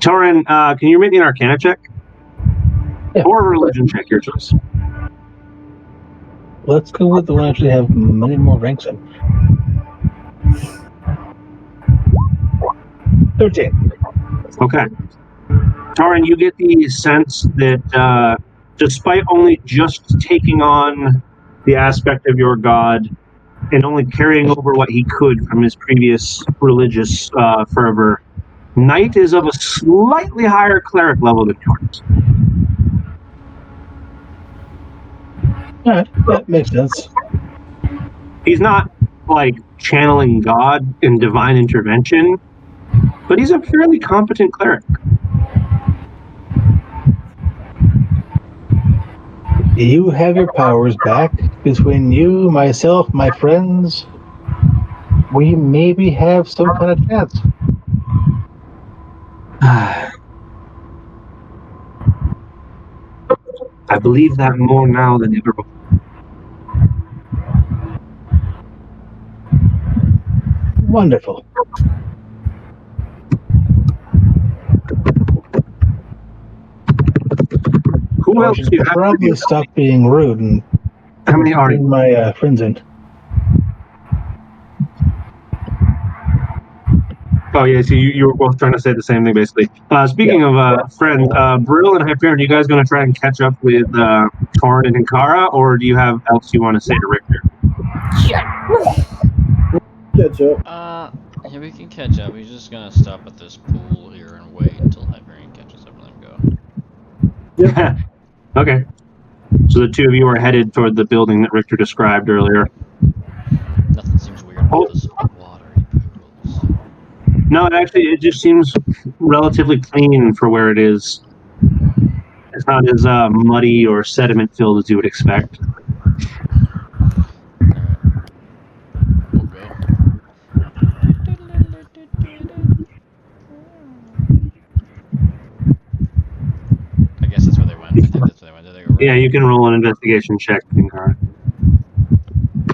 Torin, can you make me an Arcana check? Yeah. Or a religion check, your choice. Let's go with the one I actually have many more ranks in. 13. Okay. Torin, you get the sense that despite only just taking on the aspect of your god and only carrying over what he could from his previous religious fervor, Knight is of a slightly higher cleric level than yours. All right, that makes sense. He's not like channeling God in divine intervention, but he's a fairly competent cleric. You have your powers back. Between you, myself, my friends, we maybe have some kind of chance. I believe that more now than ever before. Wonderful. Who else do you have? Probably stop being rude and How many are bring you? my friends in. Oh yeah, so you were both trying to say the same thing basically. Speaking of friends, Brill and Hyperion, are you guys going to try and catch up with Torin and Ankara, or do you have else you want to say to Richter? Catch up. Yeah, we can catch up. We're just gonna stop at this pool here and wait until Hyperion catches up and then go. Okay. So the two of you are headed toward the building that Richter described earlier. Nothing seems weird about this watery pools. No, it just seems relatively clean for where it is. It's not as muddy or sediment filled as you would expect. Alright. We'll go. I guess that's where they went. I think that's where they went. Did they go right? Yeah, you can roll an investigation check, Ankara.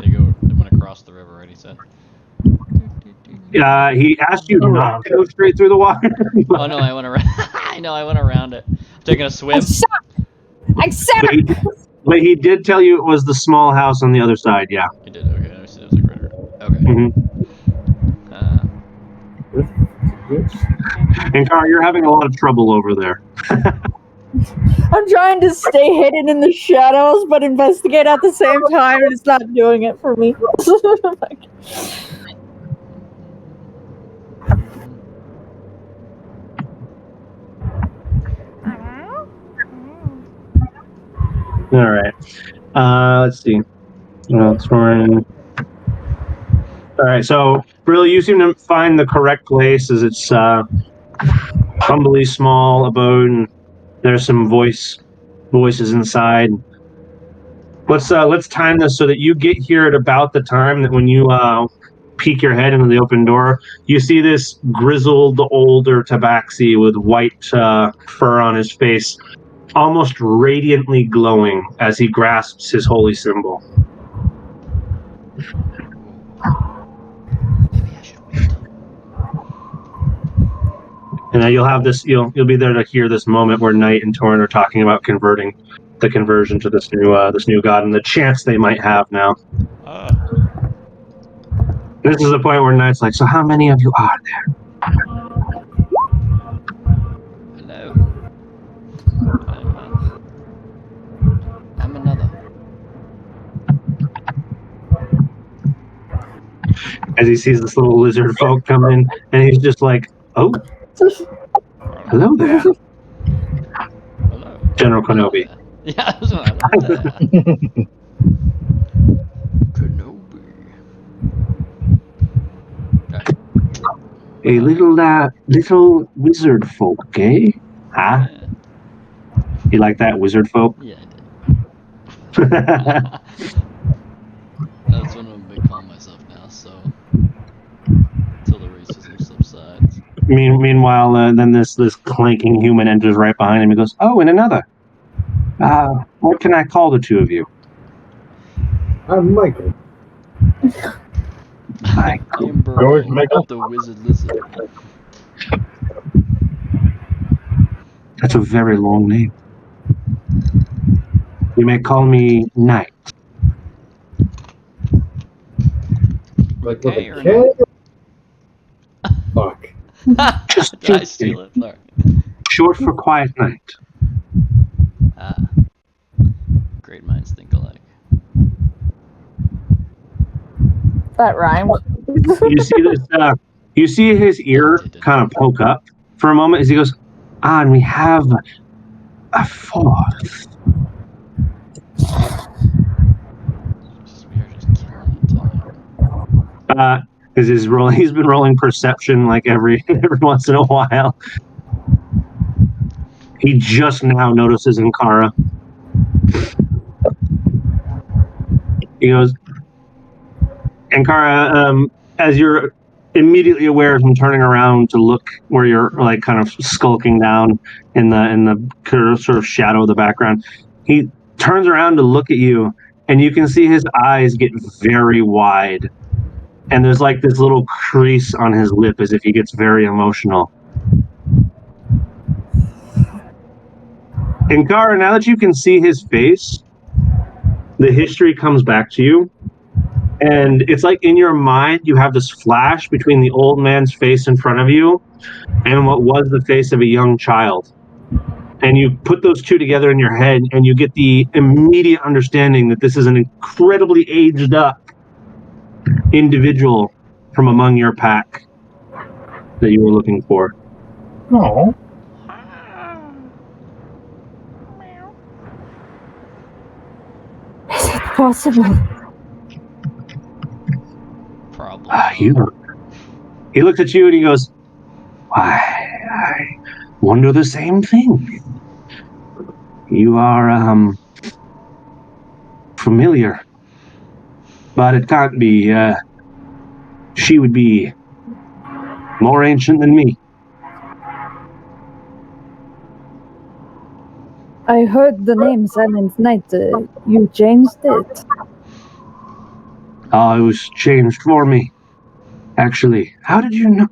They went across the river, right? He said. He asked you not to go straight through the water. Oh no, I went around. I know, I went around it. I'm taking a swim. I said But he did tell you it was the small house on the other side, yeah. You did, okay. Let me see, that was like right. Okay. Mm-hmm. And Cara, you're having a lot of trouble over there. I'm trying to stay hidden in the shadows, but investigate at the same time, and it's not doing it for me. All right. Let's see. Torin. All right. So, Brill, you seem to find the correct place as it's humbly small abode, and there's some voices inside. Let's time this so that you get here at about the time that when you peek your head into the open door, you see this grizzled older tabaxi with white fur on his face, almost radiantly glowing as he grasps his holy symbol. you'll have this. You'll be there to hear this moment where Knight and Torrin are talking about converting the conversion to this new god and the chance they might have now. This is the point where Knight's like, "So how many of you are there?" Hello. I'm another. As he sees this little lizard folk come in, and he's just like, "Oh, hello there, Hello. General Kenobi." Yeah, that's what I love that. Kenobi. Okay. A little wizard folk, eh? Huh? Yeah. You like that, wizard folk? Yeah, I did. That's what I'm gonna be calling myself now, so until the racism subsides. Meanwhile, then this clanking human enters right behind him. He goes, "Oh, and another. What can I call the two of you?" I'm Michael. Michael. George Michael? The wizard lizard. That's a very long name. You may call me Knight. Like Okay, with or a K? Fuck. Did I steal it? Sorry. Short for Quiet Knight. Great minds think alike. That rhymed. You see this? You see his ear kind of poke up for a moment as he goes, and we have a fourth. We are just killing time. Because he's been rolling perception like every once in a while. He just now notices Ankara. He goes, Ankara, as you're immediately aware of him turning around to look where you're like kind of skulking down in the sort of shadow of the background, he turns around to look at you, and you can see his eyes get very wide. And there's like this little crease on his lip as if he gets very emotional. Ankara, now that you can see his face, the history comes back to you. And it's like in your mind, you have this flash between the old man's face in front of you and what was the face of a young child. And you put those two together in your head, and you get the immediate understanding that this is an incredibly aged up individual from among your pack that you were looking for. Oh. Is it possible? Probably. He looks at you and he goes, "Why, I wonder the same thing. You are, familiar. But it can't be, she would be more ancient than me." I heard the name Silent Night. You changed it. It was changed for me. Actually, how did you know?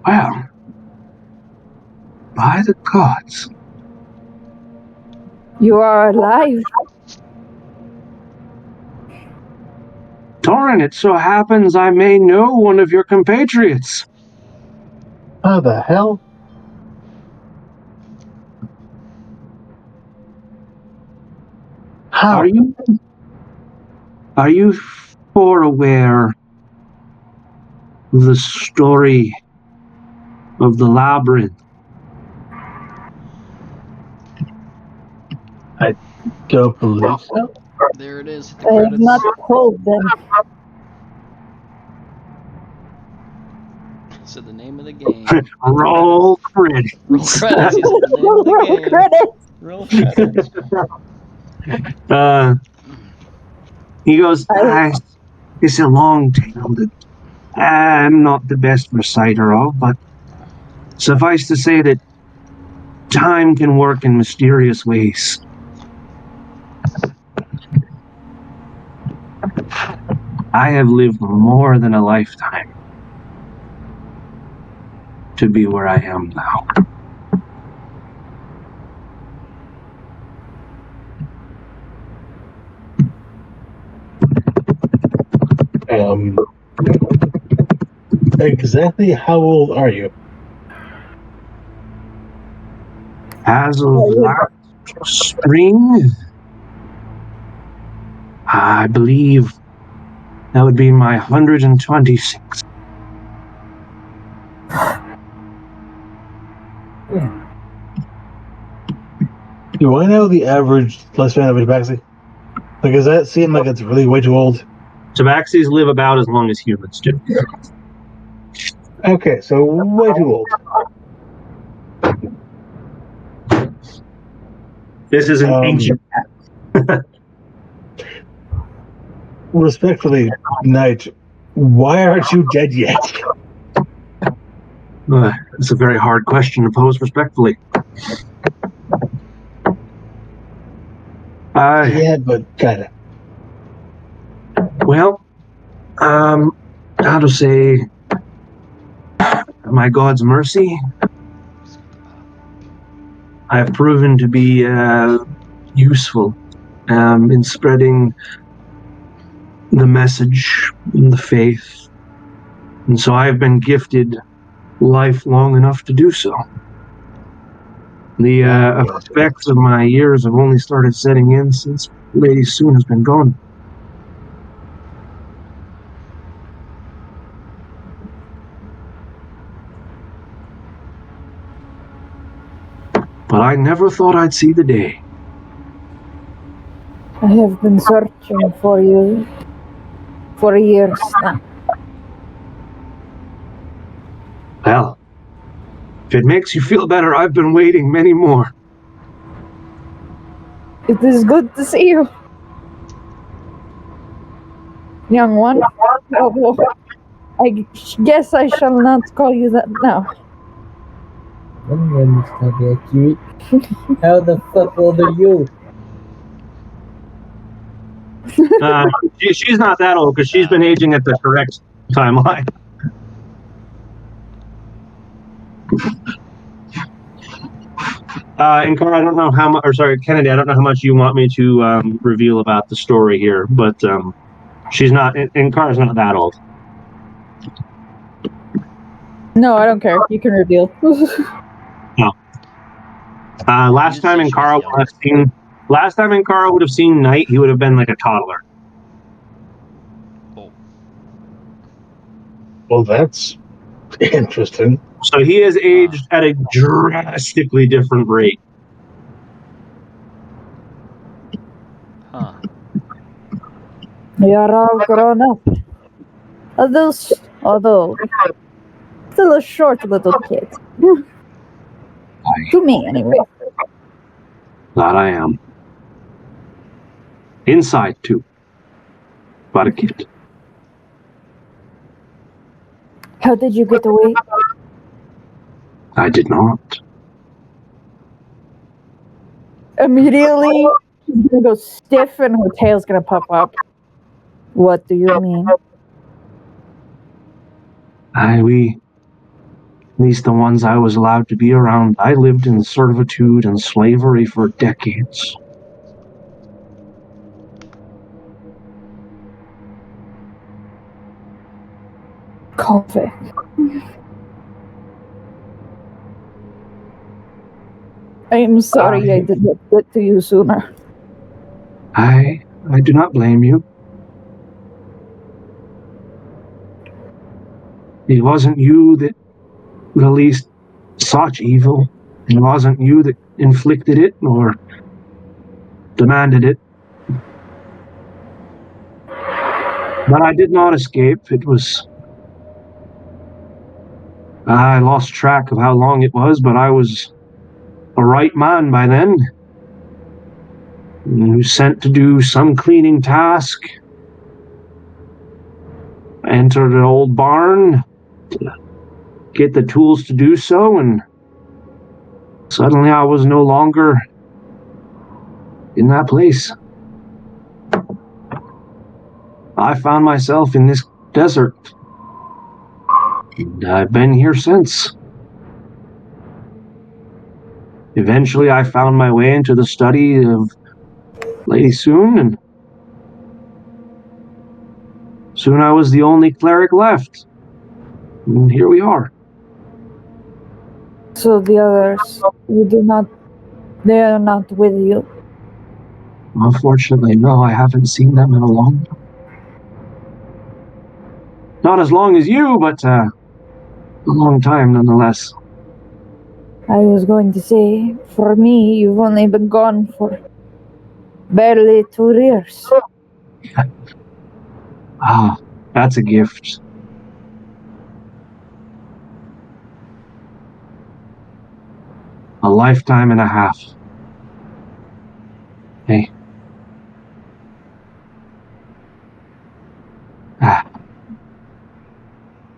Well, by the gods. You are alive. Torrin, it so happens I may know one of your compatriots. How the hell? How? Are you aware of the story of the Labyrinth? I don't believe so. There it is. Hit the I have credits. not told them. So the name of the game. Roll credits. Roll credits. He said the name of the Roll game. credits. Roll credits. He goes, it's a long tale that I'm not the best reciter of, but suffice to say that time can work in mysterious ways. I have lived more than a lifetime to be where I am now. Exactly how old are you? As of last spring, I believe that would be my 126. Do I know the average lifespan of a tabaxi? Like, does that seem like it's really way too old? Tabaxis live about as long as humans do. Okay, so way too old. This is an ancient. Respectfully, Knight, why aren't you dead yet? It's a very hard question to pose respectfully. Yeah, but kinda. Well, how to say, my God's mercy, I have proven to be useful in spreading the message and the faith. And so I have been gifted life long enough to do so. The effects of my years have only started setting in since Lady Soon has been gone. But I never thought I'd see the day. I have been searching for you for years now. Well, if it makes you feel better, I've been waiting many more. It is good to see you, young one. Although I guess I shall not call you that now. How the fuck old are you? She's not that old because she's been aging at the correct timeline. Inkar, I don't know how much, or sorry, Kennedy, I don't know how much you want me to reveal about the story here, but she's not, Inkar's not that old. No, I don't care. You can reveal. No. Last time Inkara would have seen Knight, he would have been like a toddler. Oh. Well, that's interesting. So he has aged at a drastically different rate. Huh. We are all grown up. Although still a short little kid. To me, anyway. That I am. Inside, too. But a kid. How did you get away? I did not. Immediately, she's gonna go stiff and her tail's gonna pop up. What do you mean? At least the ones I was allowed to be around, I lived in servitude and slavery for decades. Convict. I'm sorry I did not get to you sooner. I do not blame you. It wasn't you that released such evil. It wasn't you that inflicted it or demanded it. But I did not escape. I lost track of how long it was, but I was a right man by then. And was sent to do some cleaning task. Entered an old barn to get the tools to do so, and suddenly I was no longer in that place. I found myself in this desert. And I've been here since. Eventually, I found my way into the study of Lady Soon, and soon I was the only cleric left. And here we are. So the others, they are not with you. Unfortunately, no, I haven't seen them in a long time. Not as long as you, but a long time nonetheless. I was going to say, for me, you've only been gone for barely 2 years. Ah, that's a gift. A lifetime and a half. Hey.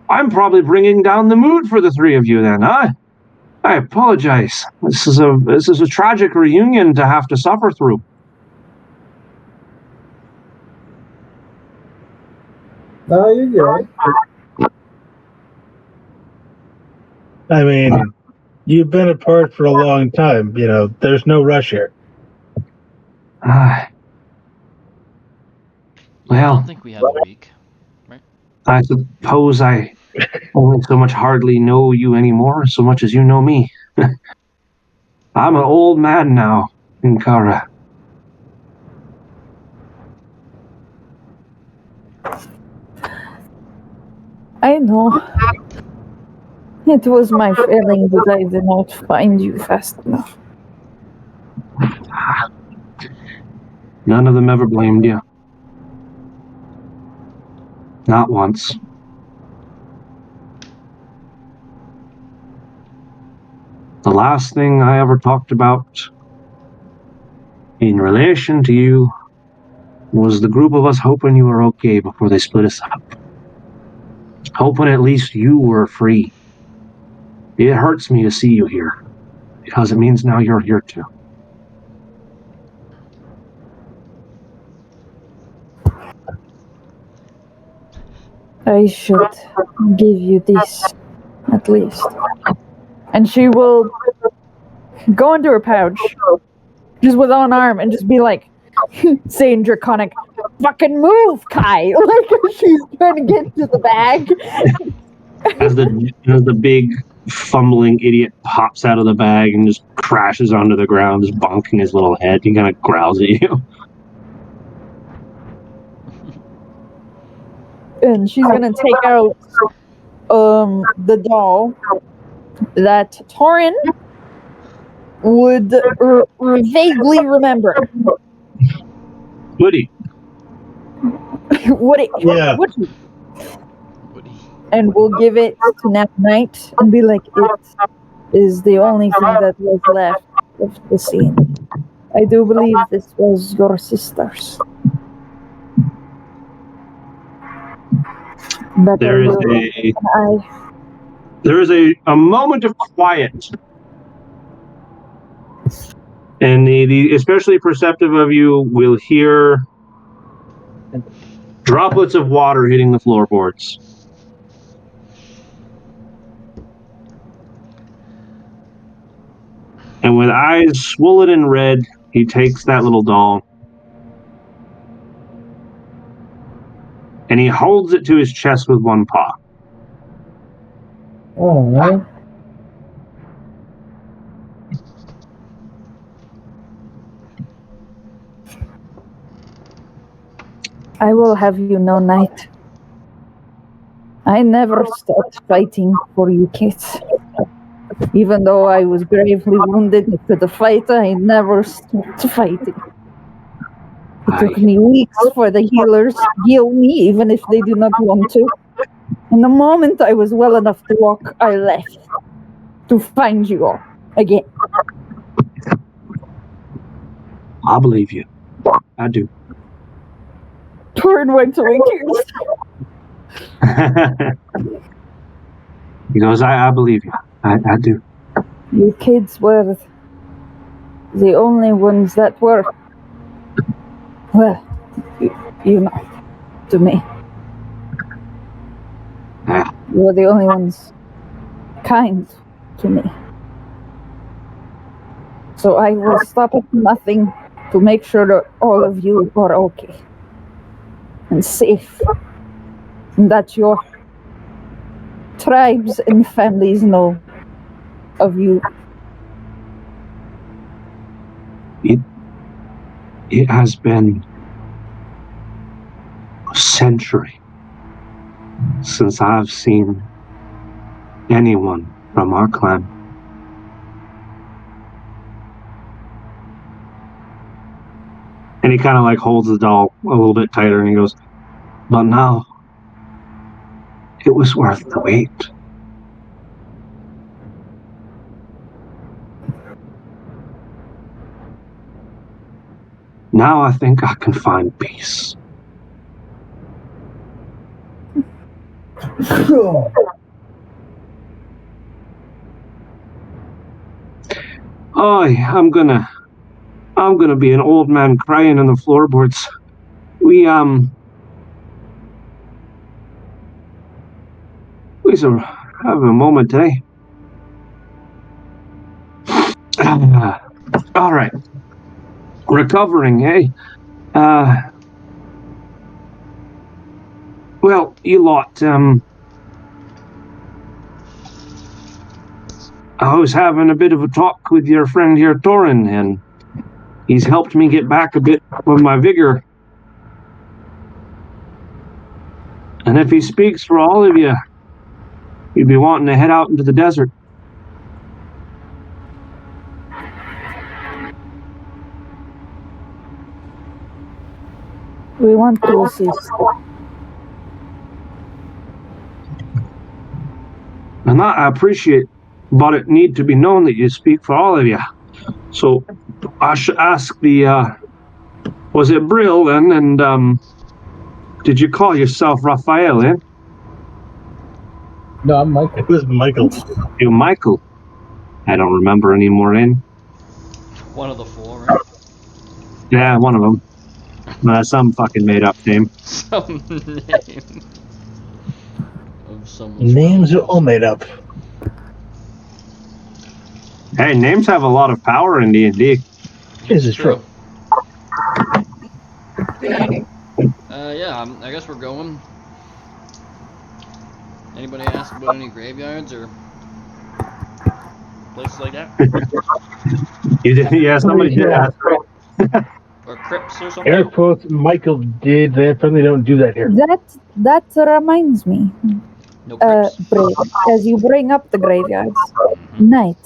I'm probably bringing down the mood for the three of you then, huh? I apologize. This is a tragic reunion to have to suffer through. No, you're good. I mean, you've been apart for a long time. There's no rush here. I Well, don't think we have a week, right? I suppose I only so much hardly know you anymore, so much as you know me. I'm an old man now, Inkara. I know. It was my failing that I did not find you fast enough. None of them ever blamed you. Not once. The last thing I ever talked about in relation to you was the group of us hoping you were okay before they split us up. Hoping at least you were free. It hurts me to see you here, because it means now you're here too. I should give you this, at least. And she will go into her pouch, just with one arm, and just be like, saying draconic, fucking move, Kai! Like, she's trying to get to the bag. As the big fumbling idiot pops out of the bag and just crashes onto the ground, just bonking his little head, he kind of growls at you. And she's gonna take out the doll that Torin would vaguely remember. Woody. Would it? Yeah. Would he? Woody. And we'll give it to Nat Knight and be like, it is the only thing that was left of the scene. I do believe this was your sister's. But There is a moment of quiet. And the especially perceptive of you will hear droplets of water hitting the floorboards. And with eyes swollen and red, he takes that little doll and he holds it to his chest with one paw. Oh, I will have you know, Knight, I never stopped fighting for you kids. Even though I was gravely wounded to the fight, I never stopped fighting. It took me weeks for the healers to heal me, even if they do not want to. And the moment I was well enough to walk, I left to find you all again. I believe you. I do. Torin went away tears. He goes, I believe you. I do. You kids were the only ones that were, well, you know, to me. Ah, You are the only ones kind to me. So I will stop at nothing to make sure that all of you are okay and safe, and that your tribes and families know of you. it has been a century since I've seen anyone from our clan. And he kind of like holds the doll a little bit tighter and he goes, but now it was worth the wait. Now I think I can find peace. Oh, I'm gonna be an old man crying on the floorboards. We shall have a moment, eh? All right. Recovering, eh? Well, you lot, I was having a bit of a talk with your friend here, Torin, and he's helped me get back a bit of my vigor. And if he speaks for all of you, you'd be wanting to head out into the desert. We want to assist. And that I appreciate, but it need to be known that you speak for all of you. So I should ask was it Brill then? And did you call yourself Raphael, eh? No, I'm Michael. It was Michael. You Michael? I don't remember anymore, eh? One of the four, right? Yeah, one of them. Some fucking made up name. Some name of someone's Names are relatives. all made up. Hey, names have a lot of power in D&D. This is true. Yeah, I guess we're going. Anybody ask about any graveyards or places like that? You did, yeah, somebody did ask. Or crypts or something? Air quotes, Michael did. They apparently don't do that here. That reminds me, No crypts? Brave, as you bring up the graveyards, Knight,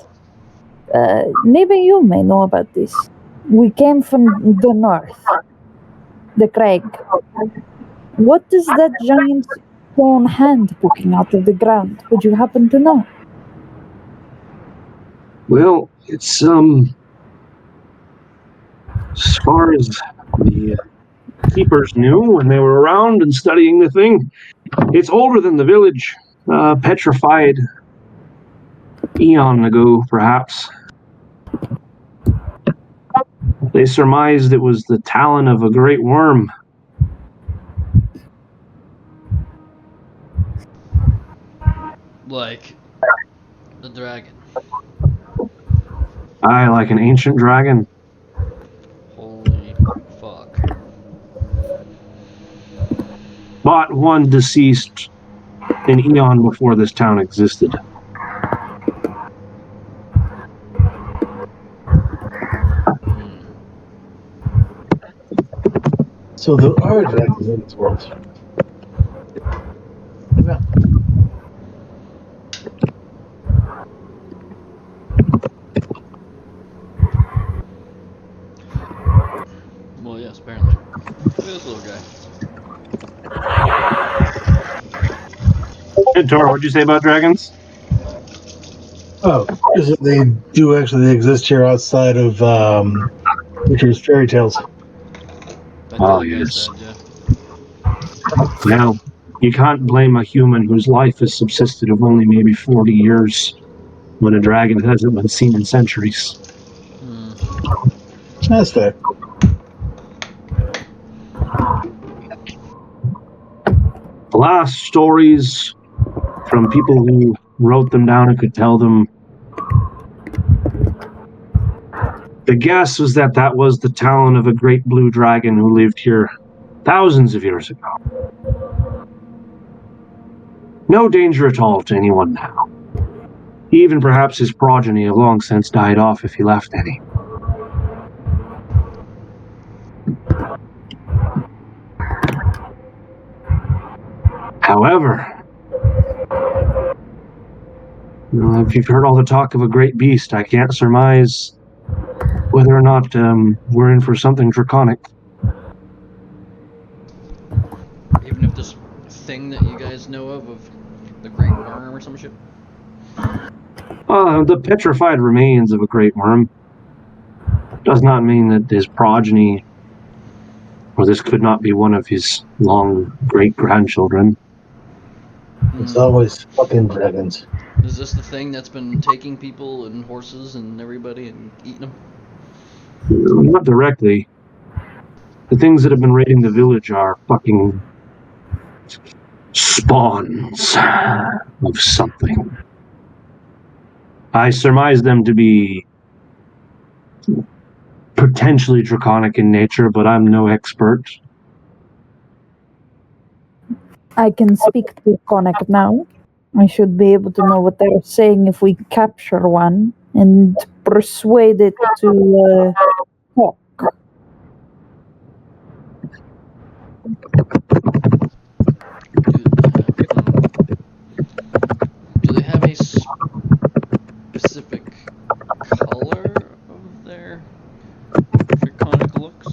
maybe you may know about this. We came from the north, the crag. What is that giant stone hand poking out of the ground? Would you happen to know? Well, it's as far as the keepers knew when they were around and studying the thing, it's older than the village, petrified eon ago, perhaps. They surmised it was the talon of a great worm. Like the dragon. Aye, like an ancient dragon. Holy fuck. But one deceased an eon before this town existed. So there are dragons in this world. Yeah. Well, yes, apparently. Look at this little guy. Hey, Tor, what'd you say about dragons? Oh, is that they do actually exist here outside of Richard's fairy tales. That's Oh, what you guys yes. said, yeah. Now, you can't blame a human whose life has subsisted of only maybe 40 years when a dragon hasn't been seen in centuries. That's fair. last stories from people who wrote them down and could tell them, the guess was that that was the talon of a great blue dragon who lived here thousands of years ago. No danger at all to anyone now. Even perhaps his progeny have long since died off if he left any. However, if you've heard all the talk of a great beast, I can't surmise whether or not we're in for something draconic. Even if this thing that you guys know of the Great Worm or some shit? The petrified remains of a great worm does not mean that his progeny, or this could not be one of his long great-grandchildren. It's always fucking dragons. Is this the thing that's been taking people and horses and everybody and eating them? Not directly. The things that have been raiding the village are fucking spawns of something. I surmise them to be potentially draconic in nature, but I'm no expert. I can speak Draconic now. I should be able to know what they're saying if we capture one and persuade it to talk. Do they have a specific color of their draconic looks?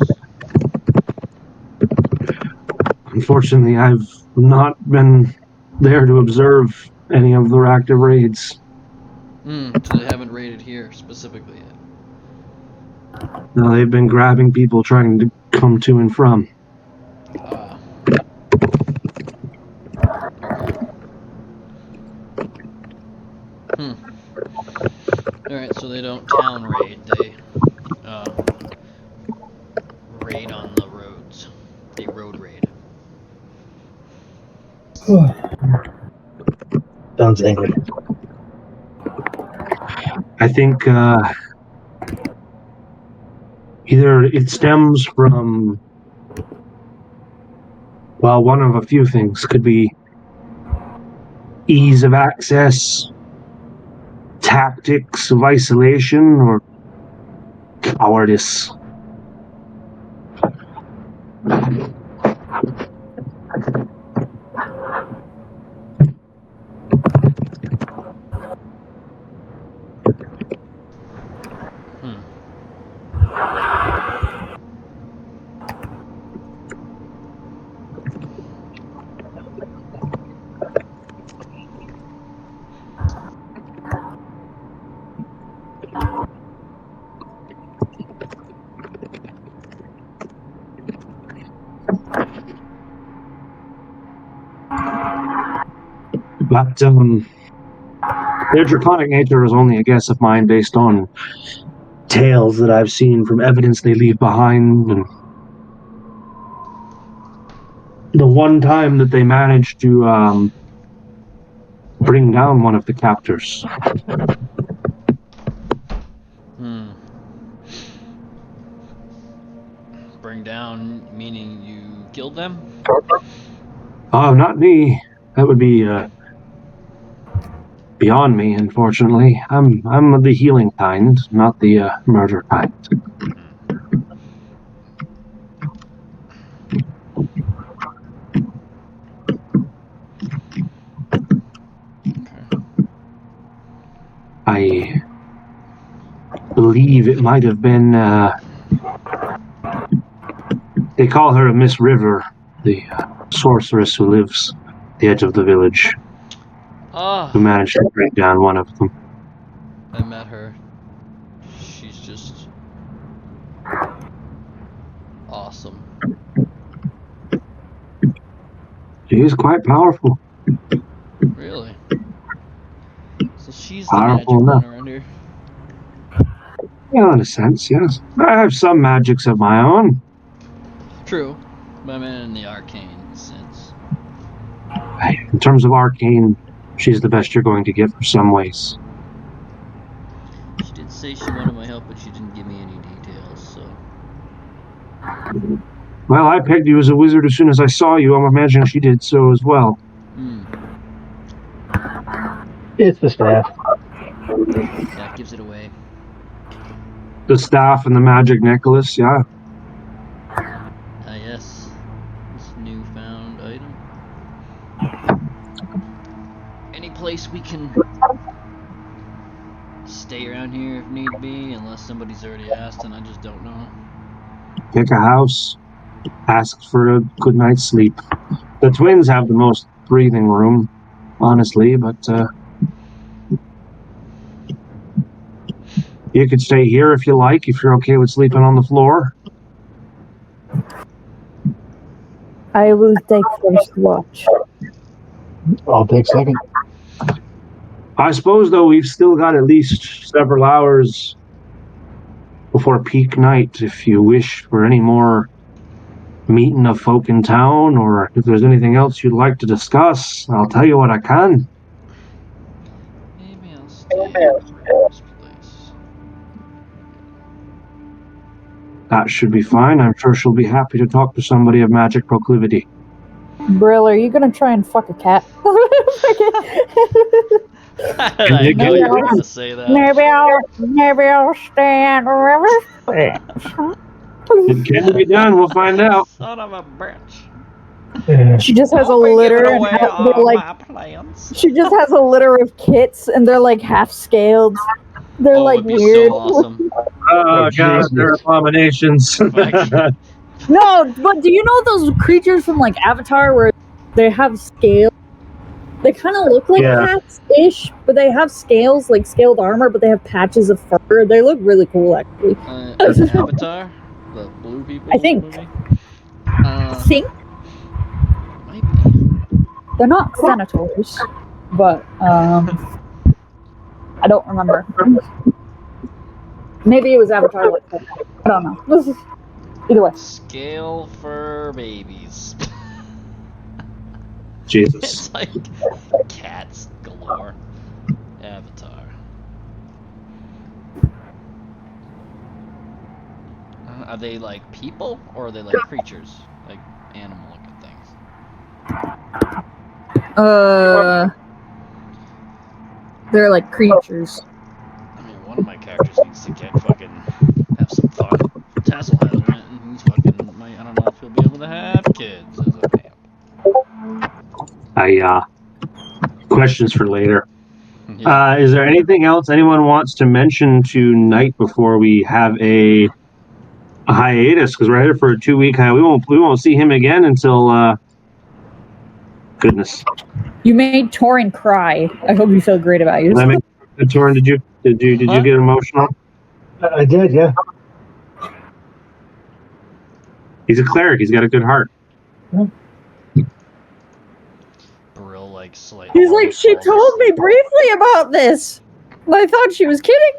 Unfortunately, I've not been there to observe any of the active raids. So they haven't raided here specifically yet? No, they've been grabbing people trying to come to and from. Alright, so they don't town raid, they raid on the roads. They road raid. Sounds angry. I think either it stems from, well, one of a few things. Could be ease of access, tactics of isolation, or cowardice. But their draconic nature is only a guess of mine based on tales that I've seen from evidence they leave behind, and the one time that they managed to bring down one of the captors. Bring down meaning you killed them? Oh, not me. That would be beyond me, unfortunately. I'm the healing kind, not the murder kind. I believe it might have been, they call her Miss River, the sorceress who lives at the edge of the village, who managed to break down one of them. I met her. She's just awesome. She is quite powerful. Really? So she's the Powerful magic enough. one around here? Yeah, in a sense, yes. I have some magics of my own. True. But I mean in the arcane sense. In terms of arcane, she's the best you're going to get for some ways. She did say she wanted my help, but she didn't give me any details, so... Well, I pegged you as a wizard as soon as I saw you. I'm imagining she did so as well. It's the staff. That gives it away. The staff and the magic necklace, yeah. Ah, yes. This newfound item. Any place we can stay around here if need be, unless somebody's already asked and I just don't know. Pick a house. Ask for a good night's sleep. The twins have the most breathing room, honestly, but you could stay here if you like, if you're okay with sleeping on the floor. I will take first watch. I'll take second. I suppose, though, we've still got at least several hours before peak night if you wish for any more meeting of folk in town, or if there's anything else you'd like to discuss. I'll tell you what I can. Maybe I'll stay at this place. That should be fine. I'm sure she'll be happy to talk to somebody of magic proclivity. Brill, are you gonna try and fuck a cat? I knew you were going to say that. Maybe I'll stay at the river. It can be done. We'll find out. Son of a bitch. Yeah. She just has a Don't be litter, giving and away they're all like, my plans. she just has a litter of kits, and they're like half scaled. They're Oh, like it'd be weird. so awesome. Oh, God, they're abominations. No, but do you know those creatures from like Avatar where they have scales? They kind of look like cats-ish, but they have scales, like scaled armor, but they have patches of fur. They look really cool, actually. Avatar? The blue people? I think. Movie? I think Might be. they're not senators, but I don't remember. Maybe it was Avatar. I don't know. Either way. Scale for babies. Jesus. It's like cats galore. Avatar. Are they like people or are they like creatures? Like animal looking things? They're like creatures. I mean, one of my characters needs to get fucking have some fun. Tassel has in it, and he's fucking. I don't know if he'll be able to have kids as a vamp. Questions for later. Yeah. Is there anything else anyone wants to mention tonight before we have a hiatus? Because we're headed for a 2-week hiatus. We won't see him again until goodness. You made Torin cry. I hope you feel great about yourself. Torin, did you get emotional? I did, yeah. He's a cleric. He's got a good heart. Brill like slightly. He's like, she told me briefly about this. I thought she was kidding.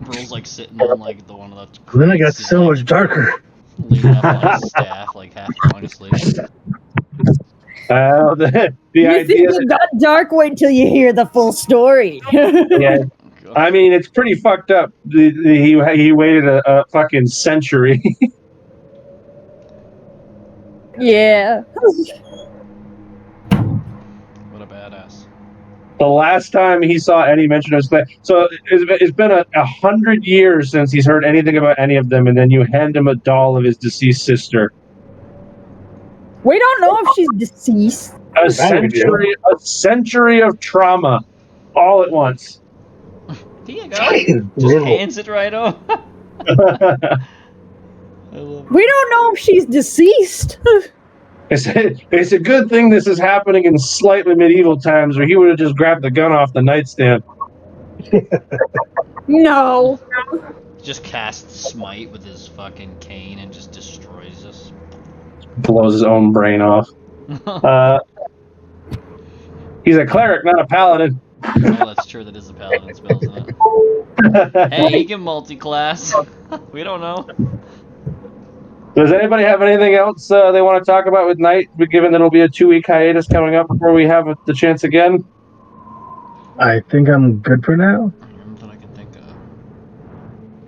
Brill's like sitting on like the one of the. Then it got so much darker. Leaning up on his staff, like half going to sleep. The You idea think it got dark? Wait till you hear the full story. yeah, I mean, it's pretty fucked up. He waited a fucking century. Yeah. What a badass. The last time he saw any mention of Slay, so it's been 100 years since he's heard anything about any of them, and then you hand him a doll of his deceased sister. We don't know if she's deceased. A century of trauma, all at once. Here you go. Just hands it right over. We don't know if she's deceased. It's a good thing this is happening in slightly medieval times, or he would have just grabbed the gun off the nightstand. No. Just casts smite with his fucking cane and just destroys us. Blows his own brain off. He's a cleric, not a paladin. Oh, that's true. That is a paladin spell, isn't it? Hey, he can multi-class. We don't know. Does anybody have anything else they want to talk about with Night, given that it'll be a 2-week hiatus coming up before we have the chance again? I think I'm good for now. Nothing I can think of.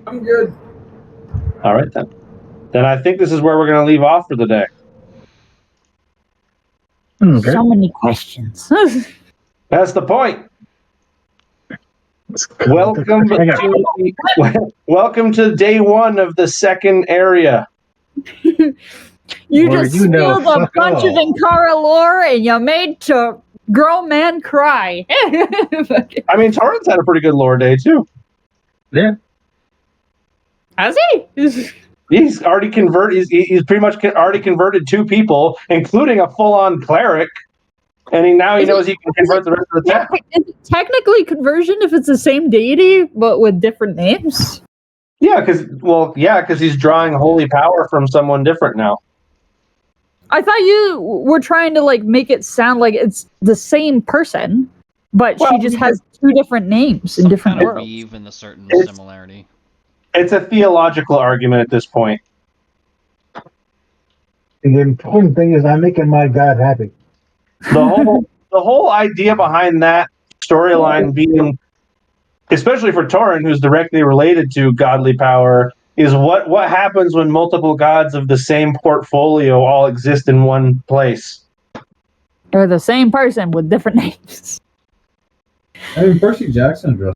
I'm good. All right, then. Then I think this is where we're going to leave off for the day. Okay. So many questions. That's the point. Let's go with the Welcome to day 1 of the second area. You Or just you know, spilled a fuck bunch of all. Inkara lore and you made to grown man cry. I mean, Torrance had a pretty good lore day, too. Yeah. Has he? He's already converted. He's pretty much already converted 2 people, including a full-on cleric, and now he knows he can convert the rest of the town. Is it technically conversion if it's the same deity but with different names? Yeah, because he's drawing holy power from someone different now. I thought you were trying to like make it sound like it's the same person, but she just has 2 different names in different kind of worlds. weave in a certain similarity. It's a theological argument at this point. And the important thing is I'm making my God happy. The whole idea behind that storyline being, especially for Torrin, who's directly related to godly power, is what happens when multiple gods of the same portfolio all exist in one place. They're the same person with different names. I mean, Percy Jackson drew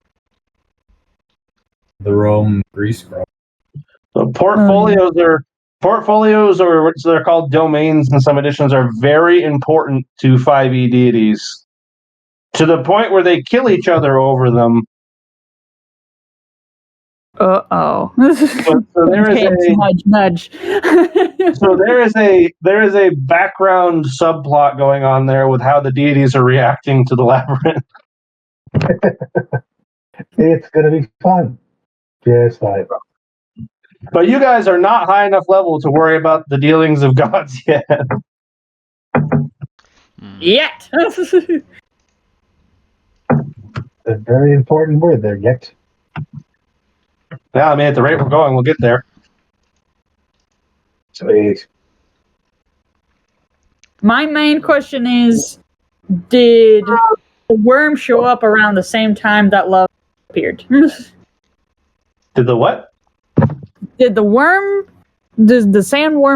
the Rome Greece scroll. So portfolios, or what they're called domains in some editions, are very important to 5e deities, to the point where they kill each other over them. Uh-oh. So there is nudge, nudge. So there is a background subplot going on there with how the deities are reacting to the labyrinth. It's going to be fun. Just fine. But you guys are not high enough level to worry about the dealings of gods yet. Yet. A very important word there, yet. Yeah, I mean, at the rate we're going, we'll get there. Sweet. My main question is, did the worm show up around the same time that love appeared? Did the what? Did the sandworm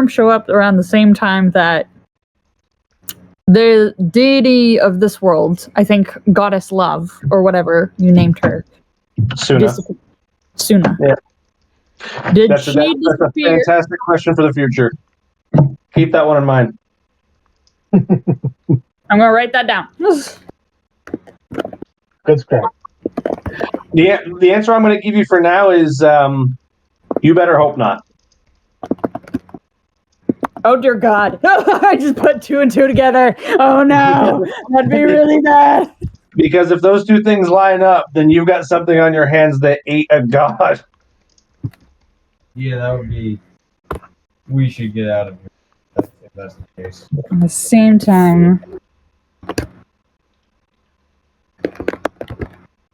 show up around the same time that the deity of this world, I think Goddess Love, or whatever you named her, Suna. Yeah. Did That's she a disappear? fantastic question for the future. Keep that one in mind. I'm gonna write that down. Good scrap. The answer I'm going to give you for now is you better hope not. Oh dear God! I just put 2 and 2 together. Oh no, that'd be really bad. Because if those 2 things line up, then you've got something on your hands that ate a god. Yeah, that would be. We should get out of here if that's the case. At the same time.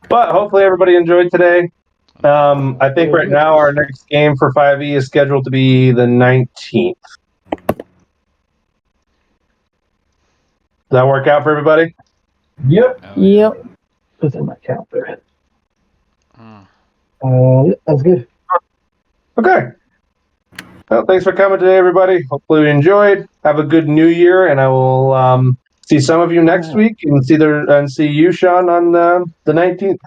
But hopefully everybody enjoyed today. I think right now our next game for 5e is scheduled to be the 19th. Does that work out for everybody? Yep. Yep. Put in my calendar. Oh. That's good. Okay. Well, thanks for coming today, everybody. Hopefully you enjoyed. Have a good new year, and I will see some of you next week and see you, Sean, on the 19th.